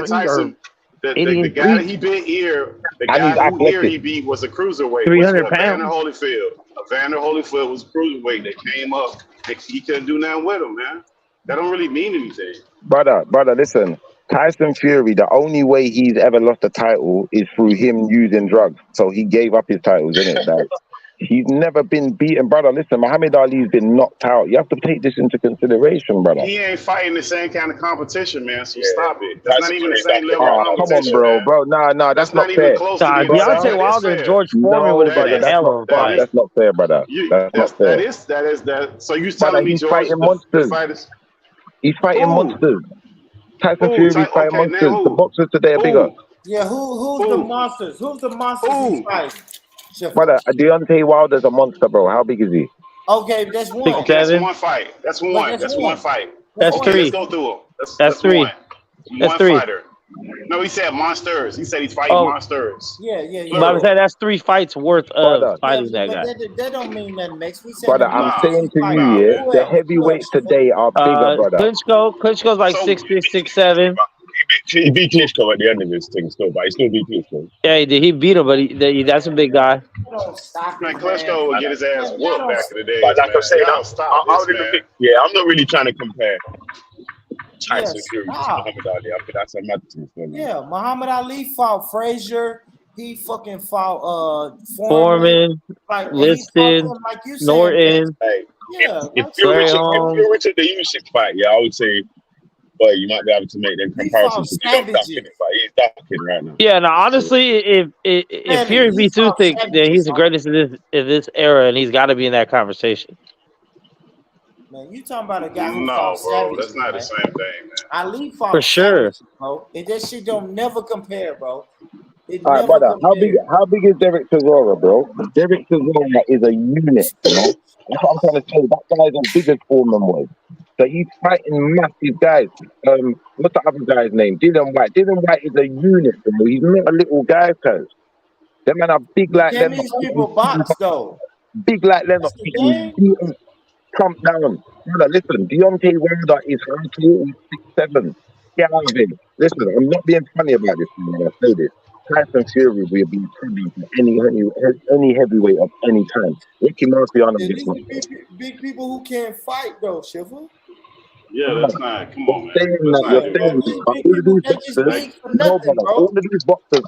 Tyson. The guy that he bit ear, the guy who ear he beat was a cruiserweight. 300 Evander pounds. Holyfield. Evander Holyfield was a cruiserweight that came up. He couldn't do nothing with him, man. That don't really mean anything. Brother, listen. Tyson Fury, the only way he's ever lost a title is through him using drugs. So he gave up his titles, innit? Like, he's never been beaten, brother. Listen, Muhammad Ali's been knocked out. You have to take this into consideration, brother. He ain't fighting the same kind of competition, man. So stop it. That's not even the same level of Come competition. on, bro. Nah, that's not even fair. close to being Deontay Wilder and George Foreman would have been a hell of a fight. That's not fair, brother. That's not fair. That is. So you Brother, telling me he's George fighting monsters. He's fighting monsters. Tyson Fury's fighting monsters. The boxers today are bigger. Yeah, who's the monsters? Who's the monsters he's fighting? Brother, Deontay Wilder's a monster, bro. How big is he? Okay, that's one. Okay, that's one fight. That's one. That's one fight. That's okay, three. Let's go through them. That's three. One. That's One three. fighter. No, he said monsters. He said he's fighting monsters. Yeah. But I'm saying that's 3 fights worth of fighting that guy. That don't mean nothing, Max. We said Brother, I'm saying to you, yeah, the heavyweights today are bigger, brother. Klitschko's like 6'6", 6'7". He beat Klitschko at the end of his thing still, but he still beat Klitschko. Yeah, he did. He beat him, but that's a big guy. Man, Klitschko would get his ass whooped back in the day. But like I'm saying, man. I'm not really trying to compare Tyson Fury to Muhammad Ali. I think that's a mad thing for me. Yeah, Muhammad Ali fought Frazier. He fucking fought Foreman, like, Liston, like you said, Norton. Hey, yeah, if Fury took the Usyk fight, I would say, boy, you might be able to make them comparisons. He's ducking right now. Yeah, now honestly, if Fury beats Usyk, then he's the greatest in this era, and he's got to be in that conversation. Man, you talking about a guy who No, fought bro, savages, that's not the same thing, man. Ali fought For sure. savages, bro. And that shit don't never compare, bro. It All right, never brother. How big is Derek Chisora, bro? Derek Chisora is a unit, you know? That's what I'm trying to say. That guy's as big as Foreman was. So he's fighting massive guys. What's the other guy's name? Dylan White. Dylan White is a unit, bro. He's not a little guy, cuz. Them men are big like them. These people box though. Big like them. Trump down. Brother, listen, Deontay Wilder is 6'7". Calvin. Listen, I'm not being funny about this when I say this. Tyson Fury will be probably any heavyweight of any time. Ricky Marciano gets one. Big people who can't fight though, Shiva. Yeah, that's not. Come on, man. All of these boxers.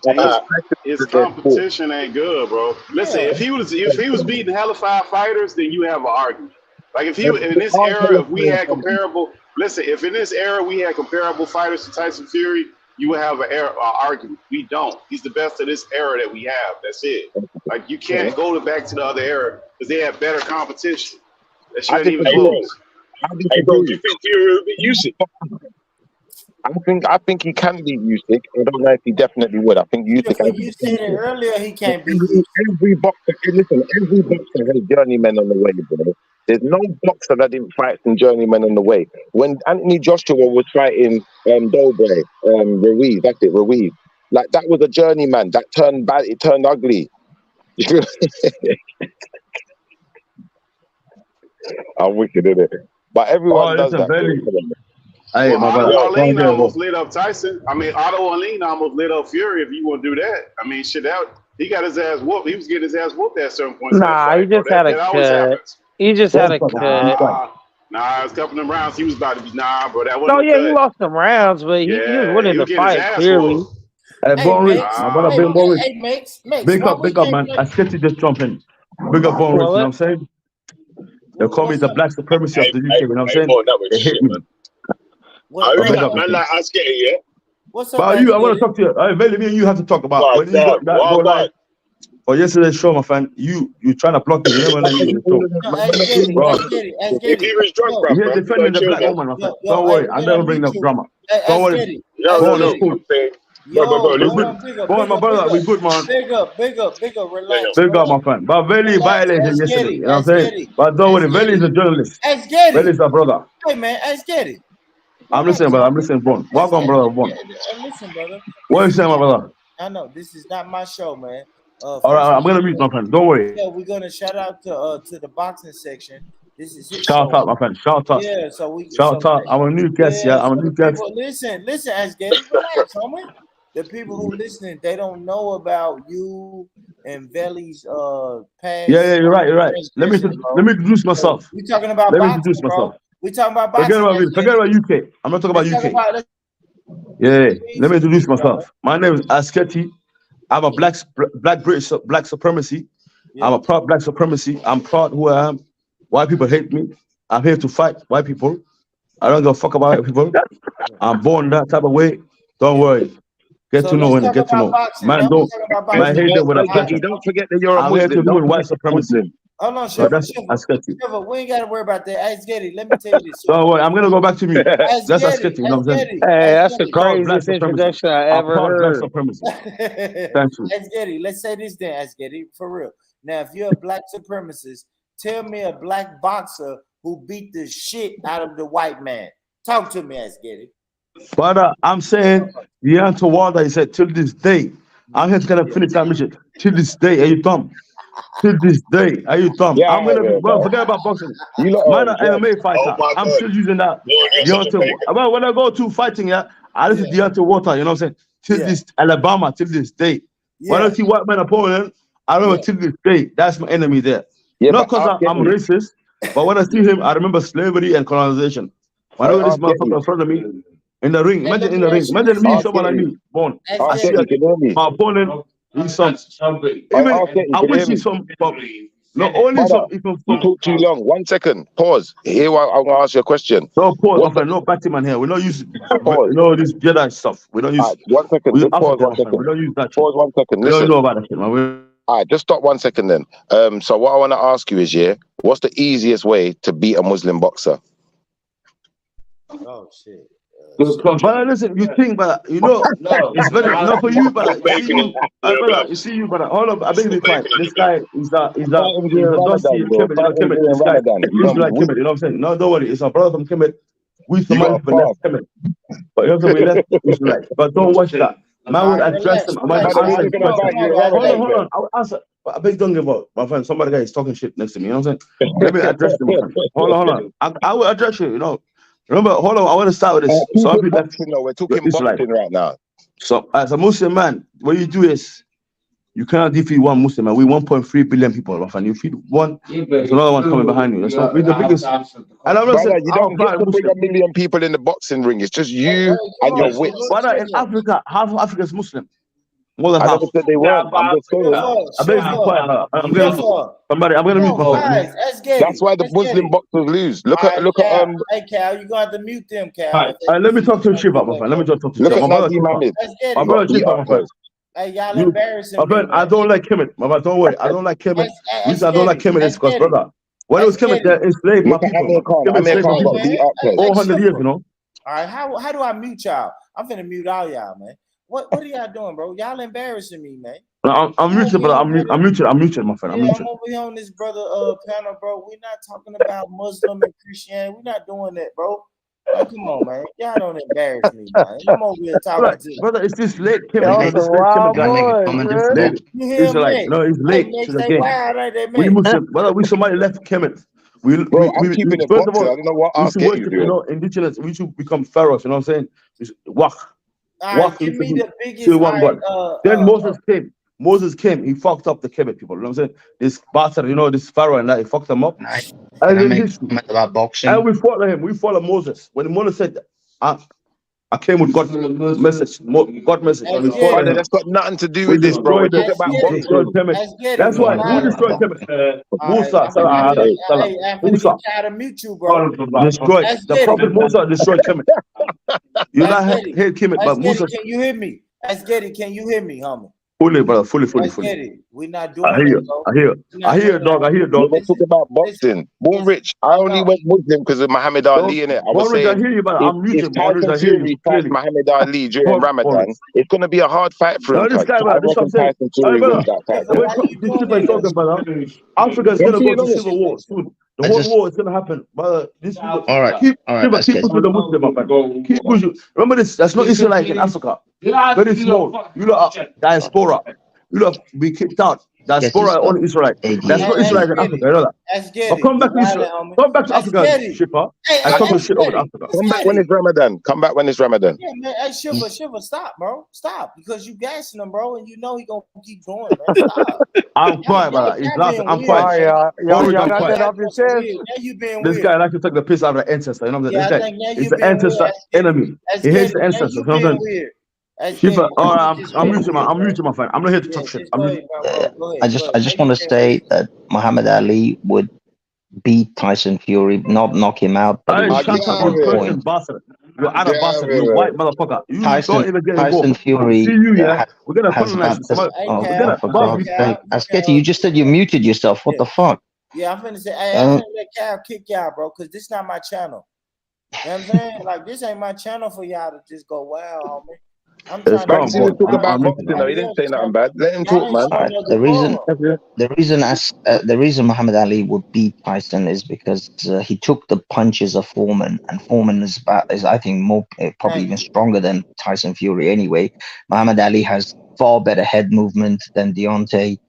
His competition ain't good, bro. Listen, if he was beating hella 5 fighters, then you have an argument. Like if in this era, if we had comparable, if in this era we had comparable fighters to Tyson Fury, you would have an argument. We don't. He's the best of this era that we have. That's it. Like you can't go back to the other era because they have better competition. That shouldn't even close. Hey, bro, do you think Fury will beat Usyk? I think he can beat Usyk. I don't know if he definitely would. I think Usyk. But you said it earlier. He can't beat every boxer. Listen, every boxer has journeymen on the way, bro. There's no boxer that didn't fight some journeymen on the way. When Anthony Joshua was fighting Dobre, Ruiz, that's it, Ruiz. Like that was a journeyman that turned bad. It turned ugly. I'm wicked, isn't it? But everyone does that. Hey, Otto Orlean almost lit up Tyson. I mean, Otto Orlean almost lit up Fury. If you want to do that, I mean, shit out. He got his ass whooped. He was getting his ass whooped at certain points. Nah, he just had a cut. He just had a cut. Nah, it was a couple of them rounds. He was about to be bro. That wasn't. No, yeah, he lost some rounds, but he was winning the fight clearly. Hey, Bone Rich, my brother, Big Bone Rich. Big up, man. I sketch you just jumping. Big up, Bone Rich. You know what I'm saying? They call me the black supremacy of the UK. You know what I'm saying? They hate me. Man, like I skate, yeah. What's up? But you, I want to talk to you. Veli, me and you have to talk about when you got that go live. Or yesterday's show, my friend. You trying to block me. You never let me in the show. If he was drunk, bro. You're defending the black woman, my friend. Don't worry. I'll never bring up drama. Don't worry. No, cool. Boy, my brother, we good, man. Big up, relax. Big up, my friend. But Veli violated yesterday. You know what I'm saying? But don't worry, Veli is a journalist. Veli is a brother. Hey, man, let's get it. I'm listening, brother. I'm listening, Bon. Welcome, brother, Bon. Listen, brother. What are you saying, my brother? I know this is not my show, man. All right, I'm gonna mute, my friend. Don't worry. Yeah, we're gonna shout out to the boxing section. This is his shout out, my friend. Shout out. Yeah, so we shout out. I'm a new guest. Yeah, I'm a new guest. Listen, as Gabe, relax, homie. The people who listening, they don't know about you and Veli's past. Yeah, you're right. Let me introduce myself. We're talking about Let me boxing, introduce myself. We're talking about boxing. Forget about UK. I'm not talking about UK. Yeah, let me introduce myself. My name is Asketi. I'm a black supremacy. Yeah. I'm a proud black supremacy. I'm proud who I am. White people hate me. I'm here to fight white people. I don't give a fuck about white people. I'm born that type of way. Don't worry. Get to know him. Get to know. Man, man, hate them with a passion. Don't forget that you're a Muslim. I'm here to do white supremacy. Hold on, Shiva. We ain't got to worry about that. Ask Getty. Let me tell you this. Don't worry. I'm going to go back to me. That's Asketi. You know what I'm saying? Hey, that's the craziest introduction I ever heard. Thank you. Ask Getty. Let's say this then, Ask Getty. For real. Now, if you're a black supremacist, tell me a black boxer who beat the shit out of the white man. Talk to me, Ask Getty. But I'm saying, Deontay Wilder, he said, till this day, I'm just going to finish that mission. Till this day, are you dumb? Till this day, are you dumb? I'm going to forget about boxing. Man, an MMA fighter. I'm still using that. Deontay. When I go to fighting, I listen to Deontay Wilder, you know what I'm saying? Till this, Alabama, till this day. When I see white man opponent, I remember till this day, that's my enemy there. Not because I'm racist, but when I see him, I remember slavery and colonization. When I this motherfucker in front of me, in the ring, imagine in the ring, imagine me, someone like me, born. I see my opponent, he's some, even I wish he's some, not only some, even you talk too long. 1 second, pause. Here, I'm gonna ask you a question. No pause, my friend, no Batman here. We don't use, this Jedi stuff. We don't use. 1 second, just pause 1 second. We don't use that. Pause 1 second. We don't know about that shit, man. All right, just stop 1 second then. So what I want to ask you is, what's the easiest way to beat a Muslim boxer? Oh shit. But listen, you think, but you know, it's very not for you, but you see you, but hold up, I beg you, this guy is a dusty Kemet, this guy, he's like Kemet, you know what I'm saying? No, don't worry, it's a brother from Kemet. We from Kemet, but you have to be left, but don't watch that. Man would address him. Hold on. I'll answer. I beg, don't give up, my friend. Somebody guy is talking shit next to me. You know what I'm saying? Let me address him. Hold on. I will address you. You know. Remember, hold on. I want to start with this. So we're talking boxing right now. So as a Muslim man, what you do is you cannot defeat one Muslim man. We 1.3 billion people, my friend. You feed one, there's another one coming behind you. That's not the biggest. And I'm not saying you don't get to bring 1 million people in the boxing ring. It's just you and your wits. But in Africa, half of Africa is Muslim. More than half. I never said they weren't. I'm just saying. I bet you quiet. I'm gonna mute my phone. That's why the Muslim boxers lose. Look at Hey Cal, you're gonna have to mute them, Cal. Let me talk to Shiva, my friend. Let me just talk to Shiva. My brother Shiva, my friend. Hey, y'all embarrassing me. My friend, I don't like Kemet. My brother, don't worry. I don't like Kemet. I don't like Kemet is because, brother, when it was Kemet, they enslaved my people. 400 years, you know. All right, how do I mute y'all? I'm finna mute all y'all, man. What are y'all doing, bro? Y'all embarrassing me, man. I'm muted, but I'm muted, my friend. I'm Yeah, muted. I'm over here on this brother panel, bro. We're not talking about Muslim and Christianity. We're not doing that, bro. Like, come on, man. Y'all don't embarrass me, man. I'm over here talking to brother, it's this late Kim. Y'all This some late wild Kim guy. boys, This man. late. You hear It's like me? no, it's Hey, late Nick, to the say game. wild, ain't they, We man? Muslim, brother. We somebody left Kemet. We Bro, I'm keeping it first of boxing. all, I don't know what we ass should get you worship, doing. indigenous. We should become pharaohs. You know what I'm saying? We should walk. All right, Walk give me the biggest. to one God. Then All Moses came. He fucked up the Kemet people. You know what I'm saying? This bastard, this Pharaoh and that, he fucked them up. Can I make a comment about boxing? And we follow him. We follow Moses. When Moses said, I came with God's message. God message. And we follow Brother, him. that's got nothing to do We with this, bro. We're destroyed talking about boxing. Kemet. That's why. Who destroyed Kemet? Musa. Hey, I'm gonna get tired of mute you, bro. Destroyed. The prophet Musa destroyed Kemet. You not hate Kemet, but Musa. Can you hear me? Asgedi, can you hear me, homie? Fully, brother. Fully. We're not doing I hear that, bro. I hear, dog. Let's talk about boxing. Born Rich, I only went Muslim because of Muhammad Ali in it. I was saying, I hear you, but I'm muted. Tyson Fury fights Muhammad Ali during Ramadan, it's going to be a hard fight for him. This guy, I reckon Tyson Fury wins that fight. This shit is talking about. Africa's going to go to civil war soon. The whole war is going to happen. But this people, keep pushing the Muslim, my friend. Keep pushing. Remember this, there's no Israelite in Africa. Very small. You lot are diaspora. You lot be kicked out. Diaspora on Israelite. There's no Israelite in Africa. You know that? But come back to Israel. Come back to Africa, Shipper. I talk shit over Africa. Come back when it's Ramadan. Come back when it's Ramadan. Yeah, man. Hey, Shiva, stop, bro. Stop. Because you gassing him, bro, and you know he gonna keep going, man. Stop. I'm quiet, brother. He's laughing. I'm quiet. Y'all got quiet. that off your chest. Now you being This weird. guy likes to take the piss out of the ancestor. You know what I'm Yeah, I saying? think now It's you the being ancestor weird. enemy. He hates the ancestors. You know what I'm saying? Shiva, I'm muting my friend. I'm not here to talk shit. I just want to say that Muhammad Ali would beat Tyson Fury, not knock him out, but Hey, shut up, you Persian bastard. You're out of bastard. You white motherfucker. You don't even get involved. Tyson Fury. See you, yeah. We're gonna colonize you. Asketi, you just said you muted yourself. What the fuck? Yeah, I'm finna say, hey, I'm gonna let Cal kick y'all, bro, because this not my channel. You know what I'm saying? Like, this ain't my channel for y'all to just go, wow, homie. I'm trying to talk about boxing, though. He didn't say nothing bad. Let him talk, man. The reason Muhammad Ali would beat Tyson is because he took the punches of Foreman, and Foreman is I think more probably even stronger than Tyson Fury anyway. Muhammad Ali has far better head movement than Deontay.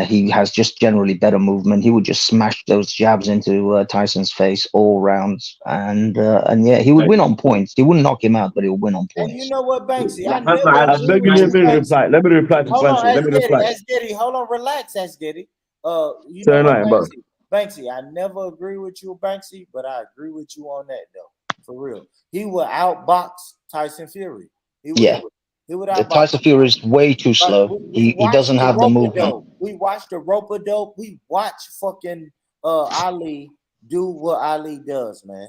He has just generally better movement. He would just smash those jabs into Tyson's face all rounds, and yeah, he would win on points. He wouldn't knock him out, but he would win on points. And you know what, Banksy? I beg you, let me reply. Let me reply to Banksy. Let me reply. Asgedi, hold on, relax, Asgedi. You Say know nothing, bro. Banksy, I never agree with you, Banksy, but I agree with you on that though. For real, he would outbox Tyson Fury. Tyson Fury is way too slow. He doesn't have the movement. We watched the rope-a-dope. We watched fucking Ali do what Ali does, man.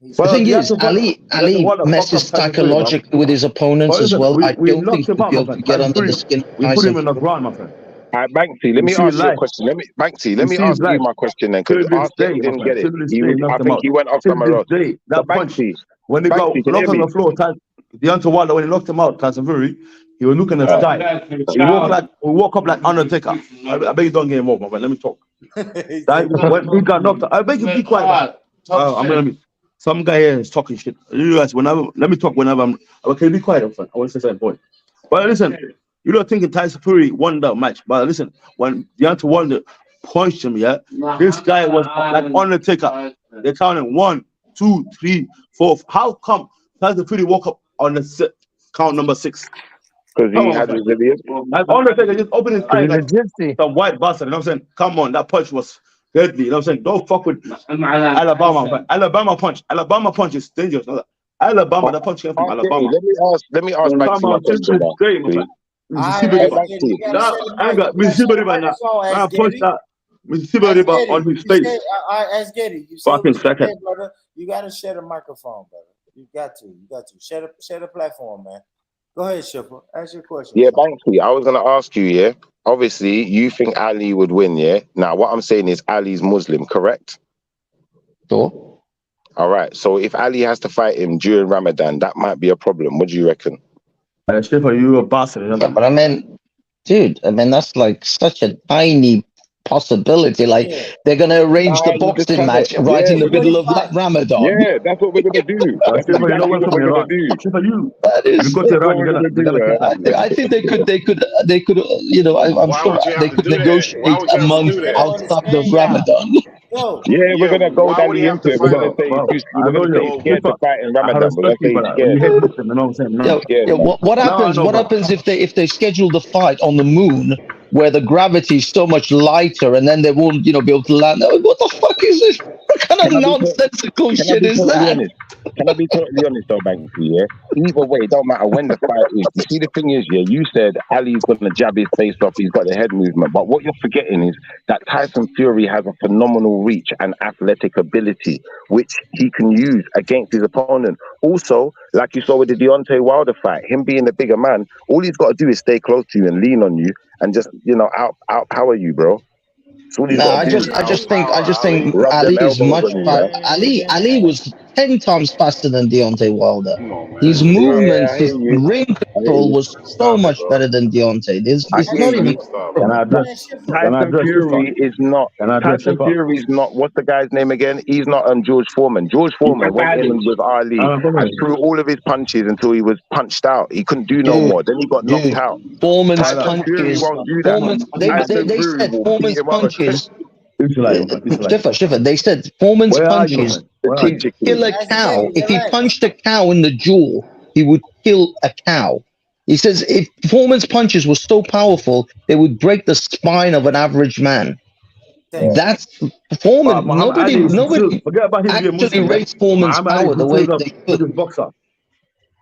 The thing is, Ali messes psychologically with his opponents as well. I don't think he'll be able to get under the skin. We put him in the ground, my friend. All right, Banksy, let me ask you a question. Let me ask you my question then, because he didn't get it. I think he went off somewhere else. That punch, when he got knocked on the floor, Deontay Wilder, when he knocked him out, Tyson Fury, he was looking at the sky. He woke up like Undertaker. I beg you don't get involved, my friend. Let me talk. When he got knocked out, I beg you be quiet. I'm gonna be. Some guy here is talking shit. You guys, let me talk whenever I'm. Okay, be quiet, my friend. I want to say something point. But listen, you don't think Tyson Fury won that match, but listen, when Deontay Wilder punched him, yeah, this guy was like Undertaker. They're counting 1, 2, 3, 4. How come Tyson Fury woke up on the count number 6? Because he had resilience. Like Undertaker just opened his eyes like some white bastard. You know what I'm saying? Come on, that punch was deadly. You know what I'm saying? Don't fuck with Alabama. Alabama punch is dangerous. Alabama, that punch came from Alabama. Let me ask Banksy my question now. I got Mississippi River now. I punched that Mississippi River on his face. Asgedi, Fucking second. Brother. You gotta share the microphone, brother. You got to. Share the platform, man. Go ahead, Shipper. Ask your question. Yeah, Banksy, I was gonna ask you, yeah. Obviously, you think Ali would win, yeah? Now, what I'm saying is Ali's Muslim, correct? Sure. All right. So if Ali has to fight him during Ramadan, that might be a problem. What do you reckon? Schiffer, you a bastard. Yeah, but I mean, dude, I mean that's like such a tiny possibility. Like they're gonna arrange the boxing match right in the middle of Ramadan. Yeah, that's what we're gonna do. That's Schiffer, you know exactly what's what we're gonna coming, do. Schiffer, you That is. got it right. You're gonna I think they could. You know, I'm Why sure would you have they to could do that? negotiate Why would you a have to month do that? outside of Ramadan. Yeah, we're gonna go why down would he the have to into it. We're gonna fight? say Bro, we're gonna say he's scared to fight in Ramadan. We're gonna say he's scared. You hate Muslim, you know what I'm saying? No. Yeah, what happens? What happens if they schedule the fight on the moon, where the gravity is so much lighter, and then they won't, you know, be able to land? What the fuck is this? What kind of nonsensical shit is that? Can I be totally honest though, Banksy? Yeah. Either way, it don't matter when the fight is. You see, the thing is, yeah, you said Ali's gonna jab his face off. He's got the head movement, but what you're forgetting is that Tyson Fury has a phenomenal reach and athletic ability, which he can use against his opponent. Also, like you saw with the Deontay Wilder fight, him being the bigger man, all he's got to do is stay close to you and lean on you and just, you know, outpower you, bro. No, I just think Ali is much faster. Ali was 10 times faster than Deontay Wilder. His movements, his ring control was so much better than Deontay. It's not even. Tyson Fury is not. Tyson Fury is not. What's the guy's name again? He's not George Foreman. George Foreman went in with Ali and threw all of his punches until he was punched out. He couldn't do no more. Then he got knocked out. Foreman's Tyson Fury punches. won't do that. They said Foreman's punches. Schiffer, Schiffer, they said Foreman's punches could kill a cow. If he punched a cow in the jaw, he would kill a cow. He says if Foreman's punches were so powerful, they would break the spine of an average man. That's Foreman. Nobody actually rates Foreman's power the way they could. Boxer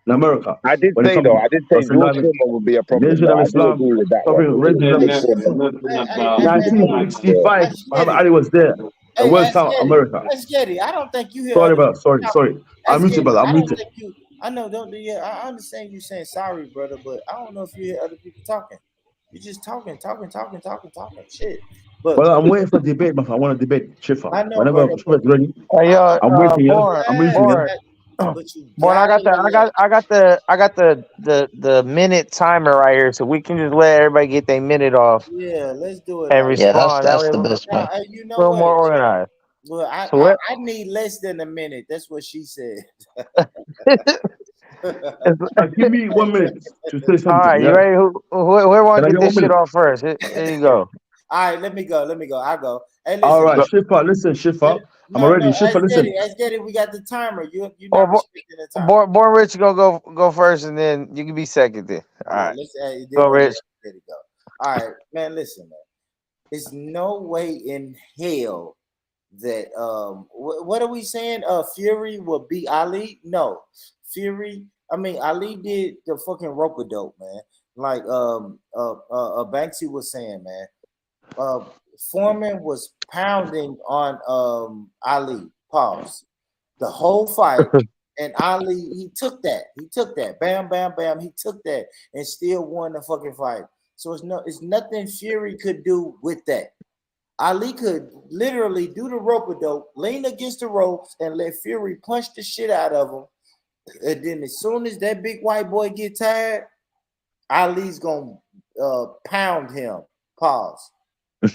in America. I did say George Foreman would be a problem. Nation of Islam, 1965, Muhammad Ali was there. The worst time America. Let's get it. I don't think you hear. Sorry, brother. Sorry. I'm muted, brother. I'm muted. I know. I understand you saying sorry, brother, but I don't know if you hear other people talking. You're just talking. Shit. But well, I'm waiting for debate, my friend. I want to debate Schiffer. I know, whenever Schiffer's ready, I'm waiting. I'm waiting. Boy, I got the minute timer right here, so we can just let everybody get their minute off. Yeah, let's do it. Yeah, And respond. that's the best one. You know We're more organized. Well, I need less than a minute. That's what she said. Give me 1 minute to say something. All right, you ready? Who want to get this shit off first? Here you go. All right, let me go. I'll go. Hey, listen, all right, Schiffer. I'm already. Schiffer, listen. Let's get it. We got the timer. You're not respecting the timer. Born Rich gonna go first, and then you can be second. Then. All right. Go, Rich. There you go. All right, man. Listen, man. There's no way in hell that what are we saying? Fury will beat Ali? No, Fury. I mean, Ali did the fucking rope-a-dope, man. Like Banksy was saying, man. Foreman was pounding on Ali. Pause. The whole fight, and Ali he took that. Bam, bam, bam. He took that and still won the fucking fight. So it's nothing Fury could do with that. Ali could literally do the rope-a-dope, lean against the ropes, and let Fury punch the shit out of him. And then as soon as that big white boy get tired, Ali's gonna pound him. Pause.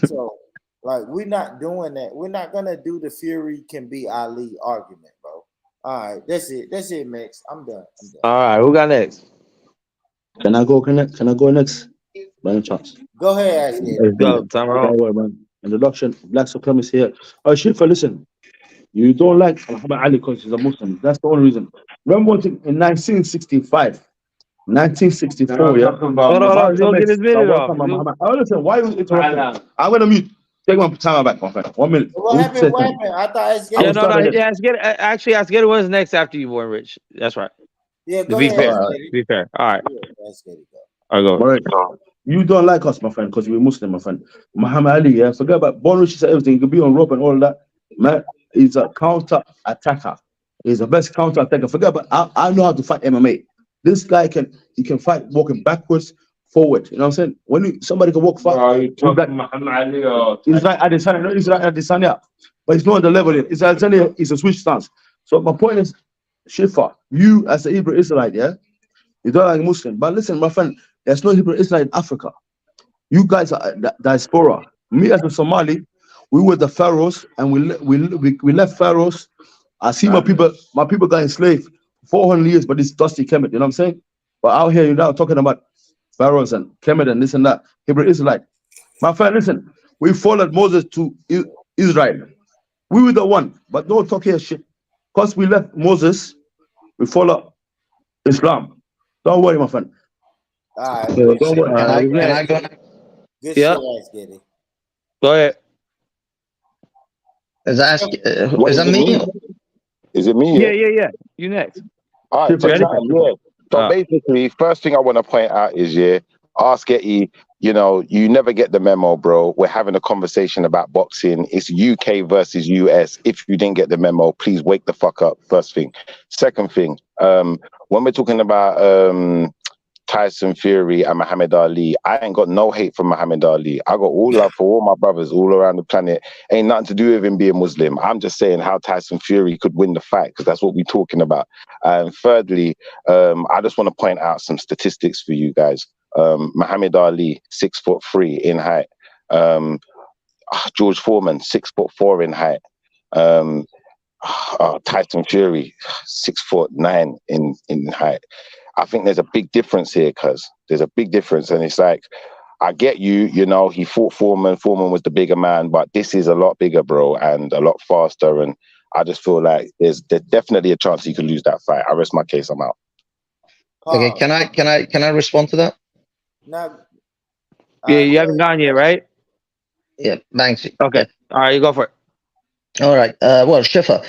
So, like, we're not doing that. We're not gonna do the Fury can be Ali argument, bro. All right, that's it, Max. I'm done. All right, who got next? Can I go next? By any chance? Go ahead, Ashley. Let's go. Time out. Introduction. Black supremacy here. Oh, Schiffer, listen. You don't like Muhammad Ali because he's a Muslim. That's the only reason. Remember one thing in 1965. 1964, yeah. Hold on, don't get his minute off. Oh, listen, why you interrupting? I'm gonna mute. Take my time back, my friend. 1 minute. What happened? I thought Asgary was next after you, Born Rich. That's right. Yeah, go ahead. Be fair. All right. I'll go. All right. You don't like us, my friend, because we're Muslim, my friend. Muhammad Ali, yeah. Forget about Born Rich and everything. You can be on rope and all that. Man, he's a counter attacker. He's the best counter attacker. Forget about I know how to fight MMA. This guy can fight walking backwards, forward. You know what I'm saying? When somebody can walk fast, he's like Adesanya. No, he's like Adesanya, but he's not on the level yet. It's Adesanya. It's a switch stance. So my point is, Shifa, you as a Hebrew Israelite, yeah, you don't like Muslim. But listen, my friend, there's no Hebrew Israelite in Africa. You guys are diaspora. Me as a Somali, we were the pharaohs, and we left pharaohs. I see my people got enslaved 400 years, but it's dusty Kemet, you know what I'm saying? But out here, you're now talking about pharaohs and Kemet and this and that. Hebrew Israelite. My friend, listen, we followed Moses to Israel. We were the one, but don't talk here shit. Because we left Moses, we follow Islam. Don't worry, my friend. All right. Don't worry. Can I go? Good Yeah. shit, ass Getty. Go ahead. Is that me? Is it me? Yeah. You next. All right, so basically, first thing I want to point out is, Ask Getty, you never get the memo, bro. We're having a conversation about boxing. It's UK versus US. If you didn't get the memo, please wake the fuck up, first thing. Second thing, when we're talking about Tyson Fury and Muhammad Ali, I ain't got no hate for Muhammad Ali. I got all love for all my brothers all around the planet. Ain't nothing to do with him being Muslim. I'm just saying how Tyson Fury could win the fight, because that's what we're talking about. And thirdly, I just want to point out some statistics for you guys. Muhammad Ali, 6'3" in height. George Foreman, 6'4" in height. Tyson Fury, 6'9" in height. I think there's a big difference here, cuz there's a big difference. And it's like, I get you, he fought Foreman. Foreman was the bigger man, but this is a lot bigger, bro, and a lot faster. And I just feel like there's definitely a chance he could lose that fight. I rest my case. I'm out. Okay, can I respond to that? No. Yeah, you haven't gone yet, right? Yeah, thanks. Okay. All right, you go for it. All right. Well, Shifa,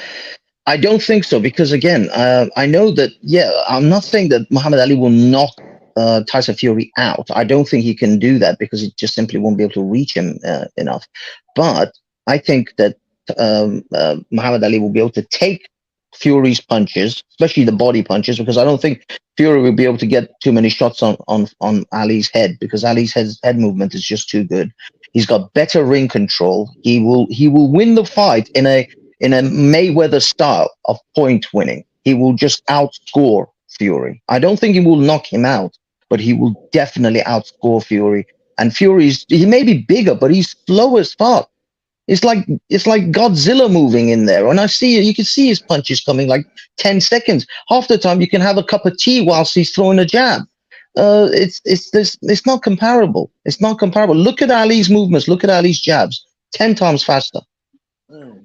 I don't think so, because again, I know that, I'm not saying that Muhammad Ali will knock Tyson Fury out. I don't think he can do that, because he just simply won't be able to reach him enough. But I think that Muhammad Ali will be able to take Fury's punches, especially the body punches, because I don't think Fury will be able to get too many shots on Ali's head, because Ali's head movement is just too good. He's got better ring control. He will win the fight in a Mayweather style of point winning. He will just outscore Fury. I don't think he will knock him out, but he will definitely outscore Fury. And he may be bigger, but he's slow as fuck. It's like Godzilla moving in there. And you can see his punches coming like 10 seconds. Half the time you can have a cup of tea whilst he's throwing a jab. It's not comparable. It's not comparable. Look at Ali's movements. Look at Ali's jabs. 10 times faster.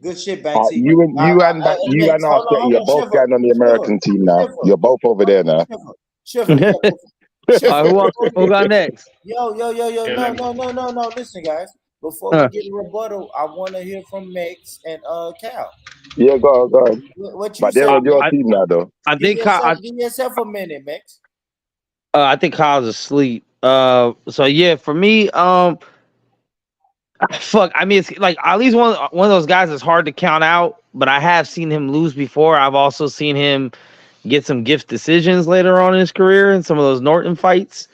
Good shit, Banksy. You and Ask Getty, you're both getting on the American team now. You're both over there now. Who got next? Yo. No. Listen, guys. Before we get a rebuttal, I want to hear from Max and Cal. Yeah, go on. What you but they're on your team now, though. I think give yourself a minute, Max. I think Kyle's asleep. So yeah, for me, fuck. I mean, it's like Ali's one of those guys that's hard to count out. But I have seen him lose before. I've also seen him get some gift decisions later on in his career in some of those Norton fights.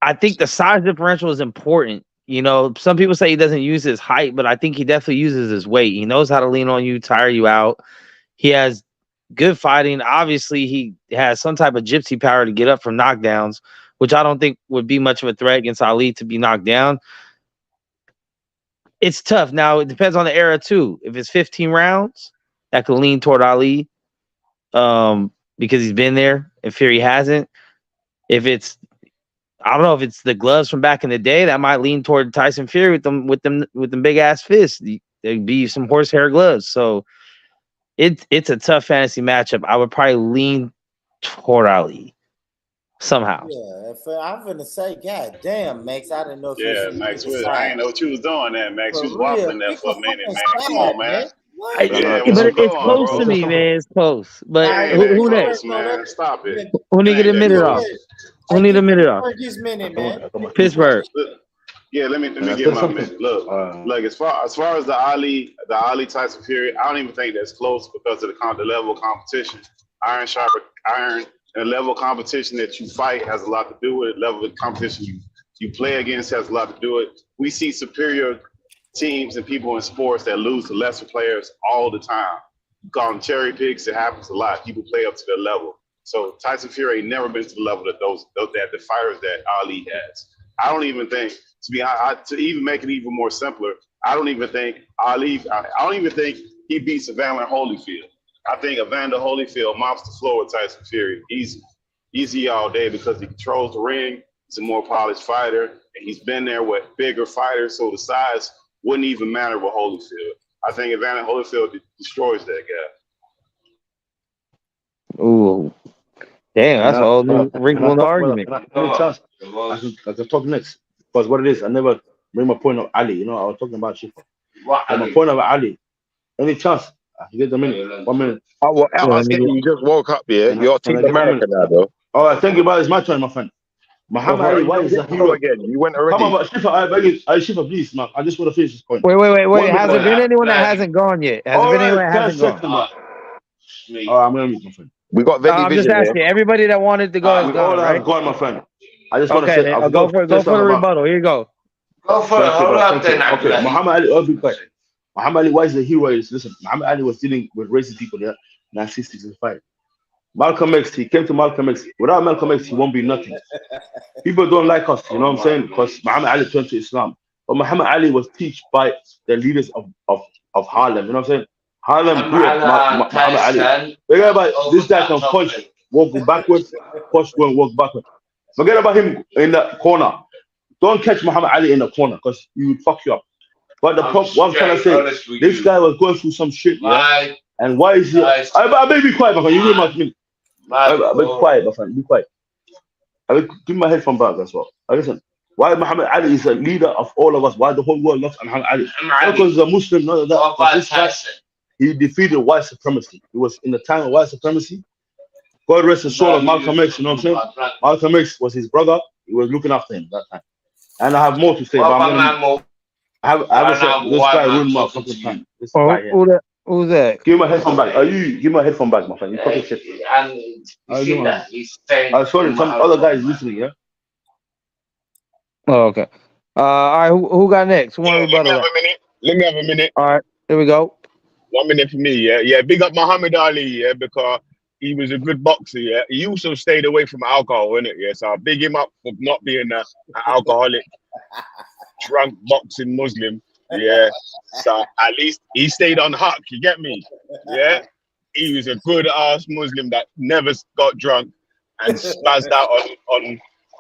I think the size differential is important. Some people say he doesn't use his height, but I think he definitely uses his weight. He knows how to lean on you, tire you out. He has good fighting. Obviously, he has some type of gypsy power to get up from knockdowns, which I don't think would be much of a threat against Ali to be knocked down. It's tough. Now, it depends on the era, too. If it's 15 rounds, that could lean toward Ali because he's been there and Fury hasn't. If it's I don't know if it's the gloves from back in the day that might lean toward Tyson Fury with them big ass fists. There'd be some horsehair gloves. So it's a tough fantasy matchup. I would probably lean toward Ali somehow. Yeah, I'm gonna say, God damn, Max, I didn't know. Max, I didn't know what you was doing there, Max. You was waffling there for a minute, man. Come on, man. But it's close to me, man. It's close. But who next? Man, stop it. Who need to get a minute off? Who need a minute off? Pittsburgh. Yeah, let me get my minute. Look, as far as the Ali Tyson Fury, I don't even think that's close because of the level of competition. Iron sharper iron, and the level of competition that you fight has a lot to do with it. The level of competition you play against has a lot to do with it. We see superior teams and people in sports that lose to lesser players all the time. gone cherry picks. It happens a lot. People play up to their level. So Tyson Fury ain't never been to the level that the fighters that Ali has. I don't even think, to even make it even more simpler, I don't even think he beats Evander Holyfield. I think Evander Holyfield mops the floor with Tyson Fury easy all day because he controls the ring. He's a more polished fighter, and he's been there with bigger fighters, so the size wouldn't even matter with Holyfield. I think Evander Holyfield destroys that guy. Ooh, damn, that's a whole new wrinkle in the argument. I can talk next because what it is, I never made my point of Ali. You know, I was talking about Shifa. My point about Ali. Any chance? You get the minute. 1 minute. Oh, well, I was getting you just woke up, yeah. You're Team America now, though. All right, thank you, but it's my turn, my friend. Muhammad Ali, why is a hero again? You went already. Come on, Shifa, I beg you, Shifa, please, man. I just want to finish this point. Wait. Has there been anyone that hasn't gone yet? Has there been anyone that hasn't gone? I'm gonna meet my friend. We got Veggie I'm just asking. Everybody that wanted to go has gone, right? Go on, my friend. I just want to Okay, say, go for the rebuttal. Here you go. Go for it. Hold up then. Okay, Muhammad Ali, I'll be quiet. Muhammad Ali, why is the hero? Listen, Muhammad Ali was dealing with racist people there, 1965. Malcolm X, he came to Malcolm X. Without Malcolm X, he won't be nothing. People don't like us, you know what I'm saying? Because Muhammad Ali turned to Islam. But Muhammad Ali was taught by the leaders of Harlem, you know what I'm saying? Harlem grew up Muhammad Ali. Forget about this guy can punch, walk backwards, punch, go and walk backwards. Forget about him in the corner. Don't catch Muhammad Ali in the corner because he would fuck you up. But the problem, what I'm trying to say, this guy was going through some shit, yeah? And why is he? I better be quiet, my friend. You really must be. Be quiet, my friend. Be quiet. I will give my headphone back as well. Listen, why Muhammad Ali is a leader of all of us? Why the whole world loves Muhammad Ali? Not because he's a Muslim, none of that. But this guy, he defeated white supremacy. It was in the time of white supremacy. God rest his soul of Malcolm X, you know what I'm saying? Malcolm X was his brother. He was looking after him that time. And I have more to say, but I have said, this guy ruined my fucking time. This guy here. Who's that? Give me my headphone back. Give me my headphone back, my friend. You talking shit. And you see that he's saying. Sorry, some other guys listening, yeah? Oh, okay. All right, who got next? Who Let me have a minute. All right, here we go. 1 minute for me, yeah. Yeah, big up Muhammad Ali, yeah, because he was a good boxer, yeah. He also stayed away from alcohol, innit? Yeah, so I big him up for not being an alcoholic, drunk boxing Muslim. Yeah, so at least he stayed on huck, you get me? Yeah, he was a good ass Muslim that never got drunk and spazzed out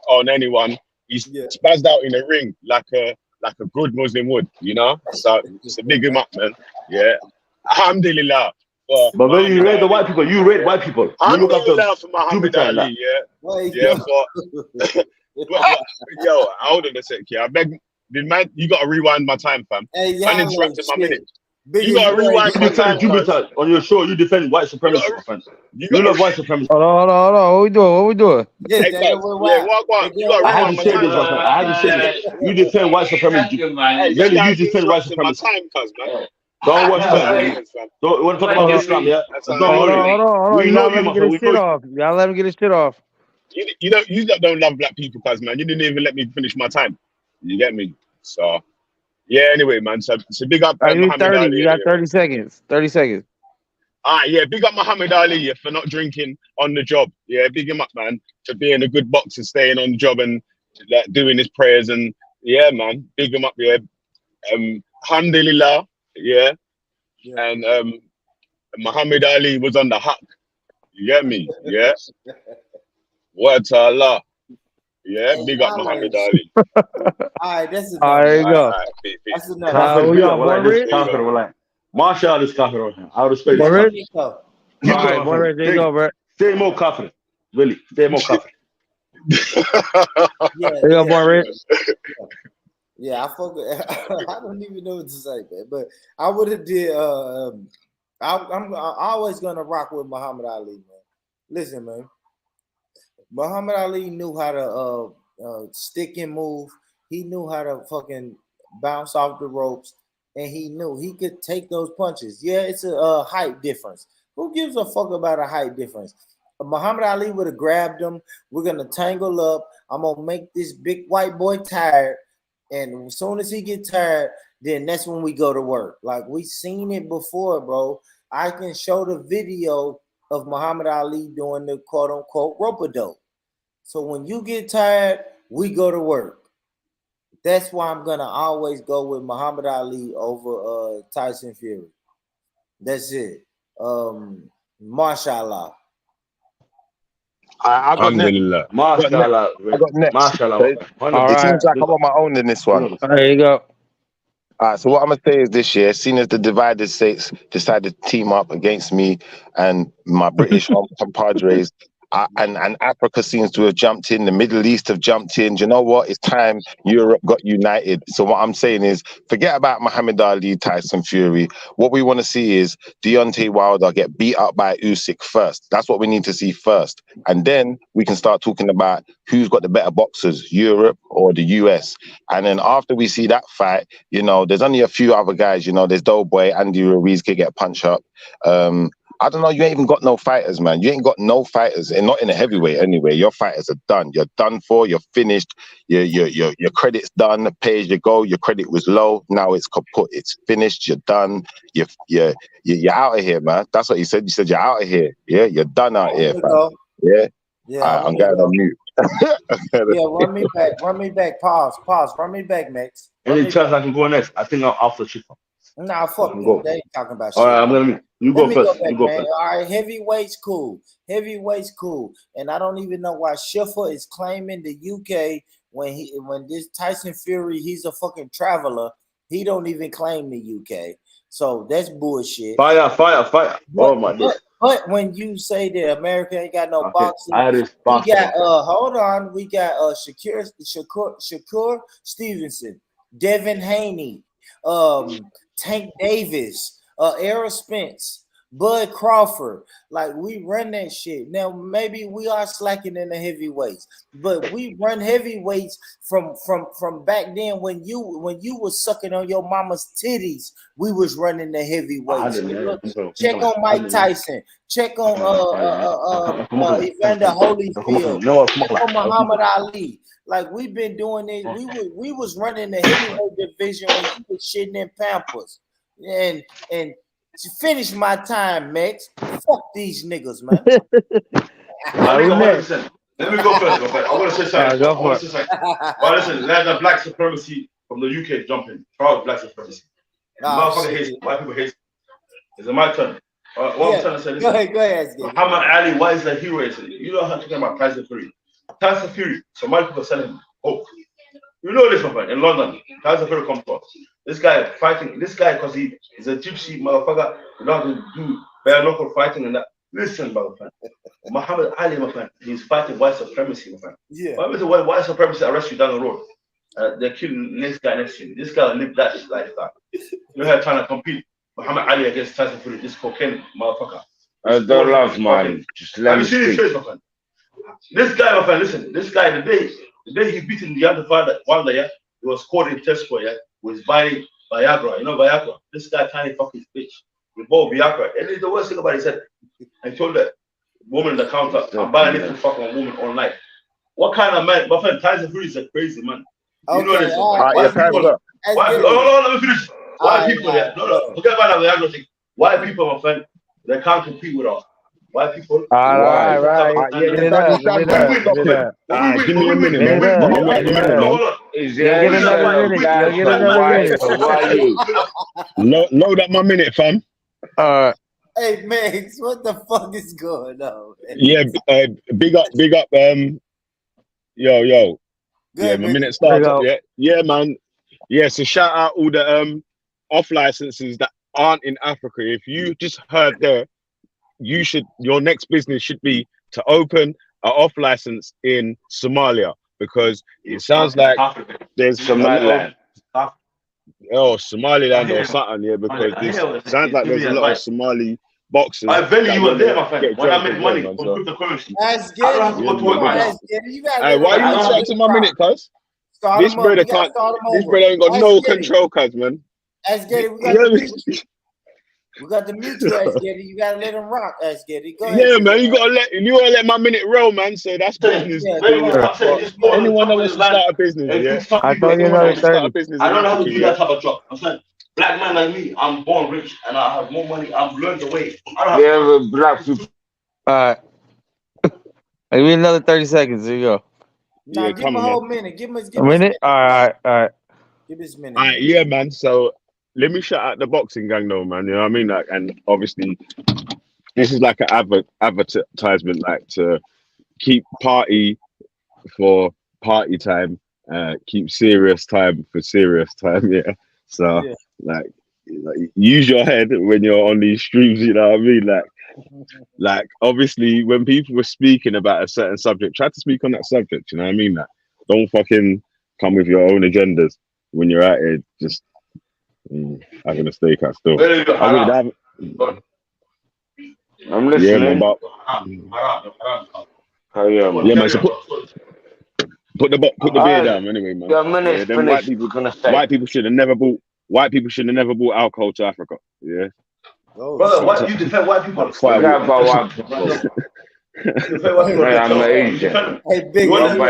on anyone. He spazzed out in the ring like a good Muslim would, you know? So just big him up, man. Yeah, alhamdulillah. But when you rate the white people, you rate white people. You look Alhamdulillah for Muhammad Ali, yeah. But yo, hold on a sec, yeah. I beg. Man, you gotta rewind my time, fam. Hey, man interrupted my minute. You gotta rewind my time. On your show, you defend white supremacy, my friend. You love white supremacy. Hold on. What we doing? What? You gotta I had to say this, my friend. I had to say this. You defend white supremacy. Then you defend white supremacy. Don't watch that. Don't want to talk about Islam, yeah? Hold on. We know you, my friend. Y'all let him get his shit off. You don't love black people, cuz, man. You didn't even let me finish my time. You get me? So, yeah, anyway, man. So big up Muhammad Ali. You got 30 seconds. 30 seconds. All right, yeah, big up Muhammad Ali for not drinking on the job. Yeah, big him up, man, for being a good boxer, staying on the job and doing his prayers. And, yeah, man, big him up, yeah. Alhamdulillah, yeah. And Muhammad Ali was on the huck. You get me? Yeah. Word to Allah. Yeah, big up Muhammad Ali. All right, that's enough. There you go. That's enough. Marshall is kafir. I respect it. All right, Boris, there you go, bro. Stay more kafir. Really, stay more kafir. There you go, Boris. Yeah, I don't even know what to say, man. But I would have did. I'm always gonna rock with Muhammad Ali, man. Listen, man. Muhammad Ali knew how to stick and move. He knew how to fucking bounce off the ropes, and he knew he could take those punches. Yeah, it's a height difference. Who gives a fuck about a height difference? Muhammad Ali would have grabbed him. We're gonna tangle up. I'm gonna make this big white boy tired, and as soon as he get tired, then that's when we go to work. Like we seen it before, bro. I can show the video of Muhammad Ali doing the quote unquote rope-a-dope. So when you get tired, we go to work. That's why I'm gonna always go with Muhammad Ali over Tyson Fury. That's it. Mashallah. I got Alhamdulillah. Mashallah. I got next. Mashallah. It seems like I'm on my own in this one. There you go. All right, so what I'm gonna say is this year, seeing as the divided states decided to team up against me and my British compadres, and Africa seems to have jumped in, the Middle East have jumped in. Do you know what? It's time Europe got united. So what I'm saying is, forget about Muhammad Ali, Tyson Fury. What we want to see is Deontay Wilder get beat up by Usyk first. That's what we need to see first. And then we can start talking about who's got the better boxers, Europe or the US. And then after we see that fight, you know, there's only a few other guys, you know, there's Doughboy, Andy Ruiz could get punched up. I don't know, you ain't even got no fighters, man. You ain't got no fighters, and not in a heavyweight anyway. Your fighters are done. You're done for, you're finished. Your credit's done, pay as you go. Your credit was low, now it's kaput. It's finished, you're done. You're out of here, man. That's what you said. You said you're out of here. Yeah, you're done out here, fam. Yeah, I'm going on mute. Run me back. Pause. Run me back, Max. Any chance I can go next? I think I'm after Chico. Nah, fuck you. They ain't talking about shit. All right, I'm gonna. You go first. You go first. All right, heavyweight's cool. And I don't even know why Schiffer is claiming the UK when this Tyson Fury, he's a fucking traveler. He don't even claim the UK. So that's bullshit. Fire. Oh my God. But when you say that America ain't got no boxing, we got hold on, we got Shakur Stevenson, Devin Haney, Tank Davis, Errol Spence, Bud Crawford. Like, we run that shit. Now maybe we are slacking in the heavyweights, but we run heavyweights from back then when you was sucking on your mama's titties. We was running the heavyweights. Check on Mike Tyson. Check on Evander Holyfield. Check on Muhammad Ali. Like, we've been doing it. We was running the heavyweight division when you was shitting in Pampers. And to finish my time, Max, fuck these niggas, man. Let me go first. I want to say something. But listen, let the black supremacy from the UK jump in. Proud black supremacy. Motherfucker hates it. White people hate it. Is it my turn? What I'm trying to say is, go ahead. Muhammad Ali, why is the hero? You know how to talk about Tyson Fury. Tyson Fury, so many people selling hope. You know this, my friend, in London. Tyson Fury comes from. This guy fighting, because he's a gypsy motherfucker. He doesn't do bare knuckle fighting and that. Listen, my friend. Muhammad Ali, my friend, he's fighting white supremacy, my friend. Yeah. Why would the white supremacy arrest you down the road? They're killing the next guy next to you. This guy lived that lifestyle. You're here trying to compete Muhammad Ali against Tyson Fury, this cocaine motherfucker. I don't love, man. Just let me speak. My friend? This guy, my friend, listen. This guy, the day he beat in the other Wilder, yeah, he was caught in test square, yeah, with buying Viagra. You know Viagra? This guy trying to fuck his bitch. He bought Viagra. And the worst thing about it, he said, I told the woman in the counter, I'm buying this to fuck a woman all night. What kind of man? My friend, Tyson Fury is a crazy man. You know this. Let me finish. Why people there? No, forget about the Viagra thing. Why people, my friend, they can't compete with us. White people. Right. Give me a minute, man. Load up my minute, fam. Hey, Max, what the fuck is going on, man? Yeah, big up. Yo. Yeah, my minute starts up. Yeah, man. Yeah, so shout out all the off licenses that aren't in Africa. If you just heard there, your next business should be to open an off license in Somalia, because it sounds like there's Somaliland. Somaliland or something, yeah, because this sounds like there's a lot of Somali boxers. I value you were there, my friend. When I make money on cryptocurrency, that's good. I don't have to go to work, man. Why are you interrupting my minute, cuz? This brother ain't got no control, cuz, man. Let's get it. We got the mute you, Ask Getty. You gotta let him rock, Ask Getty. Go ahead. Yeah, man, you gotta let my minute roll, man. So that's business. Anyone that wants to start a business, yeah. I told you another 30. I don't know how to do that type of job. I'm saying, black man like me, I'm born rich and I have more money. I've learned the way. Black people. All right. Give me another 30 seconds. There you go. Nah, give him a whole minute. Give him a minute. All right. Give his minute. All right, yeah, man. So let me shout out the boxing gang, though, man. You know what I mean? Like, and obviously, this is like an advertisement, like to keep party for party time, keep serious time for serious time. Yeah. So like use your head when you're on these streams. You know what I mean? Like obviously, when people were speaking about a certain subject, try to speak on that subject. You know what I mean? Like, don't fucking come with your own agendas when you're out here just having a stakeout still. I'm listening. Yeah, man, but yeah, man. So put the beer down anyway, man. White people should have never bought alcohol to Africa. Yeah. Brother, you defend white people. I'm Asian. Hey, big you defend the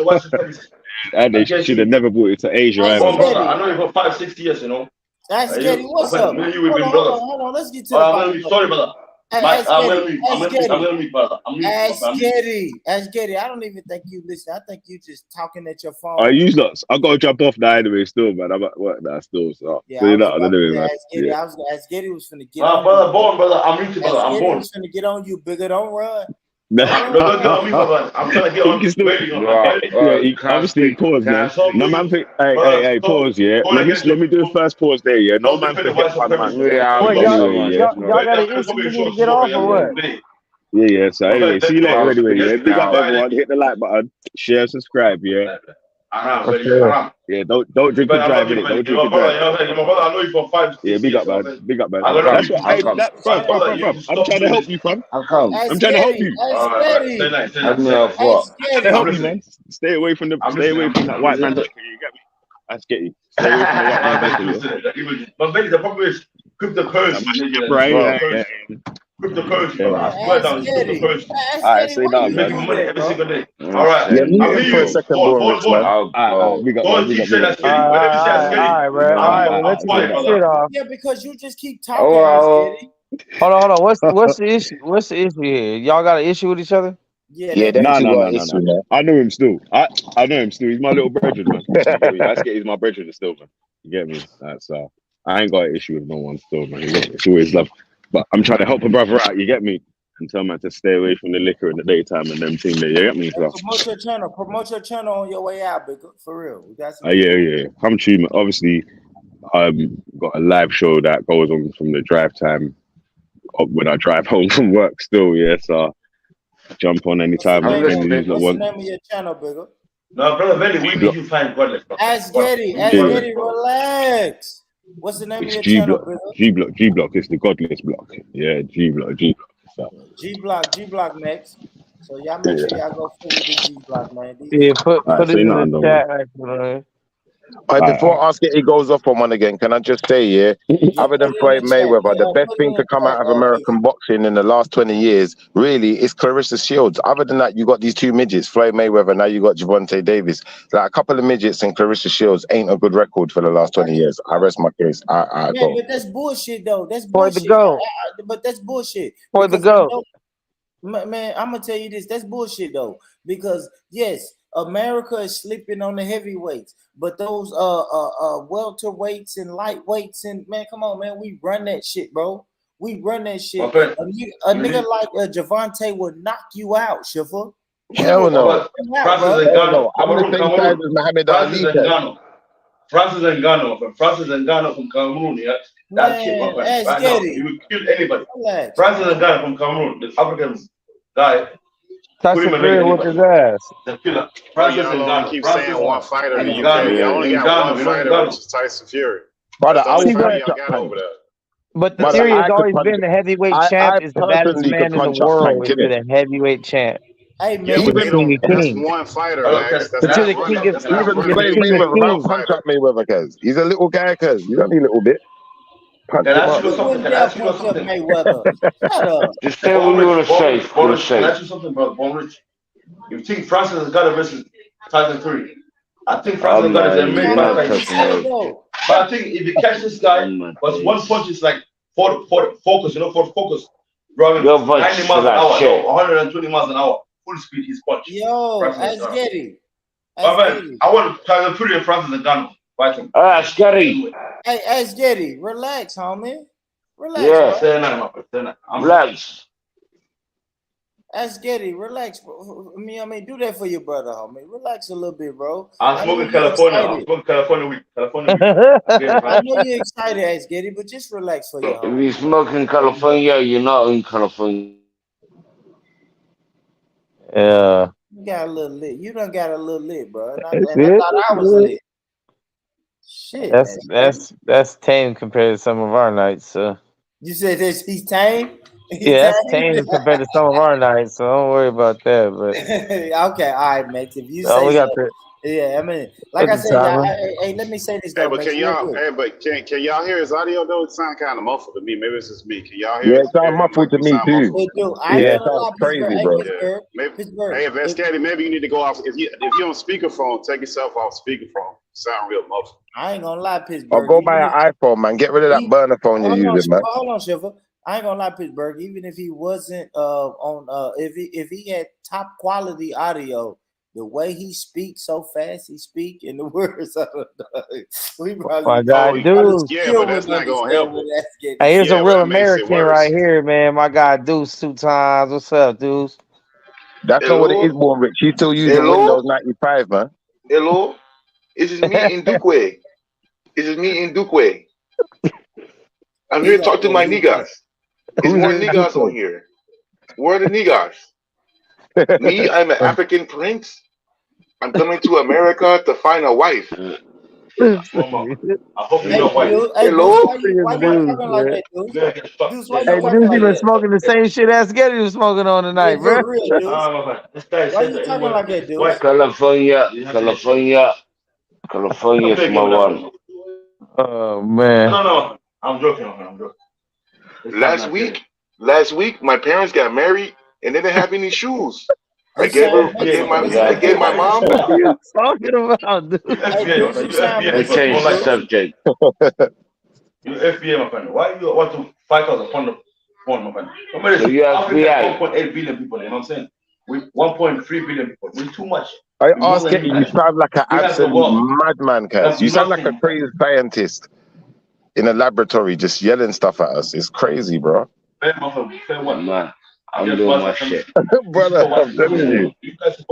white supremacists. And they should have never brought it to Asia. I know you for 5-6 years, you know. Ask Getty, what's up? Hold on, let's get to the sorry, brother. I'm gonna meet, brother. Ask Getty. I don't even think you listen. I think you just talking at your phone. I gotta jump off now anyway. Still, man. I'm at work now. Still, so you're not on anyway, man. Ask Getty was finna get. Brother. I'm muted, brother. I'm born. Was finna get on you, bigger. Don't run. No, don't get on me, brother. I'm trying to get on you. Obviously, pause, man. No man think. Hey, pause. Yeah, let me do the first pause there. Yeah, no man think. Y'all got an issue you need to get off or what? Yeah. So anyway, see you later. Anyway, yeah. Big up everyone. Hit the like button, share, subscribe. Yeah. Yeah, don't drink and drive, innit? Don't drink and drive. I know you for 5. Yeah, big up, man. That's what, bro. I'm trying to help you, fam. I'm trying to help you. I'm trying to help you, man. Stay away from that white man. You get me? That's get you. Stay away from the white man. But maybe the problem is cryptocurrency. Right. Cryptocurrency. Alright, say that, man. Making money every single day. Alright. Yeah, me for a second, we got Alright, let's get the shit off. Yeah, because you just keep talking. Hold on. What's the issue? What's the issue here? Y'all got an issue with each other? No. I know him still. I know him still. He's my little brethren, man. He's my brethren still, man. You get me? That's I ain't got an issue with no one still, man. It's always love. But I'm trying to help a brother out, you get me? And tell man to stay away from the liquor in the daytime and them things there, you get me? So, promote your channel on your way out, big, for real. We got some yeah. Come to you, obviously, got a live show that goes on from the drive time when I drive home from work still, yeah. So jump on anytime. What's the name of your channel, bigger? No, brother, where did you find godless? Ask Getty, relax. What's the name of your channel, brother? G Block is the godless block. Yeah, G Block. So. G Block next. So y'all make sure y'all go follow the G Block, man. Yeah, put it in the chat. Before Ask Getty goes off on one again, can I just say, other than Floyd Mayweather, the best thing to come out of American boxing in the last 20 years, really, is Clarissa Shields. Other than that, you got these two midgets, Floyd Mayweather, now you got Gervonta Davis. Like, a couple of midgets and Clarissa Shields ain't a good record for the last 20 years. I rest my case. I go. But that's bullshit, though. That's bullshit. But that's bullshit. For the go. Man, I'm going to tell you this. That's bullshit, though. Because, yes, America is sleeping on the heavyweights, but those welterweights and lightweights and man, come on, man, we run that shit, bro. We run that shit. Okay. A nigga like Gervonta would knock you out, Shiffer. Hell no. I'm the same size as Muhammad Ali. Francis Ngannou from Cameroon, yeah. That shit, my friend. Right now, he would kill anybody. Francis Ngannou from Cameroon, the African guy. Tyson Fury with his ass. The killer. Francis Ngannou. Keep saying one fighter in the UK. I only got one fighter, which is Tyson Fury. Brother, I was over there. But the theory has always been the heavyweight champ is the baddest man in the world. Is the heavyweight champ. Hey, man, that's one fighter, Max. That's the king of Mayweather. Contract Mayweather, cuz he's a little guy, cuz you don't need a little bit. punch Can him I ask up. you something? Can I ask you something? Mayweather. Shut up. Just say what you want to say. Can I ask you something, bro? Born Rich. If you think Francis has got it versus Tyson Fury, I think Francis has got it. They're made by But I think if you catch this guy, but one punch is like for focus, for focus. Driving 90 miles an hour, no, 120 miles an hour, full speed, his punch. Yo, Asgeri. I want Tyson Fury and Francis Ngannou fighting. Scary. Hey, Asgeri, relax, homie. Relax. Yeah. Say nothing. Relax. Asgeri, relax, bro. I mean, do that for your brother, homie. Relax a little bit, bro. I'm smoking California. I'm smoking California weed. I know you're excited, Asgeri, but just relax for your homie. If you smoke in California, you're not in California. Yeah. You got a little lit. You done got a little lit, bro. And I thought I was lit. Shit. That's tame compared to some of our nights. So. You said this? He's tame. Yeah, that's tame compared to some of our nights. So don't worry about that. But okay, all right, Max. If you so say we got so. Yeah, I mean, like I said, hey, let me say this though. Hey, but can y'all hear his audio though? It sounds kind of muffled to me. Maybe it's just me. Can y'all hear? Yeah, it sounds muffled to me too. Yeah, it sounds crazy, bro. Yeah. Hey, if that's Caddy, maybe you need to go off. If you're on speakerphone, take yourself off speakerphone. Sound real muffled. I ain't gonna lie, Pittsburgh. Or go buy an iPhone, man. Get rid of that burner phone you're using, man. Hold on, Shiva. I ain't gonna lie, Pittsburgh. Even if he wasn't if he had top quality audio, the way he speaks so fast, he speak in the words. We probably. My God, dude. Yeah, but that's not gonna help. Hey, here's a real American right here, man. My guy, Deuce, 2 times. What's up, Deuce? That's not what it is, Born Rich. He's still using Windows 95, man. Hello, this is me in Dukwe. I'm here to talk to my niggas. There's more niggas on here. Where are the niggas? Me, I'm an African prince. I'm coming to America to find a wife. I hope you know why. Hello? Why you talking like that, dude? Hey, Deuce even smoking the same shit as Getty was smoking on tonight, bro. Why you talking like that, dude? California is my one. Oh man. No. I'm joking. Last week, my parents got married and they didn't have any shoes. I gave my mom. What are you talking about, dude? Let's change the subject. You FBI, my friend. Why you want to fight us upon the phone, my friend? So you FBI. 1.8 billion people, you know what I'm saying? With 1.3 billion people, we're too much. I ask you sound like an absolute madman, Kaz. You sound like a crazy scientist in a laboratory just yelling stuff at us. It's crazy, bro. Man, I'm doing my shit. Brother, I'm telling you.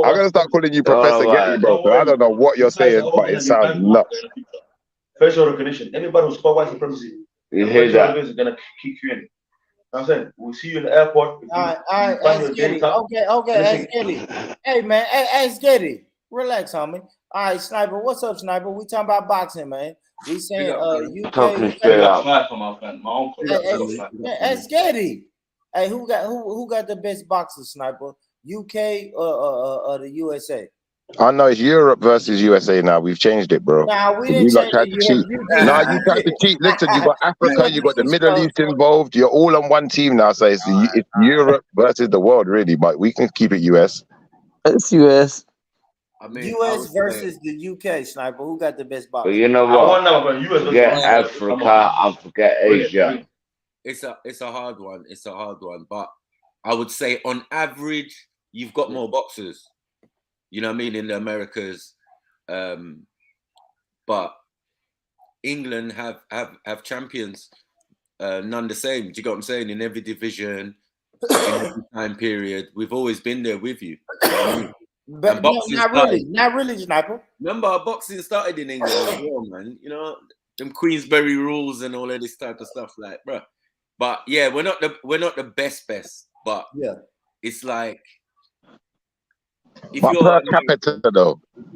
I'm going to start calling you Professor Getty, bro. I don't know what you're saying, but it sounds nuts. Facial recognition. Anybody who's called white supremacy, you hear that? Is going to kick you in. I'm saying, we'll see you in the airport. All right, ask Getty. Okay, ask Getty. Hey, man, ask Getty. Relax, homie. All right, Sniper, what's up, Sniper? We talking about boxing, man. We saying UK. Talking straight out. Ask Getty. Hey, who got the best boxer, Sniper? UK or the USA? I know it's Europe versus USA now. We've changed it, bro. Nah, we didn't change tried to cheat. No, you tried to cheat. Listen, you got Africa, you got the Middle East involved. You're all on one team now, so it's Europe versus the world, really. But we can keep it US. It's US. I mean, US versus the UK, Sniper. Who got the best boxer? But you know what? Forget Africa and forget Asia. It's a hard one. But I would say on average, you've got more boxers. You know what I mean, in the Americas, but England have champions, none the same. Do you get what I'm saying? In every division, in every time period, we've always been there with you. But not really, Sniper. Remember, boxing started in England as well, man. You know, them Queensberry rules and all of this type of stuff, like, bro. But yeah, we're not the best, but yeah, it's like. If you're an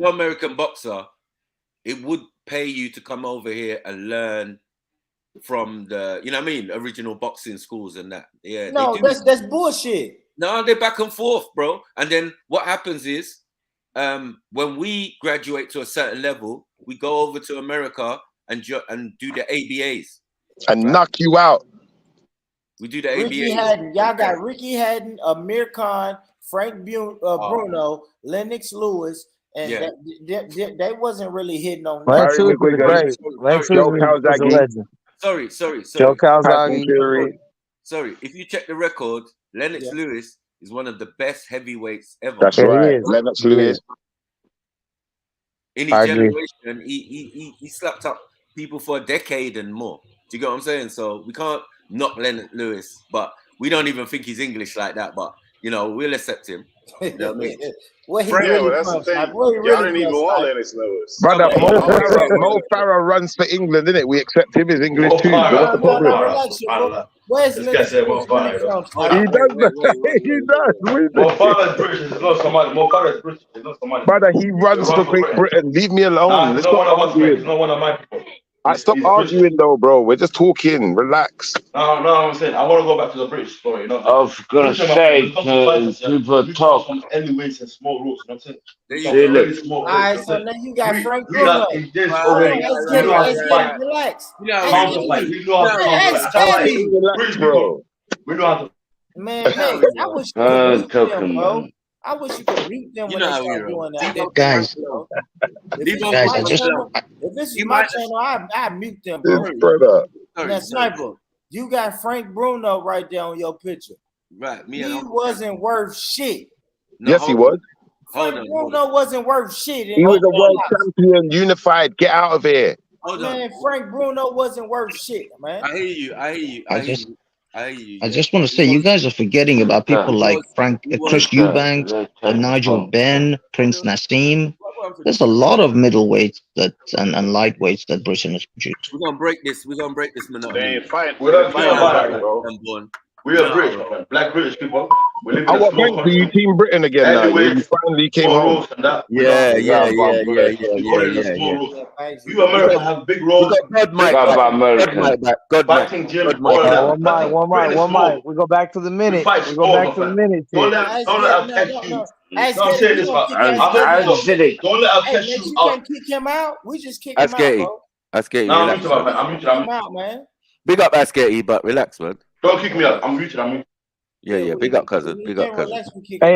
American boxer, it would pay you to come over here and learn from the, you know what I mean, original boxing schools and that. Yeah. No, that's bullshit. No, they're back and forth, bro. And then what happens is, when we graduate to a certain level, we go over to America and do the ABAs. and knock you out. We do the Ricky ABA. Hatton. Y'all got Ricky Hatton, Amir Khan, Frank Bruno, Lennox Lewis, and they wasn't really hitting on Lennox nothing. Lewis was great. Lennox Joe Lewis was a Kawasaki. legend. Sorry. Joe Kawasaki. Sorry, if you check the record, Lennox Lewis is one of the best heavyweights ever. That's right. Lennox Lewis. In his generation, he slapped up people for a decade and more. Do you get what I'm saying? So we can't knock Lennox Lewis, but we don't even think he's English like that. But you know, we'll accept him. You know what I mean? That's the thing. Y'all didn't even want Lennox Lewis. Brother, Mo Farah runs for England, innit? We accept him as English too. What's the problem? Where's This guy said Mo Farah. He does. He does. Mo Farah is British. It's not Somali. Mo Farah is British. It's not Somali. Brother, he runs for Great Britain. Leave me alone. He's not one of us, mate. He's not one of my people. Stop arguing though, bro. We're just talking. Relax. No, I'm saying I want to go back to the British story. You know, I was gonna say people talk. from anyways and small rules. You know what I'm saying? See, look. All right, so now you got Frank We are Bruno. in this already. We know how to fight. Relax. Counter fight. We know how to counter fight. Relax, bro. We know how to. Man, I wish you could beat them, bro. I wish you could beat them when they start doing that. Guys, If this is my channel, I mute them, bro. Brother. Now, Sniper, you got Frank Bruno right there on your picture. Right, He wasn't worth shit. Yes, he was. Hold Frank Bruno wasn't worth shit. He was a world champion, unified. Get out of here. Man, Frank Bruno wasn't worth shit, man. I hear you. I just want to say, you guys are forgetting about people like Chris Eubanks, Nigel Benn, Prince Nassim. There's a lot of middleweights and lightweights that Britain has produced. We're gonna break this monotony. They ain't fighting. We don't care about that, bro. We are British, man. Black British people. We live in I a want small to country. you Team Britain again now. Anyways, You finally came small home. rules and that. Yeah. You America have big roles. Fighting gym. One mic. We go back to the minute. We go back to the minute. Don't let us catch you. I'm saying this, but don't let us catch you out. Can't kick him out. We just kick him out, bro. Asketty, No, relax. I'm muted. Kick him out, man. Big up Asketty, but relax, man. Don't kick me out. I'm muted. Yeah. Big up, cousin. Big up, cousin. Hey,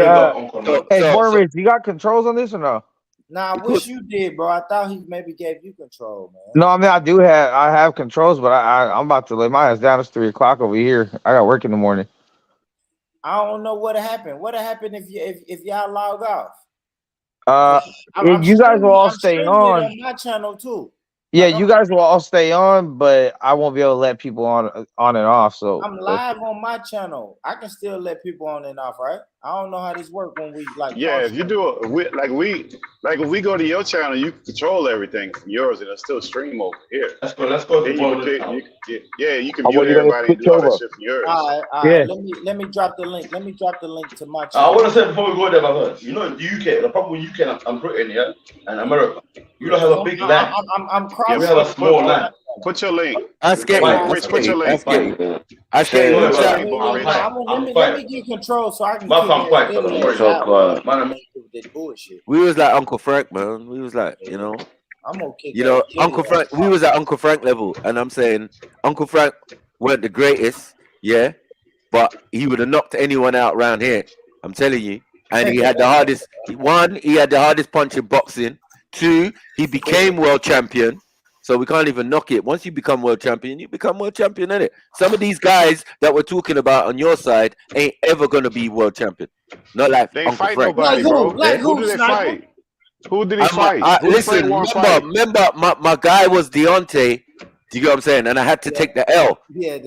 Born Rich, you got controls on this or no? Nah, I wish you did, bro. I thought he maybe gave you control, man. No, I mean I have controls, but I'm about to lay my ass down. It's 3:00 over here. I got work in the morning. I don't know what happened. What happened if y'all log off? You guys will all stay on my channel too. Yeah, you guys will all stay on, but I won't be able to let people on and off. So I'm live on my channel. I can still let people on and off, right? I don't know how this works when we like. Yeah, if you do it, if we go to your channel, you control everything from yours, and it'll still stream over here. Let's go. You can mute everybody and do all that shit from yours. All right. Let me drop the link. Let me drop the link to my channel. I want to say before we go there, my brother, you know, the UK, the problem with UK and Britain, yeah, and America, you don't have a big land. I'm we have a small land. Put your link. Rich, put your link. Let me get control so I can. We was like Uncle Frank, man. We was like, you know. I'm okay. You know, Uncle Frank. We was at Uncle Frank level, and I'm saying Uncle Frank weren't the greatest, yeah, but he would have knocked anyone out around here. I'm telling you. And he had the hardest. One, he had the hardest punch in boxing. Two, he became world champion. So we can't even knock it. Once you become world champion, you become world champion, innit? Some of these guys that we're talking about on your side ain't ever gonna be world champion. Not like they ain't Uncle fight Frank. nobody, bro. Who did they fight? Who did he fight? Listen, remember, my guy was Deontay. Do you get what I'm saying? And I had to take the L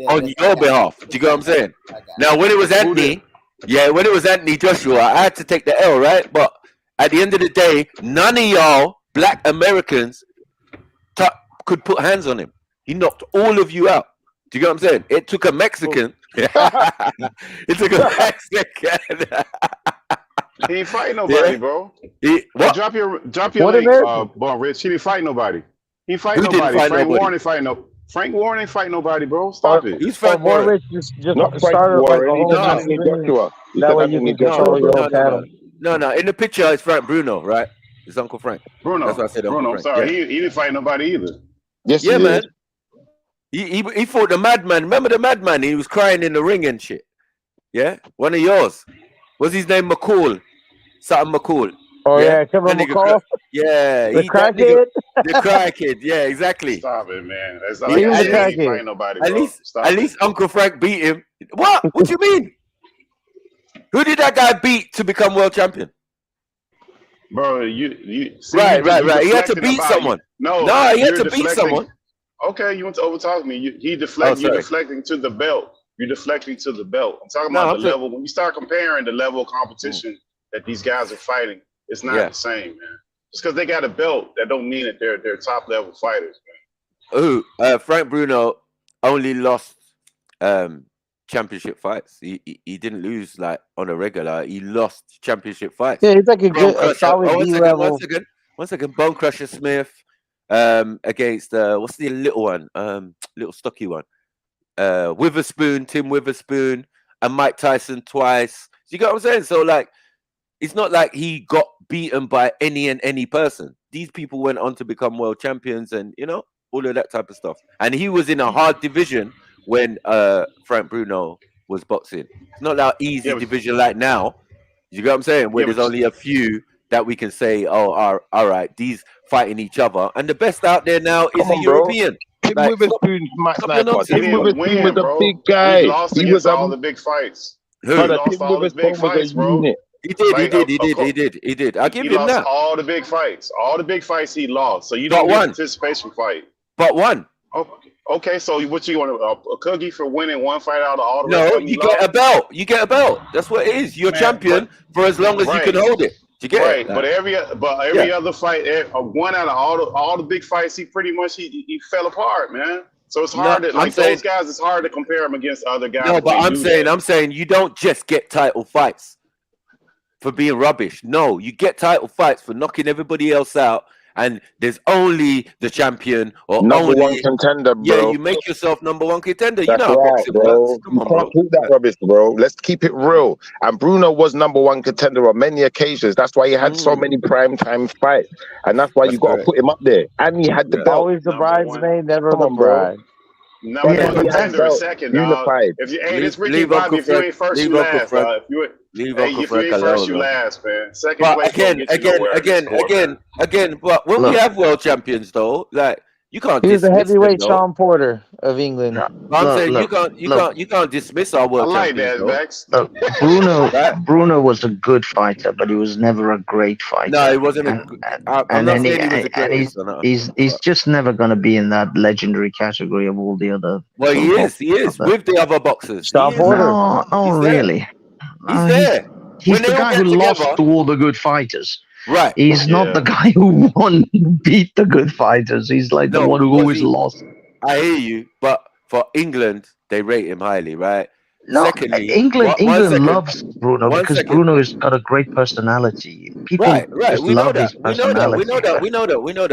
on your behalf. Do you get what I'm saying? Now, when it was Anthony, when it was Anthony Joshua, I had to take the L, right? But at the end of the day, none of y'all black Americans could put hands on him. He knocked all of you out. Do you get what I'm saying? It took a Mexican. It took a Mexican. He ain't fighting nobody, bro. Drop your What link, Born Rich. He didn't fight nobody. He ain't fight nobody. Frank Warren ain't fighting nobody, bro. Stop it. He's Frank Born Rich just started like a whole that way you can control your own panel. No. In the picture, it's Frank Bruno, right? It's Uncle Frank. Bruno. That's what I said. Bruno. Uncle I'm Frank. sorry. He didn't fight nobody either. Yes, man. He fought the Madman. Remember the Madman? He was crying in the ring and shit. Yeah, one of yours. What's his name? McCall. Something McCall. Oh yeah, Kevin McCall. Yeah, the crackhead. The crackhead. Yeah, exactly. Stop it, man. That's He was like a he ain't fighting nobody, bro. At least Uncle Frank beat him. What? What you mean? Who did that guy beat to become world champion? Bro, you see, Right. He had to deflecting beat about- someone. No, he had you're to beat deflecting. someone. Okay, you want to overtalk me. You're sorry. deflecting to the belt. You're deflecting to the belt. I'm talking No, about I'm the level. When you start comparing the level of competition that these guys are fighting, it's not the same, man. Just because they got a belt, that don't mean that they're top level fighters, man. Frank Bruno only lost championship fights. He didn't lose like on a regular. He lost championship fights. Yeah, he's like a solid D level. One second. Bone Crusher Smith against what's the little one? Little stocky one. Witherspoon, Tim Witherspoon, and Mike Tyson twice. You get what I'm saying? So like, it's not like he got beaten by any person. These people went on to become world champions, and all of that type of stuff. And he was in a hard division when Frank Bruno was boxing. It's not that easy division like now. You get what I'm saying? Where there's only a few that we can say, oh, all right, these fighting each other, and the best out there now is a European. Tim Like, Witherspoon, He didn't win, was a bro. big guy. He lost He against was all the big fights. Who? He lost all the big fights, bro. He did. I give He him lost that. all the big fights. All the big fights he lost. So you But don't get a one. participation fight. But one. Okay, so what you want, a cookie for winning one fight out of all the rest No, of them you lost? get a belt. You get a belt. That's what it is. You're champion for as long as you can hold it. You get right, it? but every other fight, one out of all the big fights, he pretty much he fell apart, man. So it's hard to those guys. It's hard to compare them against other guys. No, but when I'm saying you don't just get title fights for being rubbish. No, you get title fights for knocking everybody else out. And there's only the champion or number only one contender, bro. Yeah, you make yourself number one contender. That's you know how right, boxing bro. works. Come You on, can't bro. talk that rubbish, bro. Let's keep it real. And Bruno was number one contender on many occasions. That's why he had so many primetime fights, and that's why you got to put him up there. And he had the belt. Always the bridesmaid, never the bride. Number one contender is second, dog. Unified. If you, this Ricky Bobby, if you ain't first, you last, dog. If you ain't first, you last, man. Second But place again, but when we have world champions though, like you can't. He was the dismiss them, heavyweight though. Sean Porter of England. I'm saying you can't dismiss our world champions. Look, Bruno was a good fighter, but he was never a great fighter. No, he wasn't a. I'm not saying he was a great fighter. He's just never going to be in that legendary category of all the other. Well, he is with the other boxers. Sean Porter. No, really. He's there. He's When the they all guy get who lost together- to all the good fighters. Right. He's not the guy who won, beat the good fighters. He's like the one who always lost. I hear you, but for England, they rate him highly, right? No, Secondly, England one second. loves Bruno One because second. Bruno has got a great personality. People Right. just We know love that. his personality.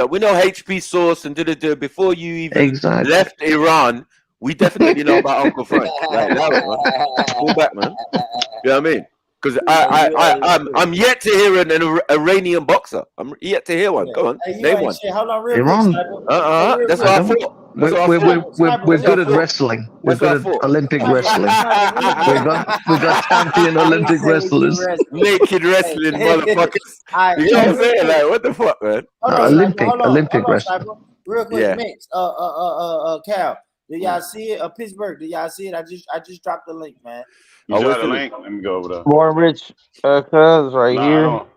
We know HP Sauce and before you even Exactly. left Iran. We definitely know about Uncle Frank. Right now, man. Pull back, man. You know what I mean? Because I'm yet to hear an Iranian boxer. I'm yet to hear one. Go on, name one. Hold on, real Iran. quick. That's what I thought. We're good at wrestling. We're good at Olympic wrestling. we got champion Olympic wrestlers. Naked wrestling, motherfuckers. You know what I'm saying? Like, what the fuck, man? Olympic wrestling. Real quick, Yeah. mix. Cal, did y'all see it? Pittsburgh, did y'all see it? I just dropped the link, man. You got a link? Let me go over there. Warren Rich, cuz right Nah, I here. don't.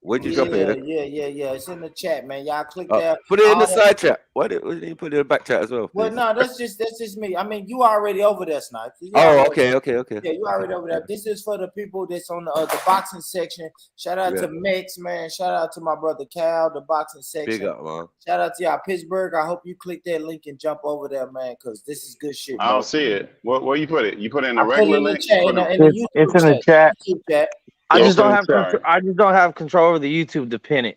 Where'd you drop it? Yeah. It's in the chat, man. Y'all click there. Put it in the All side chat. Why didn't you put it in the back chat as well? Well, please? no, that's just me. I mean, you already over there, Snipes. You Oh, already- okay. Yeah, you already over there. This is for the people that's on the boxing section. Shout out Yeah. to Mex, man. Shout out to my brother Cal, the boxing section. Big up, man. Shout out to y'all Pittsburgh. I hope you click that link and jump over there, man, because this is good shit. I bro. don't see it. Where you put it? You put it in the I put it regular in the link? chat, Or in the- the It's YouTube in the chat. YouTube chat. I just don't Okay, have sorry. I just don't have control over the YouTube to pin it.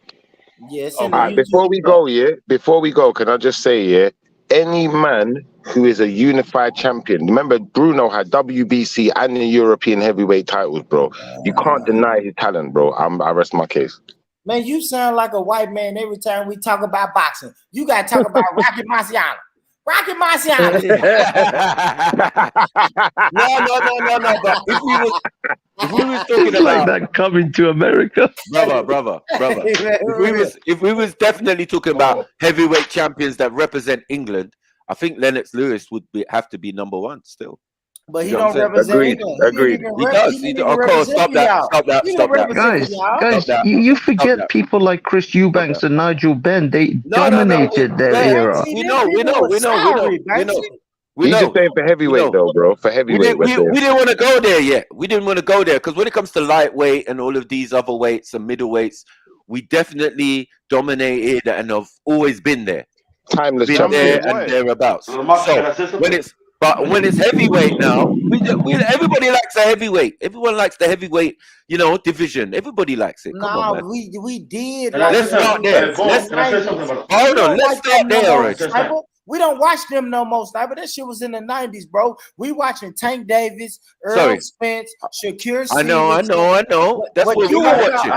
Yeah, it's All in the right, YouTube. before we go, can I just say, any man who is a unified champion, remember Bruno had WBC and the European heavyweight titles, bro. You can't deny his talent, bro. I rest my case. Man, you sound like a white man every time we talk about boxing. You gotta talk about Rocky Marciano. Rocky Marciano. No. But if we was talking It's like about that coming to America. brother. If we was definitely talking about heavyweight champions that represent England, I think Lennox Lewis would have to be number one still. But he You know don't represent England. Agreed. He does. Of course. Stop that. Guys, you forget people like Chris Eubanks and Nigel Benn. They dominated their era. We know. He's just saying for heavyweight though, bro. For heavyweight, we didn't want to go there yet. We didn't want to go there because when it comes to lightweight and all of these other weights and middleweights, we definitely dominated and have always been there. Timeless been there and thereabouts. So when it's heavyweight now, everybody likes a heavyweight. Everyone likes the heavyweight, division. Everybody likes it. Come on, man. we did. Let's start there. Hold on. Let's start there already. We don't watch them no more, Sniper. That shit was in the 90s, bro. We watching Tank Davis, Earl Spence, Shakur. I know. That's what we were watching.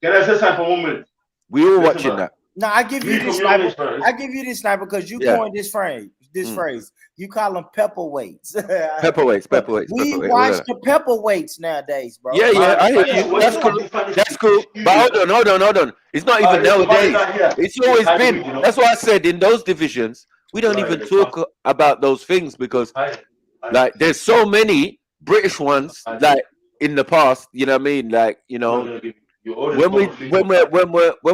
Can I say something for 1 minute? We were watching that. No, I give you this, Sniper. I give you this, Sniper, because you coined this phrase. You call them pepperweights. Pepperweights. We watch the pepperweights nowadays, bro. Yeah, I hear you. That's cool. But hold on. It's not even nowadays. It's always been. That's why I said in those divisions, we don't even talk about those things because, like, there's so many British ones, like in the past. You know what I mean? Like, when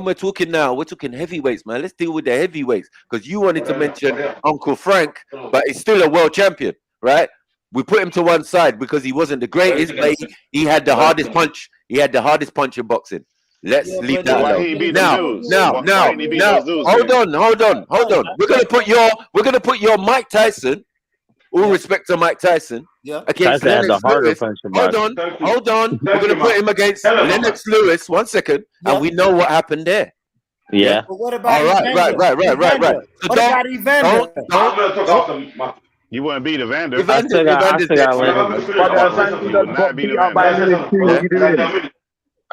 we're talking now, we're talking heavyweights, man. Let's deal with the heavyweights because you wanted to mention Uncle Frank, but he's still a world champion, right? We put him to one side because he wasn't the greatest, but he had the hardest punch. He had the hardest punch in boxing. Let's leave that alone. Now, hold on. We're gonna put your Mike Tyson. All respect to Mike Tyson. Against Lennox Lewis. Hold on. We're gonna put him against Lennox Lewis. 1 second, and we know what happened there. Yeah. But what about right. So what about Evander? Don't. You wouldn't beat Evander. I still got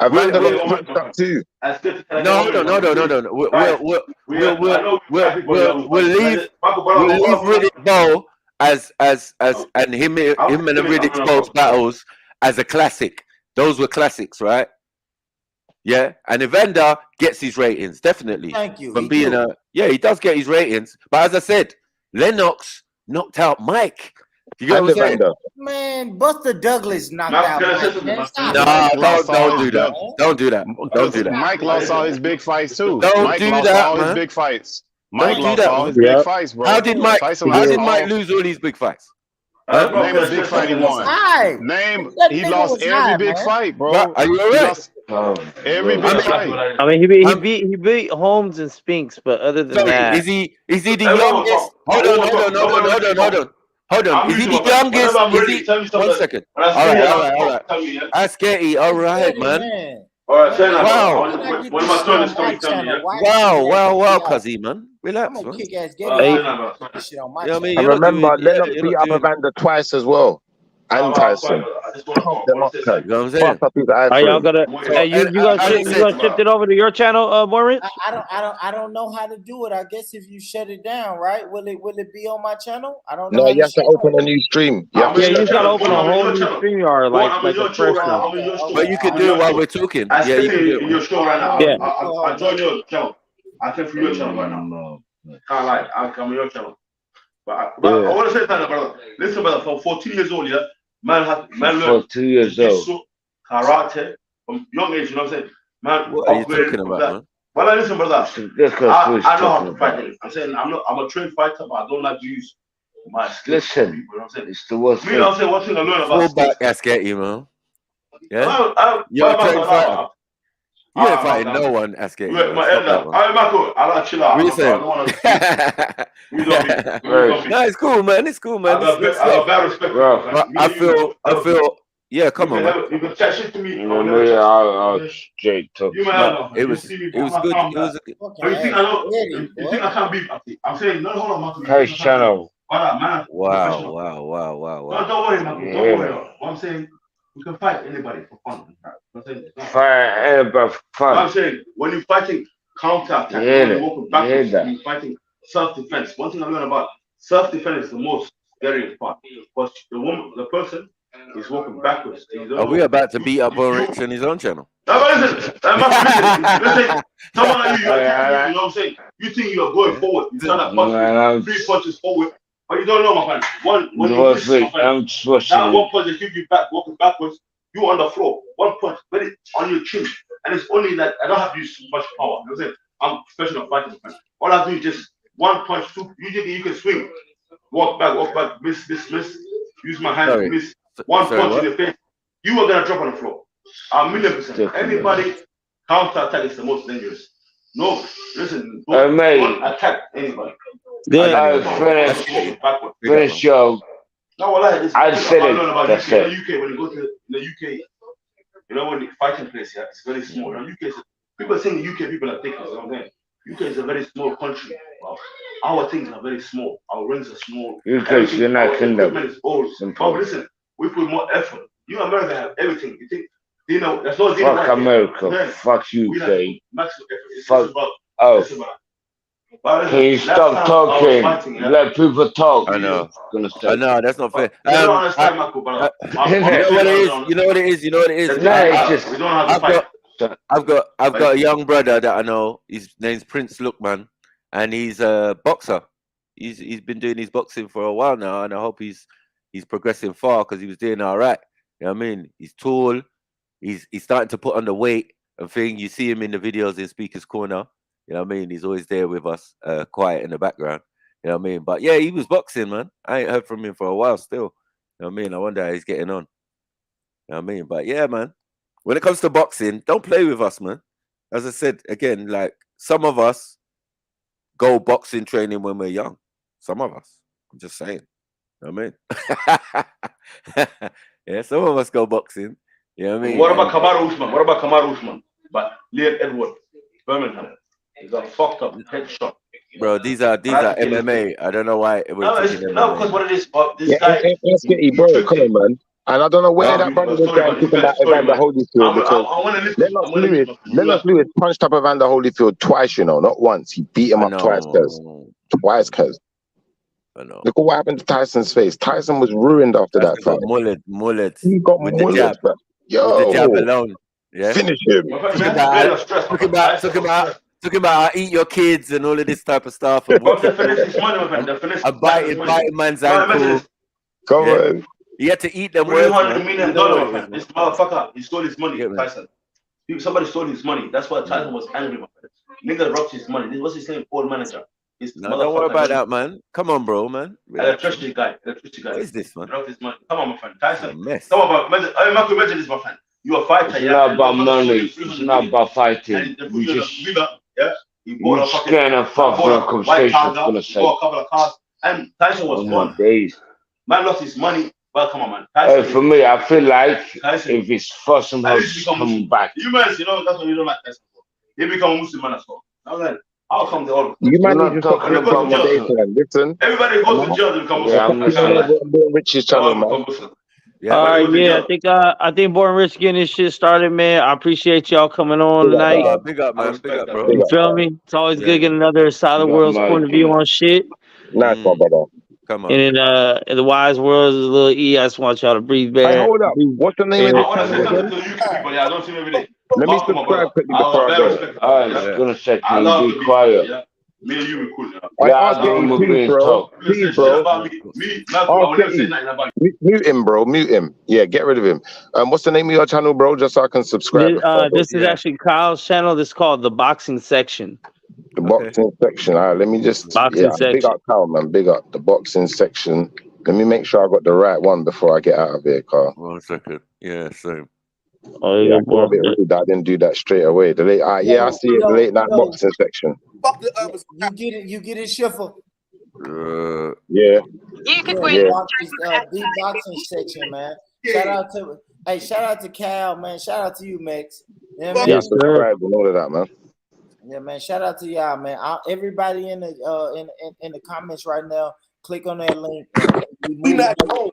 Evander got punched up too. No. We'll leave Riddick Bowe as and him and the Riddick Bowe's battles as a classic. Those were classics, right? Yeah, and Evander gets his ratings definitely. Thank you. From being he does get his ratings. But as I said, Lennox knocked out Mike. You get what I'm saying? Man, Buster Douglas knocked out Mike. Don't do that. Don't do that. Mike lost all his big fights too. Don't do that, man. His big fights. Mike lost all his big fights, bro. How did Mike lose all these big fights? Name a big fight he won. He lost every big fight, bro. Are you alright? Every big fight. I mean, he beat Holmes and Spinks, but other than that, is he the youngest? Hold on. Is he the youngest? 1 second. All right. Ask Getty. All right, man. All right, wow. When my turn is coming, tell me. Wow, Kazi, man. Relax, man. I remember Lennox beat up Evander twice as well. And Tyson. You know what I'm saying? Are y'all gonna? You gonna shift it over to your channel, Warren? I don't know how to do it. I guess if you shut it down, right? Will it be on my channel? I don't know. No, you have to open a new stream. You gotta open a whole new stream yard, like the first one. But you can do it while we're talking. Yeah, you can do it. Your show right now. Yeah. I join your channel. I came from your channel right now. Can't lie. I come on your channel. But I want to say something, brother. Listen, brother. For 14 years old, yeah. Man learned 2 years old. Karate from young age, you know what I'm saying? Man, what are you talking about, man? Well, listen, brother. I know how to fight. I'm saying I'm a trained fighter, but I don't like to use my skills. Listen, you know what I'm saying? It's the worst. Me, I'm saying one thing I learned about. Fall back, Asketti, man. Yeah. You're a trained fighter. You ain't fighting no one, Asketti. My elder. I'm Marco. I like chill out. What you saying? No, it's cool, man. I have bad respect. I feel. Yeah, come on, man. You can chat shit to me. I'll straight talk. It was good. It was good. You think I know? You think I can't beat? I'm saying no. Hold on, Marco. Nice channel. Wow. No, don't worry, Marco. Don't worry. What I'm saying, you can fight anybody for fun. Fight anybody for fun. I'm saying when you're fighting, counter-attack. Yeah, When you're walking backwards, that. you're fighting self-defense. One thing I learned about self-defense is the most scary part. Because the person is walking backwards. Are we about to beat up Bon Rich on his own channel? No, but listen, listen, someone like you, you know what I'm saying? You think you are going forward. You trying to punch 3 punches forward, but you don't know, my friend. When you miss, my friend, that one punch that keep you back, walking backwards, you on the floor. One punch, very on your chin. And it's only that I don't have to use too much power. You know what I'm saying? I'm professional fighting, my friend. All I have to do is just one punch, two. Usually you can swing. Walk back, miss. Use my hand to miss. One punch in the face. You are going to drop on the floor. 1,000,000%. Anybody counter-attack is the most dangerous. No, listen, don't attack anybody. Finish your. No, well, I said it. That's in the UK, when you go to the UK, you know, when the fighting place, yeah, it's very small. Now, UK, people think the UK people are thick. You know what I'm saying? UK is a very small country. Our things are very small. Our rings are small. UK, you're not kingdom. Is old. But listen, we put more effort. You America have everything. You think, you know, there's no fuck America. Then, fuck UK. Maximum effort. It's fuck. Can you stop talking? Fighting, yeah? Let people talk. I know. I know, that's not fair. You don't understand, Marco, but you know what it is. I've got a young brother that I know. His name's Prince Lookman, and he's a boxer. He's been doing his boxing for a while now, and I hope he's progressing far because he was doing all right. You know what I mean? He's tall. He's starting to put on the weight and thing. You see him in the videos in Speaker's Corner. You know what I mean? He's always there with us, quiet in the background. You know what I mean? But yeah, he was boxing, man. I ain't heard from him for a while still. You know what I mean? I wonder how he's getting on. You know what I mean? But yeah, man. When it comes to boxing, don't play with us, man. As I said, again, like some of us go boxing training when we're young. Some of us. I'm just saying. You know what I mean? Yeah, some of us go boxing. You know what I mean? What about Kamaru Usman? But Leon Edwards, Birmingham. He's got fucked up headshot. Bro, these are MMA. I don't know why it was. No, because what it is, this guy. Let's get you, bro. Come on, man. And I don't know where that brother was going talking about Evander Holyfield because Lennox Lewis punched up Evander Holyfield twice, you know, not once. He beat him up twice, cuz. I know. Look at what happened to Tyson's face. Tyson was ruined after that fight. Mullet. He got with mullet, the jab. Yo, with the jab alone. Yeah. Finish him. Talking about eat your kids and all of this type of stuff. And biting man's ankle. Come on. He had to eat them. $300 million. This motherfucker, he stole his money. Tyson. Somebody stole his money. That's why Tyson was angry. Nigga robbed his money. What's his name? Old manager. No, don't worry about that, man. Come on, bro, man. Electricity guy. What is this, man? Robbed his money. Come on, my friend. Tyson. Mess. Come on, bro. Imagine this, my friend. You're a fighter. It's not about money. It's not about fighting. We just. We're scared of fucking conversations for the sake. A couple of cars. And Tyson was gone. Man lost his money. Well, come on, man. Tyson, for me, I feel like if it's for somehow coming back. You man, you know, that's what you don't like Tyson for. He become a Muslim man as well. Now how come they all? You might need to talk about listen. Everybody goes to jail to become Muslim. Yeah, I'm listening. Rich's channel, man. I think Born Rich getting this shit started, man. I appreciate y'all coming on tonight. Big up, man. Big up, bro. You feel me? It's always good getting another Solid World's point of view on shit. Nice one, brother. Come on. And in the Wise World, is a little E. I just want y'all to breathe back. Hey, hold up. What's the name of the channel? I don't see him every day. Let me subscribe quickly before I go. Alright, it's gonna say be quiet. Me and you were cool. Please, bro. Mute him, bro. Mute him. Yeah, get rid of him. What's the name of your channel, bro? Just so I can subscribe. This is actually Kyle's channel. This is called The Boxing Section. The boxing section. All right, let me just big up Kyle, man. Big up the boxing section. Let me make sure I got the right one before I get out of here, Carl. 1 second. Yeah, same. Oh, yeah, I didn't do that straight away. The late, I see it. The late night boxing section. You get it, Schiffer. Yeah. You can the boxing section, man. Shout out to Cal, man. Shout out to you, Max. Yeah, man. Yeah, subscribe and all of that, man. Yeah, man. Shout out to y'all, man. Everybody in the comments right now, click on that link. We not going.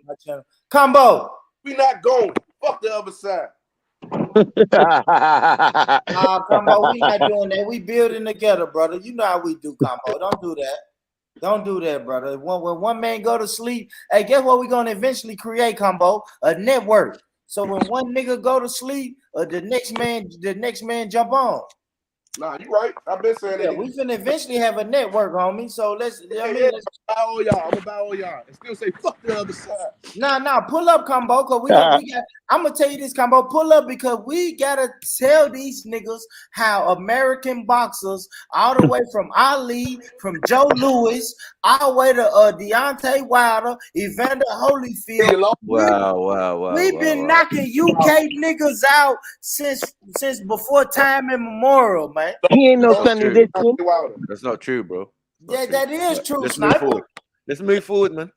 Combo. We not going. Fuck the other side. Nah, Combo, we not doing that. We building together, brother. You know how we do, Combo. Don't do that. Don't do that, brother. When one man go to sleep, hey, guess what we're gonna eventually create, Combo? A network. So when one nigga go to sleep, the next man jump on. Nah, you right. I've been saying Yeah, that. we finna eventually have a network, homie. So let's. I mean, let's buy all y'all. I'm gonna buy all y'all and still say fuck the other side. Nah, pull up, Combo, cause we got. I'm gonna tell you this, Combo, pull up because we gotta tell these niggas how American boxers, all the way from Ali, from Joe Louis, all the way to Deontay Wilder, Evander Holyfield. Wow. We've been knocking UK niggas out since before time immemorial, man. He ain't no Sonny Liston. That's not true, bro. Yeah, that is true, Let's move Sniper. forward. Let's move forward, man.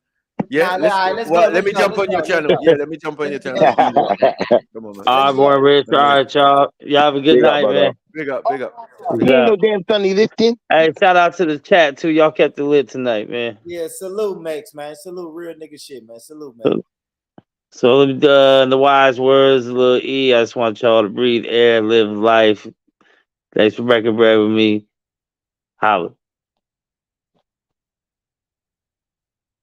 Yeah, Nah, let me jump on your channel. Yeah, let me jump on your channel. Come on, man. All right, boy, Rich. All right, y'all. Y'all have a good Big up, night, brother. man. Big up. He ain't no damn Sonny Liston. Hey, shout out to the chat too. Y'all kept it lit tonight, man. Yeah, salute, Max, man. Salute, real nigga shit, man. Salute, man. So in the wise words of Lil E, I just want y'all to breathe air, live life. Thanks for breaking bread with me. Holla.